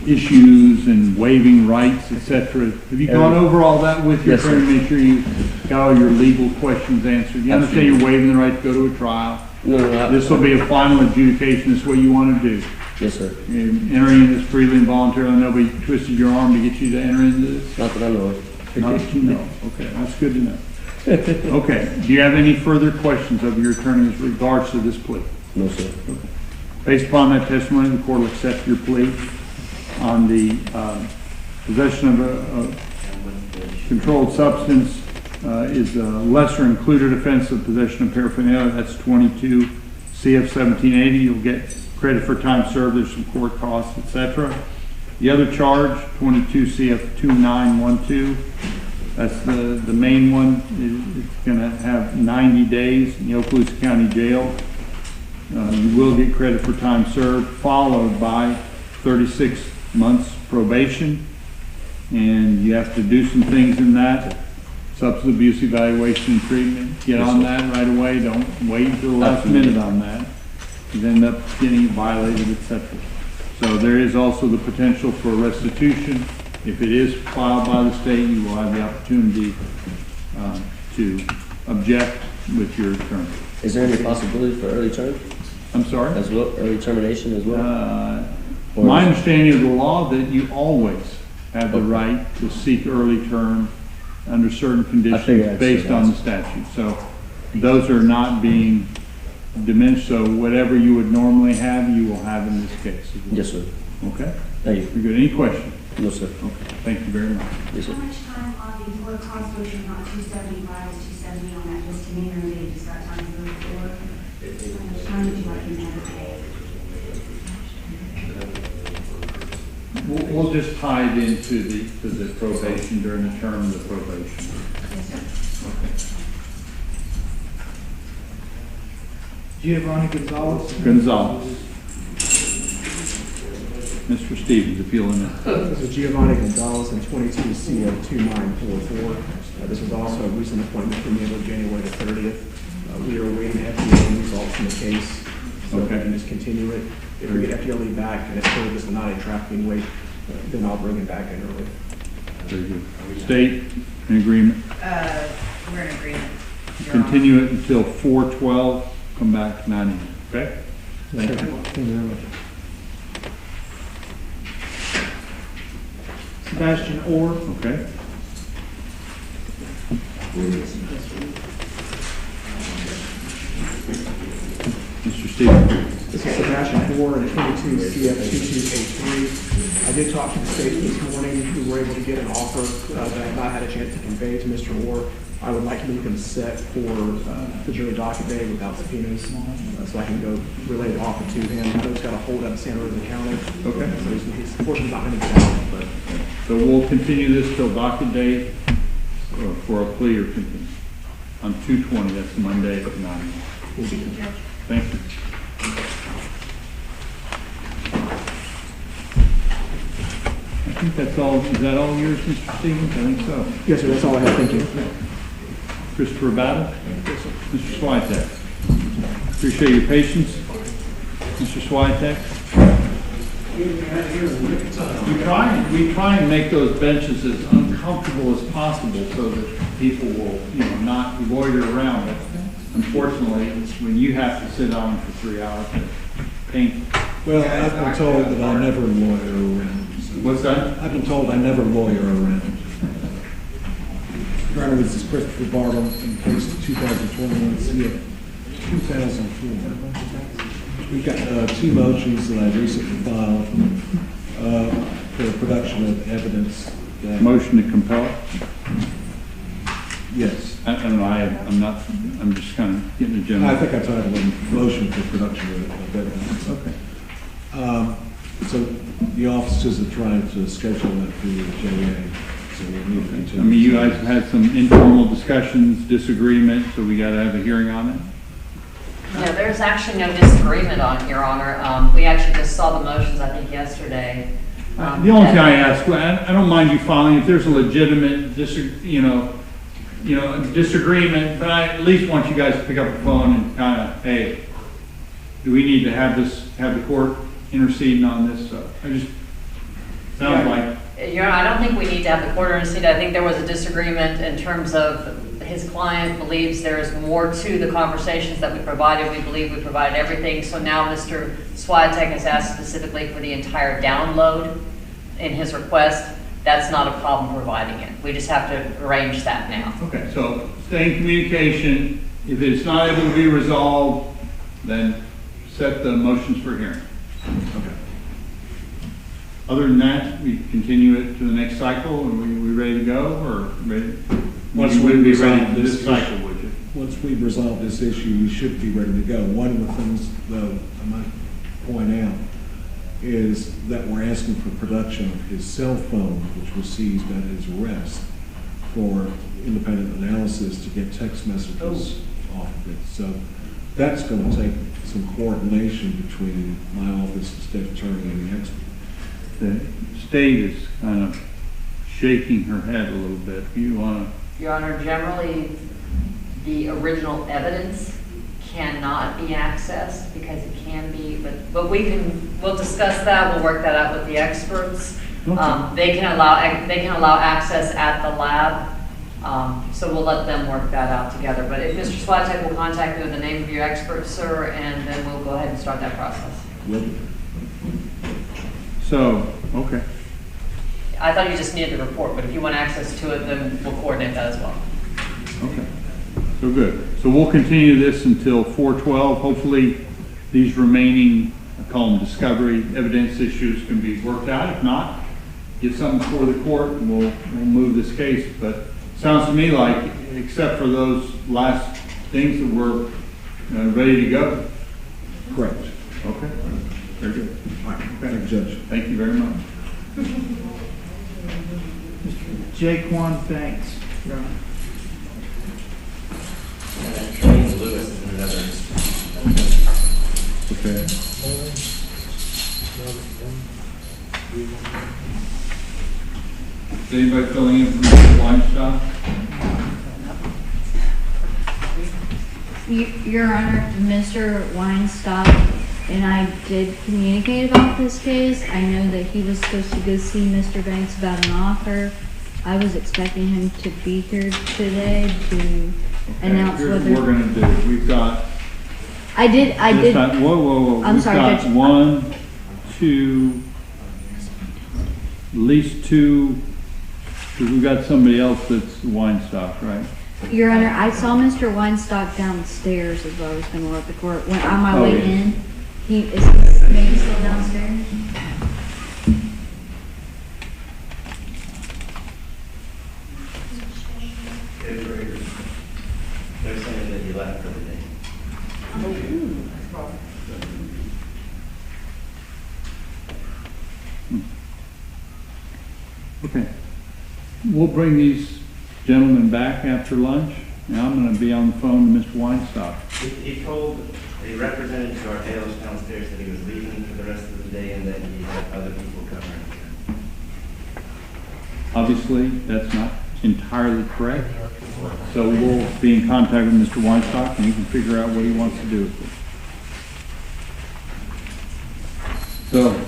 issues and waiving rights, etc. Have you gone over all that with your attorney to make sure you got all your legal questions answered? You understand you're waiving the right to go to a trial? No. This will be a final adjudication. This is what you want to do. Yes, sir. You're entering this freely and voluntarily. Nobody twisted your arm to get you to enter into this? Not that I know of. Not that you know. Okay, that's good to know. Okay, do you have any further questions of your attorney with regards to this plea? No, sir. Okay. Based upon that testimony, the court will accept your plea on the possession of a controlled substance is a lesser included offense of possession of paraphernalia. That's 22 CF 1780. You'll get credit for time served. There's some court costs, etc. The other charge, 22 CF 2912. That's the main one. It's going to have 90 days in the Okaloosa County Jail. You will get credit for time served, followed by 36 months probation. And you have to do some things in that. Substance abuse evaluation and treatment. Get on that right away. Don't wait until the last minute on that. You end up getting violated, etc. So there is also the potential for restitution. If it is filed by the state, you will have the opportunity to object with your attorney. Is there any possibility for early term? I'm sorry? As well, early termination as well? My understanding of the law that you always have the right to seek early term under certain conditions based on the statute. So those are not being diminished. So whatever you would normally have, you will have in this case. Yes, sir. Okay? Thank you. You're good. Any questions? No, sir. Okay. Thank you very much. Yes, sir. How much time on the court cost was not 275 to 270 on that misdemeanor that you just got time to move forward? How much time would you like him to have to pay? We'll just tie it into the probation during the term of the probation. Gfagglione Gonzalez. Gonzalez. Mr. Stevens, if you'll admit. This is Gfagglione Gonzalez and 22 CF 2944. This is also a recent appointment for me on January the 30th. We are awaiting FDA results in the case, so we can just continue it. If we get FDA back and it's still just not a trafficking weight, then I'll bring it back in early. Very good. State, in agreement? We're in agreement. Continue it until 4/12, come back 9 a.m. Okay? Thank you very much. Sebastian Orr. Okay. Mr. Stevens. This is Sebastian Orr and 22 CF 2283. I did talk to the state this morning. We were able to get an offer that I have not had a chance to convey to Mr. Orr. I would like to move him set for the jury docket day without subpoenas, so I can go relay the offer to him. I know he's got a hold out of Santa Rosa County. Okay. So he's fortunately not going to get out, but. So we'll continue this till docket day for a plea or on 2/20, that's Monday at 9. Thank you. I think that's all. Is that all yours, Mr. Stevens? I think so. Yes, sir, that's all I have. Thank you. Christopher Battle? Yes, sir. Mr. Switek? Appreciate your patience. Mr. Switek? We try and make those benches as uncomfortable as possible so that people will, not loiter around. But unfortunately, when you have to sit on for 3 hours, it's painful. Well, I've been told that I never lawyer around. What's that? I've been told I never lawyer around. Your Honor, this is Christopher Bartle in case 2021 CF 2004. We've got 2 motions that I recently filed for the production of evidence. Motion to compel? Yes. I don't know, I'm just kind of getting a general. I think I titled it motion for production of evidence. Okay. So the officers are trying to schedule that through the JA. So we need to continue. I mean, you guys had some informal discussions, disagreement, so we got to have a hearing on it? Yeah, there's actually no disagreement on it, Your Honor. We actually just saw the motions, I think, yesterday. The only thing I ask, I don't mind you filing if there's a legitimate, disagreement, but I at least want you guys to pick up the phone and kind of, hey, do we need to have the court interceding on this? Sounds like. Your Honor, I don't think we need to have the court intercede. I think there was a disagreement in terms of his client believes there is more to the conversations that we provided. We believe we provided everything. So now Mr. Switek has asked specifically for the entire download in his request. That's not a problem providing it. We just have to arrange that now. Okay, so stay in communication. If it's not able to be resolved, then set the motions for hearing. Okay. Other than that, we continue it to the next cycle, and we ready to go, or ready? Once we we wouldn't be resolve ready to this cycle, issue, would you? once we resolve this issue, we should be ready to go. One of the things, though, I might point out, is that we're asking for production of his cell phone, which was seized at his arrest, for independent analysis to get text messages off of it. So that's going to take some coordination between my office, the state attorney, and the expert. The state is kind of shaking her head a little bit. You want to? Your Honor, generally, the original evidence cannot be accessed because it can be, but we'll discuss that. We'll work that out with the experts. Okay. They can allow access at the lab. So we'll let them work that out together. But if Mr. Switek will contact you in the name of your expert, sir, and then we'll go ahead and start that process. So, okay. I thought you just needed the report, but if you want access to it, then we'll coordinate that as well. Okay. So good. So we'll continue this until 4/12. Hopefully these remaining, I call them discovery, evidence issues can be worked out. If not, get something before the court and we'll move this case. But sounds to me like, except for those last things, that we're ready to go. Correct. Okay. Very good. All right. Thank you, Judge. Thank you very much. Mr. Jaquan Banks. Your Honor. Okay. Is anybody filling in for Mr. Weinstock? Your Honor, Mr. Weinstock and I did communicate about this case. I know that he was supposed to go see Mr. Banks about an offer. I was expecting him to be here today to announce Here's whether... what we're going to do. We've got I did, This time- Whoa. I'm We've sorry, got Judge. 1, 2, at least 2, because we've got somebody else that's Weinstock, right? Your Honor, I saw Mr. Weinstock downstairs as I was going to let the court, when on my Oh, way yeah. in. He is maybe still downstairs? They're saying that you left for the day. Okay. We'll bring these gentlemen back after lunch. Now I'm going to be on the phone to Mr. Weinstock. He represented to our tailors downstairs that he was leaving for the rest of the day and that he had other people covering. Obviously, that's not entirely correct. So we'll be in contact with Mr. Weinstock and he can figure out what he wants to do with it. So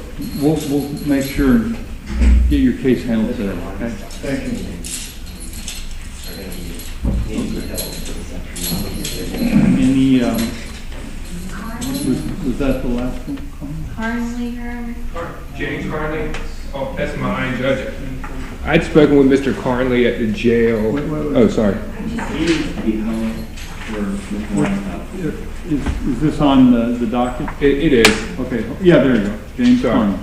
we'll make sure and get your case handled today, okay? Thank you. Any, was that the last one? Carnley, Your Honor? James Carnley? Oh, that's mine, Judge. I'd spoken with Mr. Carnley at the jail. Wait. Oh, sorry. Is this on the docket? It is. Okay, yeah, there you go. James Carney.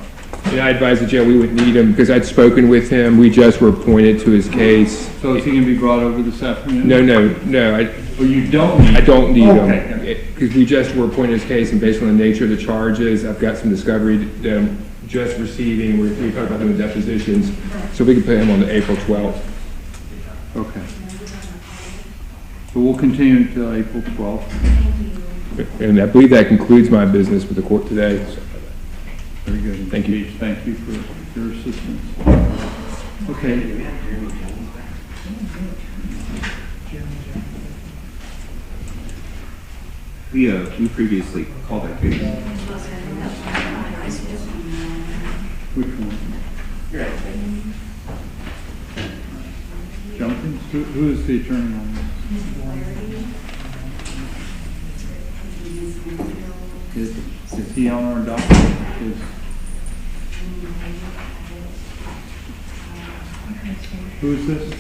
And I advised the jail we would need him because I'd spoken with him. We just were appointed to his case. So is he going to be brought over this afternoon? No. Oh, you don't need I don't need him. Okay. Because we just were appointed his case and based on the nature of the charges, I've got some discovery that I'm just receiving. We talked about doing depositions. So we can put him on the April 12th. Okay. So we'll continue until April 12th. And I believe that concludes my business with the court today. So, very good. Thank you. Thank you for your assistance. Okay. We previously called that case. Which one? Jumpkins? Who is the attorney on this? Is he on our docket? Who is this?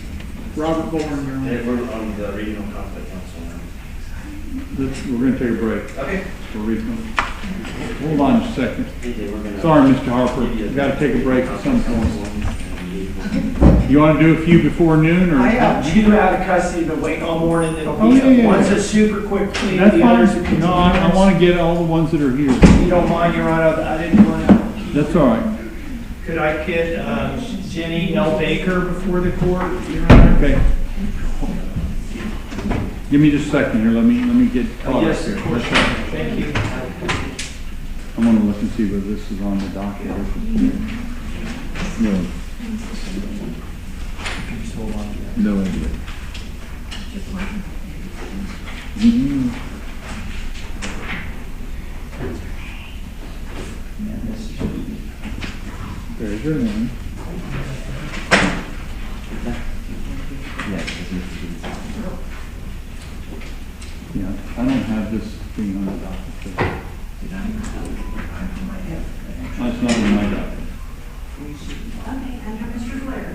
Robert Bourne, Your Honor. We're on the regional conflict council now. We're going to take a break. Okay. For regional. Hold on just a second. Sorry, Mr. Harper. We've got to take a break at some point. You want to do a few before noon? Or I have two out of custody, been waiting all morning. It'll be, yeah. one's a super quick plea, That's the other's a fine. continuance. No, I want to get all the ones that are here. You don't mind, Your Honor, I didn't want to. That's all right. Could I get Jenny Nell Baker before the court, Your Honor? Okay. Give me just a second here. Let me get caught Yes, up of here. course, Your Honor. Thank you. I'm going to look and see whether this is on the docket. No idea. There's your name. Yeah, I don't have this thing on the docket. That's not in my docket. Okay, under Mr. Blair.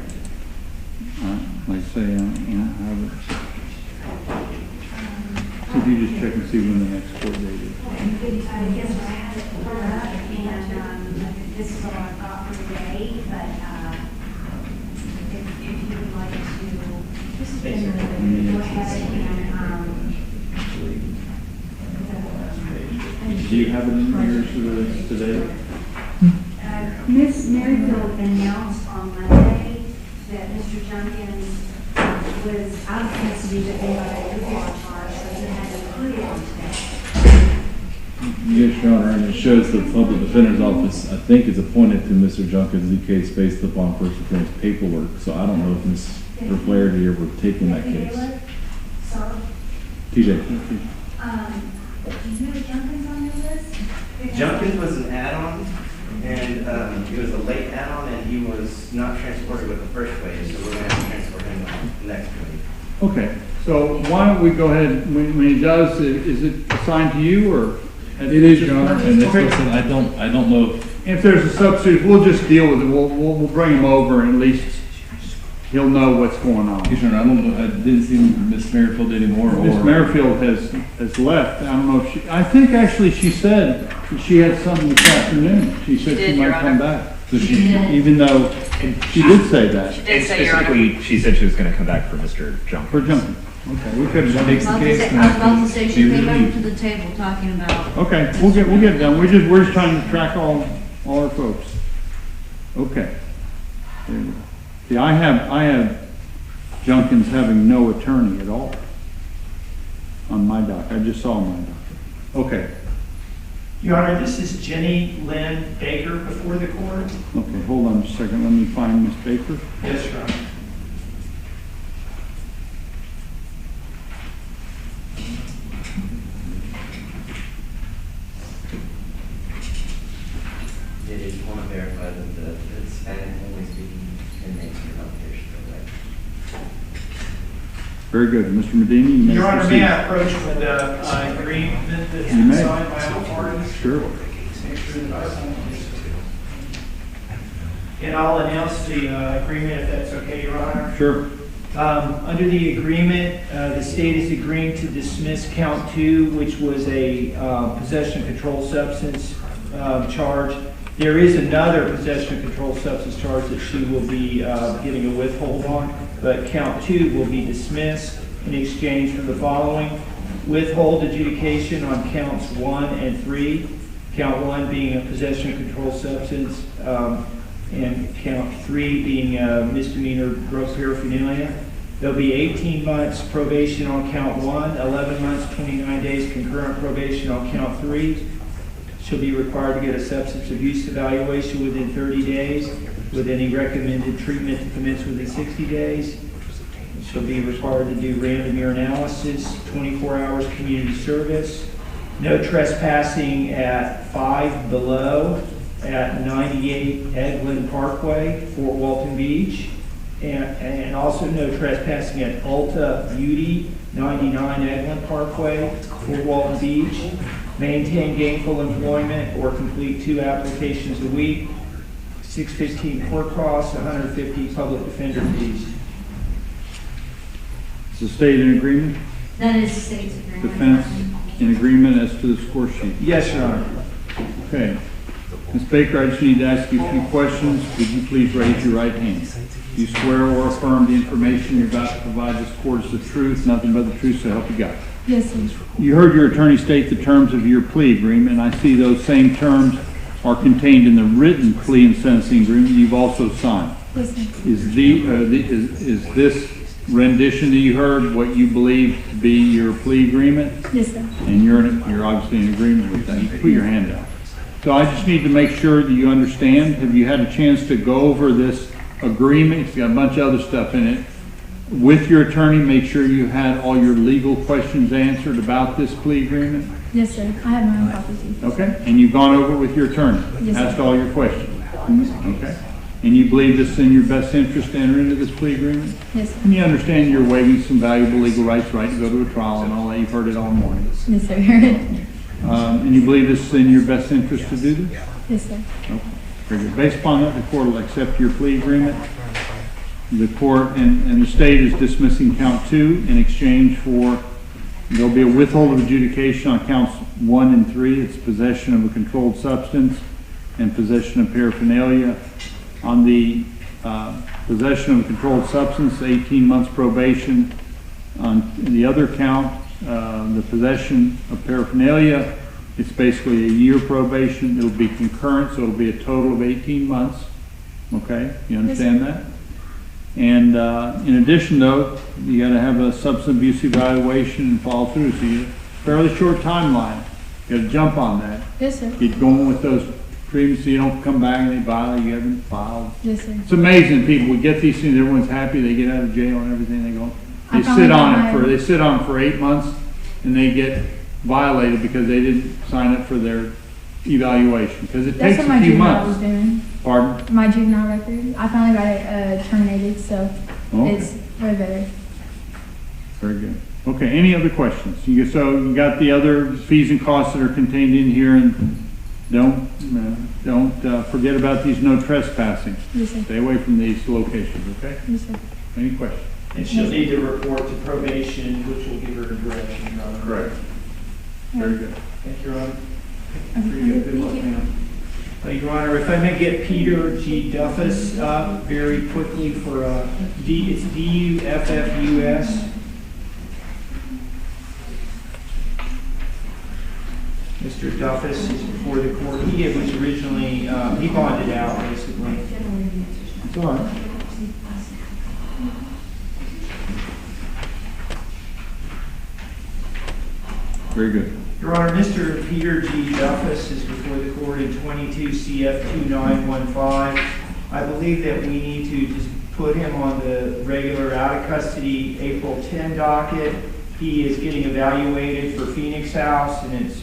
Like I say, I don't have it. Could you just check and see when the next court date is? Yes, I had it pulled up, and this is all I've got for today, but if you would like to go ahead and Do you have it in yours today? Ms. Maryfield announced on Monday that Mr. Junkins was out of custody, that they got a discharge charge, so he had to put it on today. Yes, Your Honor, and it shows the public defender's office, I think, is appointed to Mr. Junkins' case based upon first appearance paperwork, so I don't know if Ms. Flaherty here were taking that case. Sir? TJ. Do you have Junkins on your list? Junkins was an add-on, and he was a late add-on, and he was not transported with the first wave, so we're going to have to transport him the next wave. Okay, So why don't we go ahead, when he does, is it assigned to you, or? It is, Your Honor, and it's listed, I don't know. If there's a substitute, we'll just deal with it, we'll bring him over, and at least he'll know what's going on. Yes, Your Honor, I don't know, I didn't see Miss Merrifield anymore. Miss Merrifield has left, I don't know if she, I think actually she said that she had something this afternoon. She said she might come back. So she, even though, she did say that. She did say, Your Honor. Specifically, she said she was gonna come back for Mr. Junkin. For Junkin. Okay, we could have done Makes the case. I was about to say, she came over to the table talking about. Okay, we'll get it done. We're just trying to track all our folks. Okay. There you go. See, I have Junkins having no attorney at all on my doc. I just saw my doc. Okay. Your Honor, this is Jenny Lynn Baker before the court. Okay, hold on just a second. Let me find Miss Baker. Yes, Your Honor. Did you want to verify that the Hispanic only speaking inmates are not here still, right? Very good. Mr. Medina, you may Your Honor, proceed. may I approach with an agreement that's You been may. signed by all parties? Sure. Make sure that I sign this. And I'll announce the agreement if that's okay, Your Honor. Sure. Under the agreement, the state is agreeing to dismiss count 2, which was a possession of controlled substance charge. There is another possession of controlled substance charge that she will be getting a withhold on, but count 2 will be dismissed in exchange for the following: withhold adjudication on counts 1 and 3. Count 1 being a possession of controlled substance, and count 3 being a misdemeanor gross paraphernalia. There'll be 18 months probation on count 1, 11 months, 29 days concurrent probation on count 3. She'll be required to get a substance abuse evaluation within 30 days, with any recommended treatment to commence within 60 days. She'll be required to do random urinalysis, 24 hours community service, no trespassing at 5 Below at 98 Edwin Parkway, Fort Walton Beach, and also no trespassing at Ulta Beauty, 99 Edwin Parkway, Fort Walton Beach. Maintain gainful employment or complete 2 applications a week, 615 court costs, 150 public defender fees. Is the state in agreement? That is the state's agreement. Defense in agreement as to the score sheet? Yes, Your Honor. Okay. Ms. Baker, I just need to ask you a few questions. Would you please raise your right hand? Do you swear or affirm the information you're about to provide this court is the truth, nothing but the truth, so help you God? Yes, sir. You heard your attorney state the terms of your plea agreement. I see those same terms are contained in the written plea and sentencing agreement you've also signed. Yes, sir. Is this rendition that you heard what you believe to be your plea agreement? Yes, sir. And you're obviously in agreement with that. You can put your hand up. So I just need to make sure that you understand. Have you had a chance to go over this agreement? It's got a bunch of other stuff in it. With your attorney, make sure you had all your legal questions answered about this plea agreement. Yes, sir. I have my own copy too. Okay? And you've gone over it with your attorney? Yes, sir. Asked all your questions? Okay? And you believe it's in your best interest to enter into this plea agreement? Yes, sir. And you understand you're waiving some valuable legal rights, right, to go to a trial and all that. You've heard it all morning. Yes, sir. And you believe it's in your best interest to do this? Yes, sir. Okay. Very good. Based upon that, the court will accept your plea agreement. The court and the state is dismissing count 2 in exchange for, there'll be a withhold of adjudication on counts 1 and 3. It's possession of a controlled substance and possession of paraphernalia. On the possession of a controlled substance, 18 months probation. On the other count, the possession of paraphernalia, it's basically a year probation. It'll be concurrent, so it'll be a total of 18 months. Okay, you understand that? And in addition, though, you got to have a substance abuse evaluation and follow through. So you fairly short timeline. You got to jump on that. Yes, sir. Get going with those treatments so you don't come back and they violate. You haven't filed. Yes, sir. It's amazing. People, we get these things. Everyone's happy. They get out of jail and everything. They go. I They finally sit got on it my- for 8 months, and they get violated because they didn't sign up for their evaluation because it That's takes what my a few juvenile was months. doing. Pardon? My juvenile record. I finally got it terminated, so Okay. it's way better. Very good. Okay, any other questions? So you got the other fees and costs that are contained in here, and don't forget about these no trespassing. Yes, sir. Stay away from these locations, okay? Yes, sir. Any questions? And she'll need to report to probation, which will give her the direction, Your Honor. Correct. Very good. Thank you, Your Honor. Okay, Pretty good. Good luck, thank you. ma'am. Your Honor, if I may get Peter G. Duffus up very quickly for it's D-U-F-F-U-S. Mr. Duffus is before the court. He was originally, he bonded out, basically. It's all right. Very good. Your Honor, Mr. Peter G. Duffus is before the court in 22 CF 2915. I believe that we need to just put him on the regular out of custody April 10 docket. He is getting evaluated for Phoenix House, and it's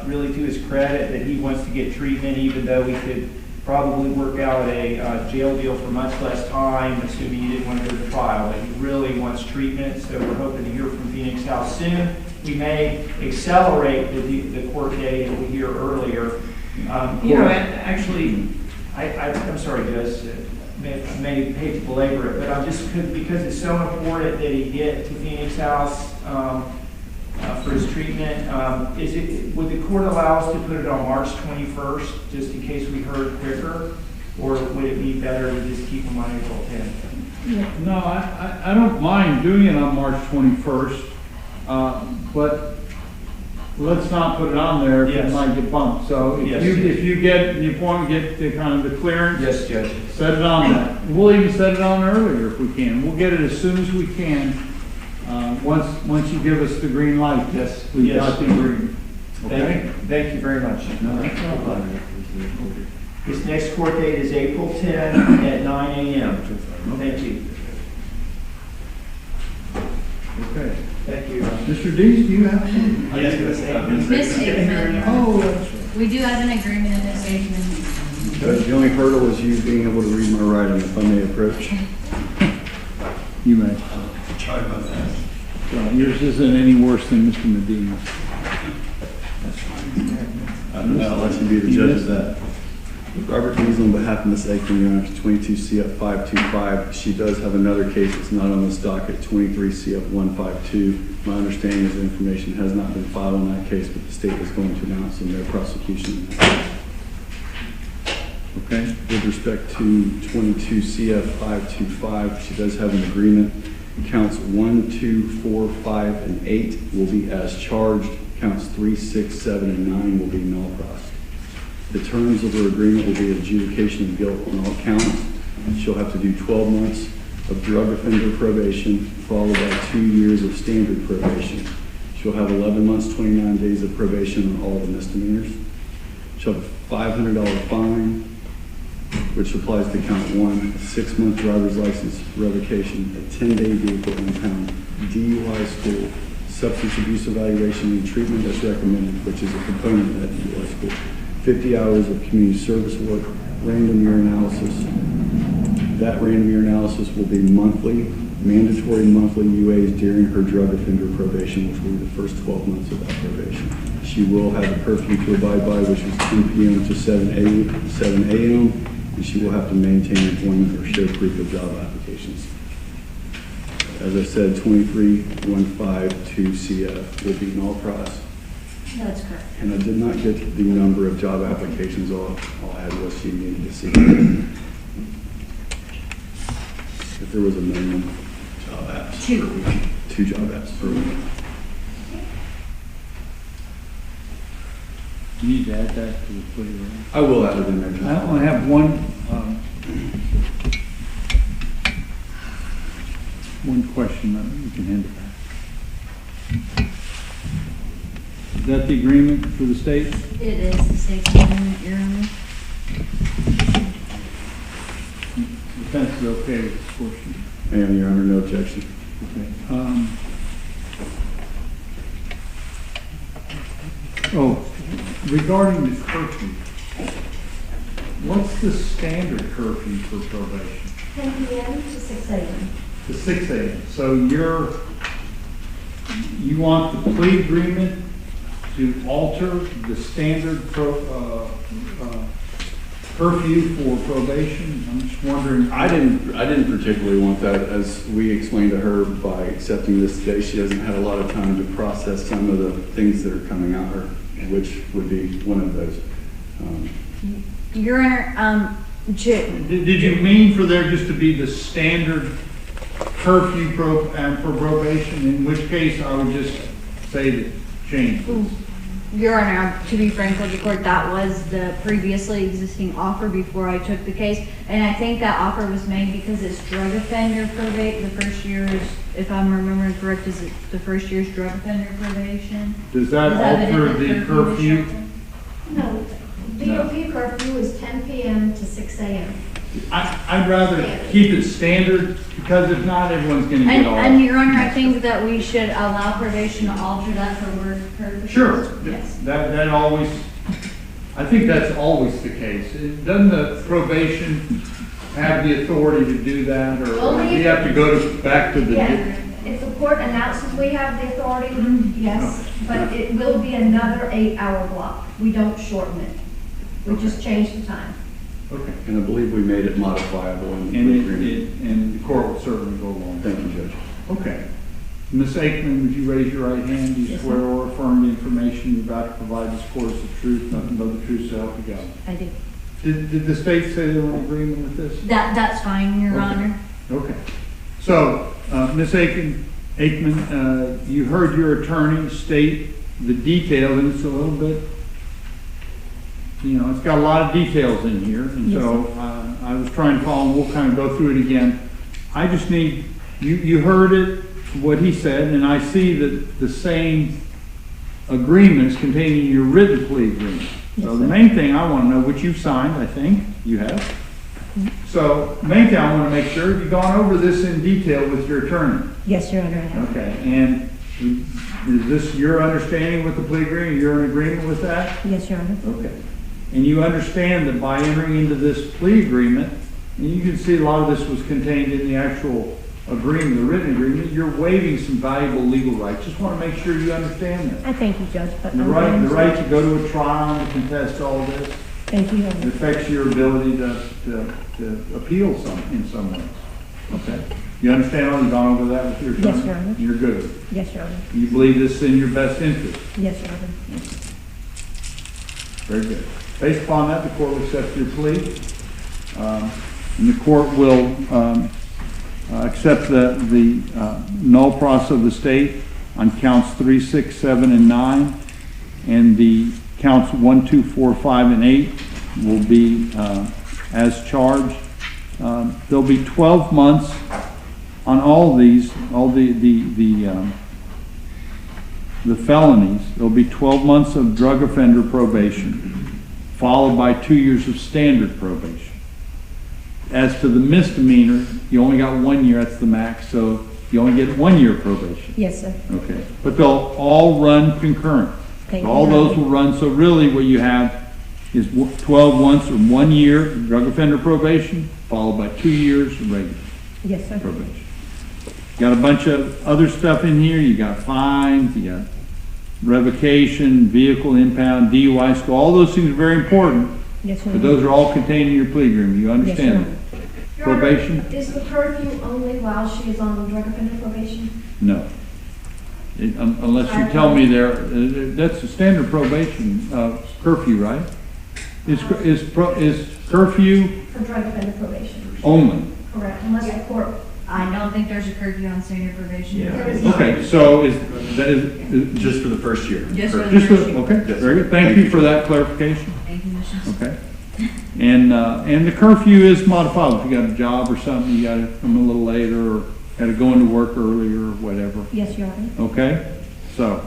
really to his credit that he wants to get treatment, even though we could probably work out a jail deal for much less time, assuming he didn't want to go to trial. But he really wants treatment, so we're hoping to hear from Phoenix House soon. We may accelerate the court date if we hear earlier. Actually, I'm sorry, Judge, may hate to belabor it, but I'm just, because it's so important that he get to Phoenix House for his treatment, would the court allow us to put it on March 21st, just in case we heard quicker? Or would it be better to just keep him on April 10th? No, I don't mind doing it on March 21st. But let's not put it on there if it might get bumped. So if you get the appointment, get the kind of the clearance. Yes, Judge. Set it on that. We'll even set it on earlier if we can. We'll get it as soon as we can. Once you give us the green light, we've got the agreement. Okay? Thank you very much. His next court date is April 10 at 9 a.m. Thank you. Okay. Thank you. Mr. Dees, do you have something? Yes, Miss Hickman. Oh, that's right. We do have an agreement in this Hickman. The only hurdle is you being able to read my writing, if I may approach. You may. Try my best. Yours isn't any worse than Mr. Medina's. I'll let you be the judge of that. Robert Dees on behalf of Ms. Aikman, Your Honor, 22 CF 525. She does have another case that's not on this docket, 23 CF 152. My understanding is the information has not been filed on that case, but the state is going to announce in their prosecution. Okay. With respect to 22 CF 525, she does have an agreement. Counts 1, 2, 4, 5, and 8 will be as charged. Counts 3, 6, 7, and 9 will be null pros. The terms of her agreement will be adjudication of guilt on all counts. She'll have to do 12 months of drug offender probation, followed by 2 years of standard probation. She'll have 11 months, 29 days of probation on all the misdemeanors. She'll have a $500 fine, which applies to count 1, a 6-month driver's license revocation, a 10-day vehicle impound, DUI school, substance abuse evaluation and treatment as recommended, which is a component of that DUI school. 50 hours of community service work, random year analysis. That random year analysis will be monthly, mandatory monthly UAs during her drug offender probation, which will be the first 12 months of that probation. She will have a curfew to abide by, which is 10 p.m. to 7 a.m., and she will have to maintain employment or show proof of job applications. As I said, 23.152 CF will be null pros. That's correct. And I did not get the number of job applications. All I had was she needed to see if there was a minimum job apps. 2 job apps per week. You need to add that to the plea, right? I will add it in there. I only have one question. You can hand it back. Is that the agreement for the state? It is the state's agreement, Your Honor. Defense is okay with this portion? I am, Your Honor, no objection. Okay. Regarding the curfew, what's the standard curfew for probation? 10 p.m. to 6 a.m. To 6 a.m. So you're you want the plea agreement to alter the standard curfew for probation? I'm just wondering. I didn't particularly want that. As we explained to her, by accepting this today, she hasn't had a lot of time to process some of the things that are coming at her, which would be one of those. Your Honor, Did you mean for there just to be the standard curfew for probation, in which case I would just say that change this? Your Honor, to be frank with the court, that was the previously existing offer before I took the case. And I think that offer was made because it's drug offender probate. The first year is, if I'm remembering correct, is it the first year's drug offender probation? Does that alter the curfew? No, DOP curfew is 10 p.m. to 6 a.m. I'd rather keep it standard, because if not, everyone's going to get all. And Your Honor, I think that we should allow probation to alter that for work purposes. Sure. Yes. That always, I think that's always the case. Doesn't the probation have the authority to do that, or do you have to go back to the? Yeah, if the court announces we have the authority, yes, but it will be another 8-hour block. We don't shorten it. We just change the time. Okay. And I believe we made it modifiable in the agreement. And the court will certainly go along. Thank you, Judge. Okay. Ms. Aikman, would you raise your right hand? Do you Yes, swear sir. or affirm the information you're about to provide this court is the truth, nothing but the truth, so help you God? I do. Did the state say they were in agreement with this? That's fine, Your Okay. Honor. Okay. So, Ms. Aikman, you heard your attorney state the details, and it's a little bit, it's got a lot of details in here, and Yes, so I was trying to follow, and we'll kind of go through it again. I just need, you heard it, what he said, and I see that the same agreements contained in your written plea agreement. So the main thing I want to know, which you've signed, I think, you have. So, main thing I want to make sure, you've gone over this in detail with your attorney. Yes, Your Honor, I have. Okay, and is this your understanding with the plea agreement? You're in agreement with that? Yes, Your Honor. Okay. And you understand that by entering into this plea agreement, and you can see a lot of this was contained in the actual agreement, the written agreement, you're waiving some valuable legal rights. Just want to make sure you understand that. I thank you, Judge. But The right to go to a trial and contest all this. Thank you, Your It Honor. affects your ability to appeal in some ways. Okay? You understand how you've gone over that with your attorney? Yes, Your Honor. You're good with it? Yes, Your Honor. You believe this is in your best interest? Yes, Your Honor. Very good. Based upon that, the court will accept your plea. And the court will accept the null process of the state on counts 3, 6, 7, and 9. And the counts 1, 2, 4, 5, and 8 will be as charged. There'll be 12 months on all these, all the felonies. There'll be 12 months of drug offender probation, followed by 2 years of standard probation. As to the misdemeanor, you only got 1 year, that's the max, so you only get 1 year probation. Yes, sir. Okay, but they'll all run concurrent. Thank you, All Your those Honor. will run, so really what you have is 12 months or 1 year of drug offender probation, followed by 2 years of regular Yes, sir. probation. Got a bunch of other stuff in here, you got fines, you got revocation, vehicle impound, DUI school, all those things are very important, Yes, Your but Honor. those are all contained in your plea agreement, you understand that? Your Honor, Probation? is the curfew only while she is on drug offender probation? No. Unless you tell me that's the standard probation curfew, right? Is curfew For drug offender probation? only? Correct, unless the court. I don't think there's a curfew on standard probation. There is not. Okay, so is Just for the first year. Just for the just, first year. okay, Yes. very good, thank you for that clarification. Thank you, Mr. Okay. And the curfew is modifiable. If you got a job or something, you gotta come a little later, or gotta go into work earlier, or whatever. Yes, Your Honor. Okay? So,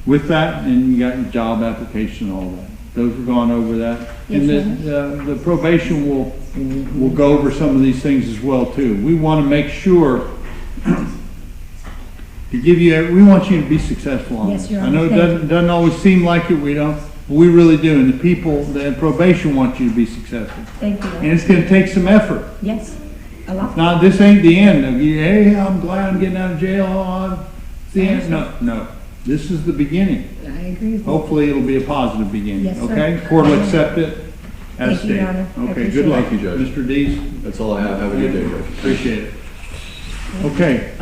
with that, and you got your job application and all that. Those have gone over that. And Yes, the probation will go over some of these things as well, too. We want to make sure to give you, we want you to be successful on Yes, this. Your I know it Honor. Thank doesn't always seem like it, we don't, but we really do. And the people, the probation want you to be successful. Thank you. And it's going to take some effort. Yes, a lot. Now, this ain't the end of you, hey, I'm glad I'm getting out of jail. No. This is the beginning. I agree with you. Hopefully, it'll be a positive beginning, Yes, sir. okay? Court will accept it as Thank you, Your stated. Honor. I Okay, appreciate good luck. it. Thank you, Judge. Mr. Dees? That's all I have. Have a good day, Judge. Appreciate it. Okay,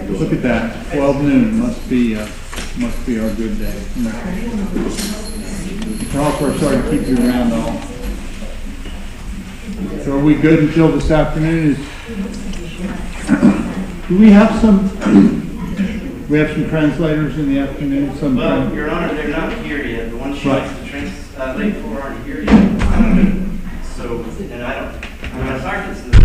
look at that, 12 noon, must be our good day. Proper, sorry to keep you around all. So are we good until this afternoon? Do we have some translators in the afternoon? Well, Your Honor, they're not here yet. The ones she Right. wants to translate for aren't here yet. So, and I don't, I mean, my sergeant's in the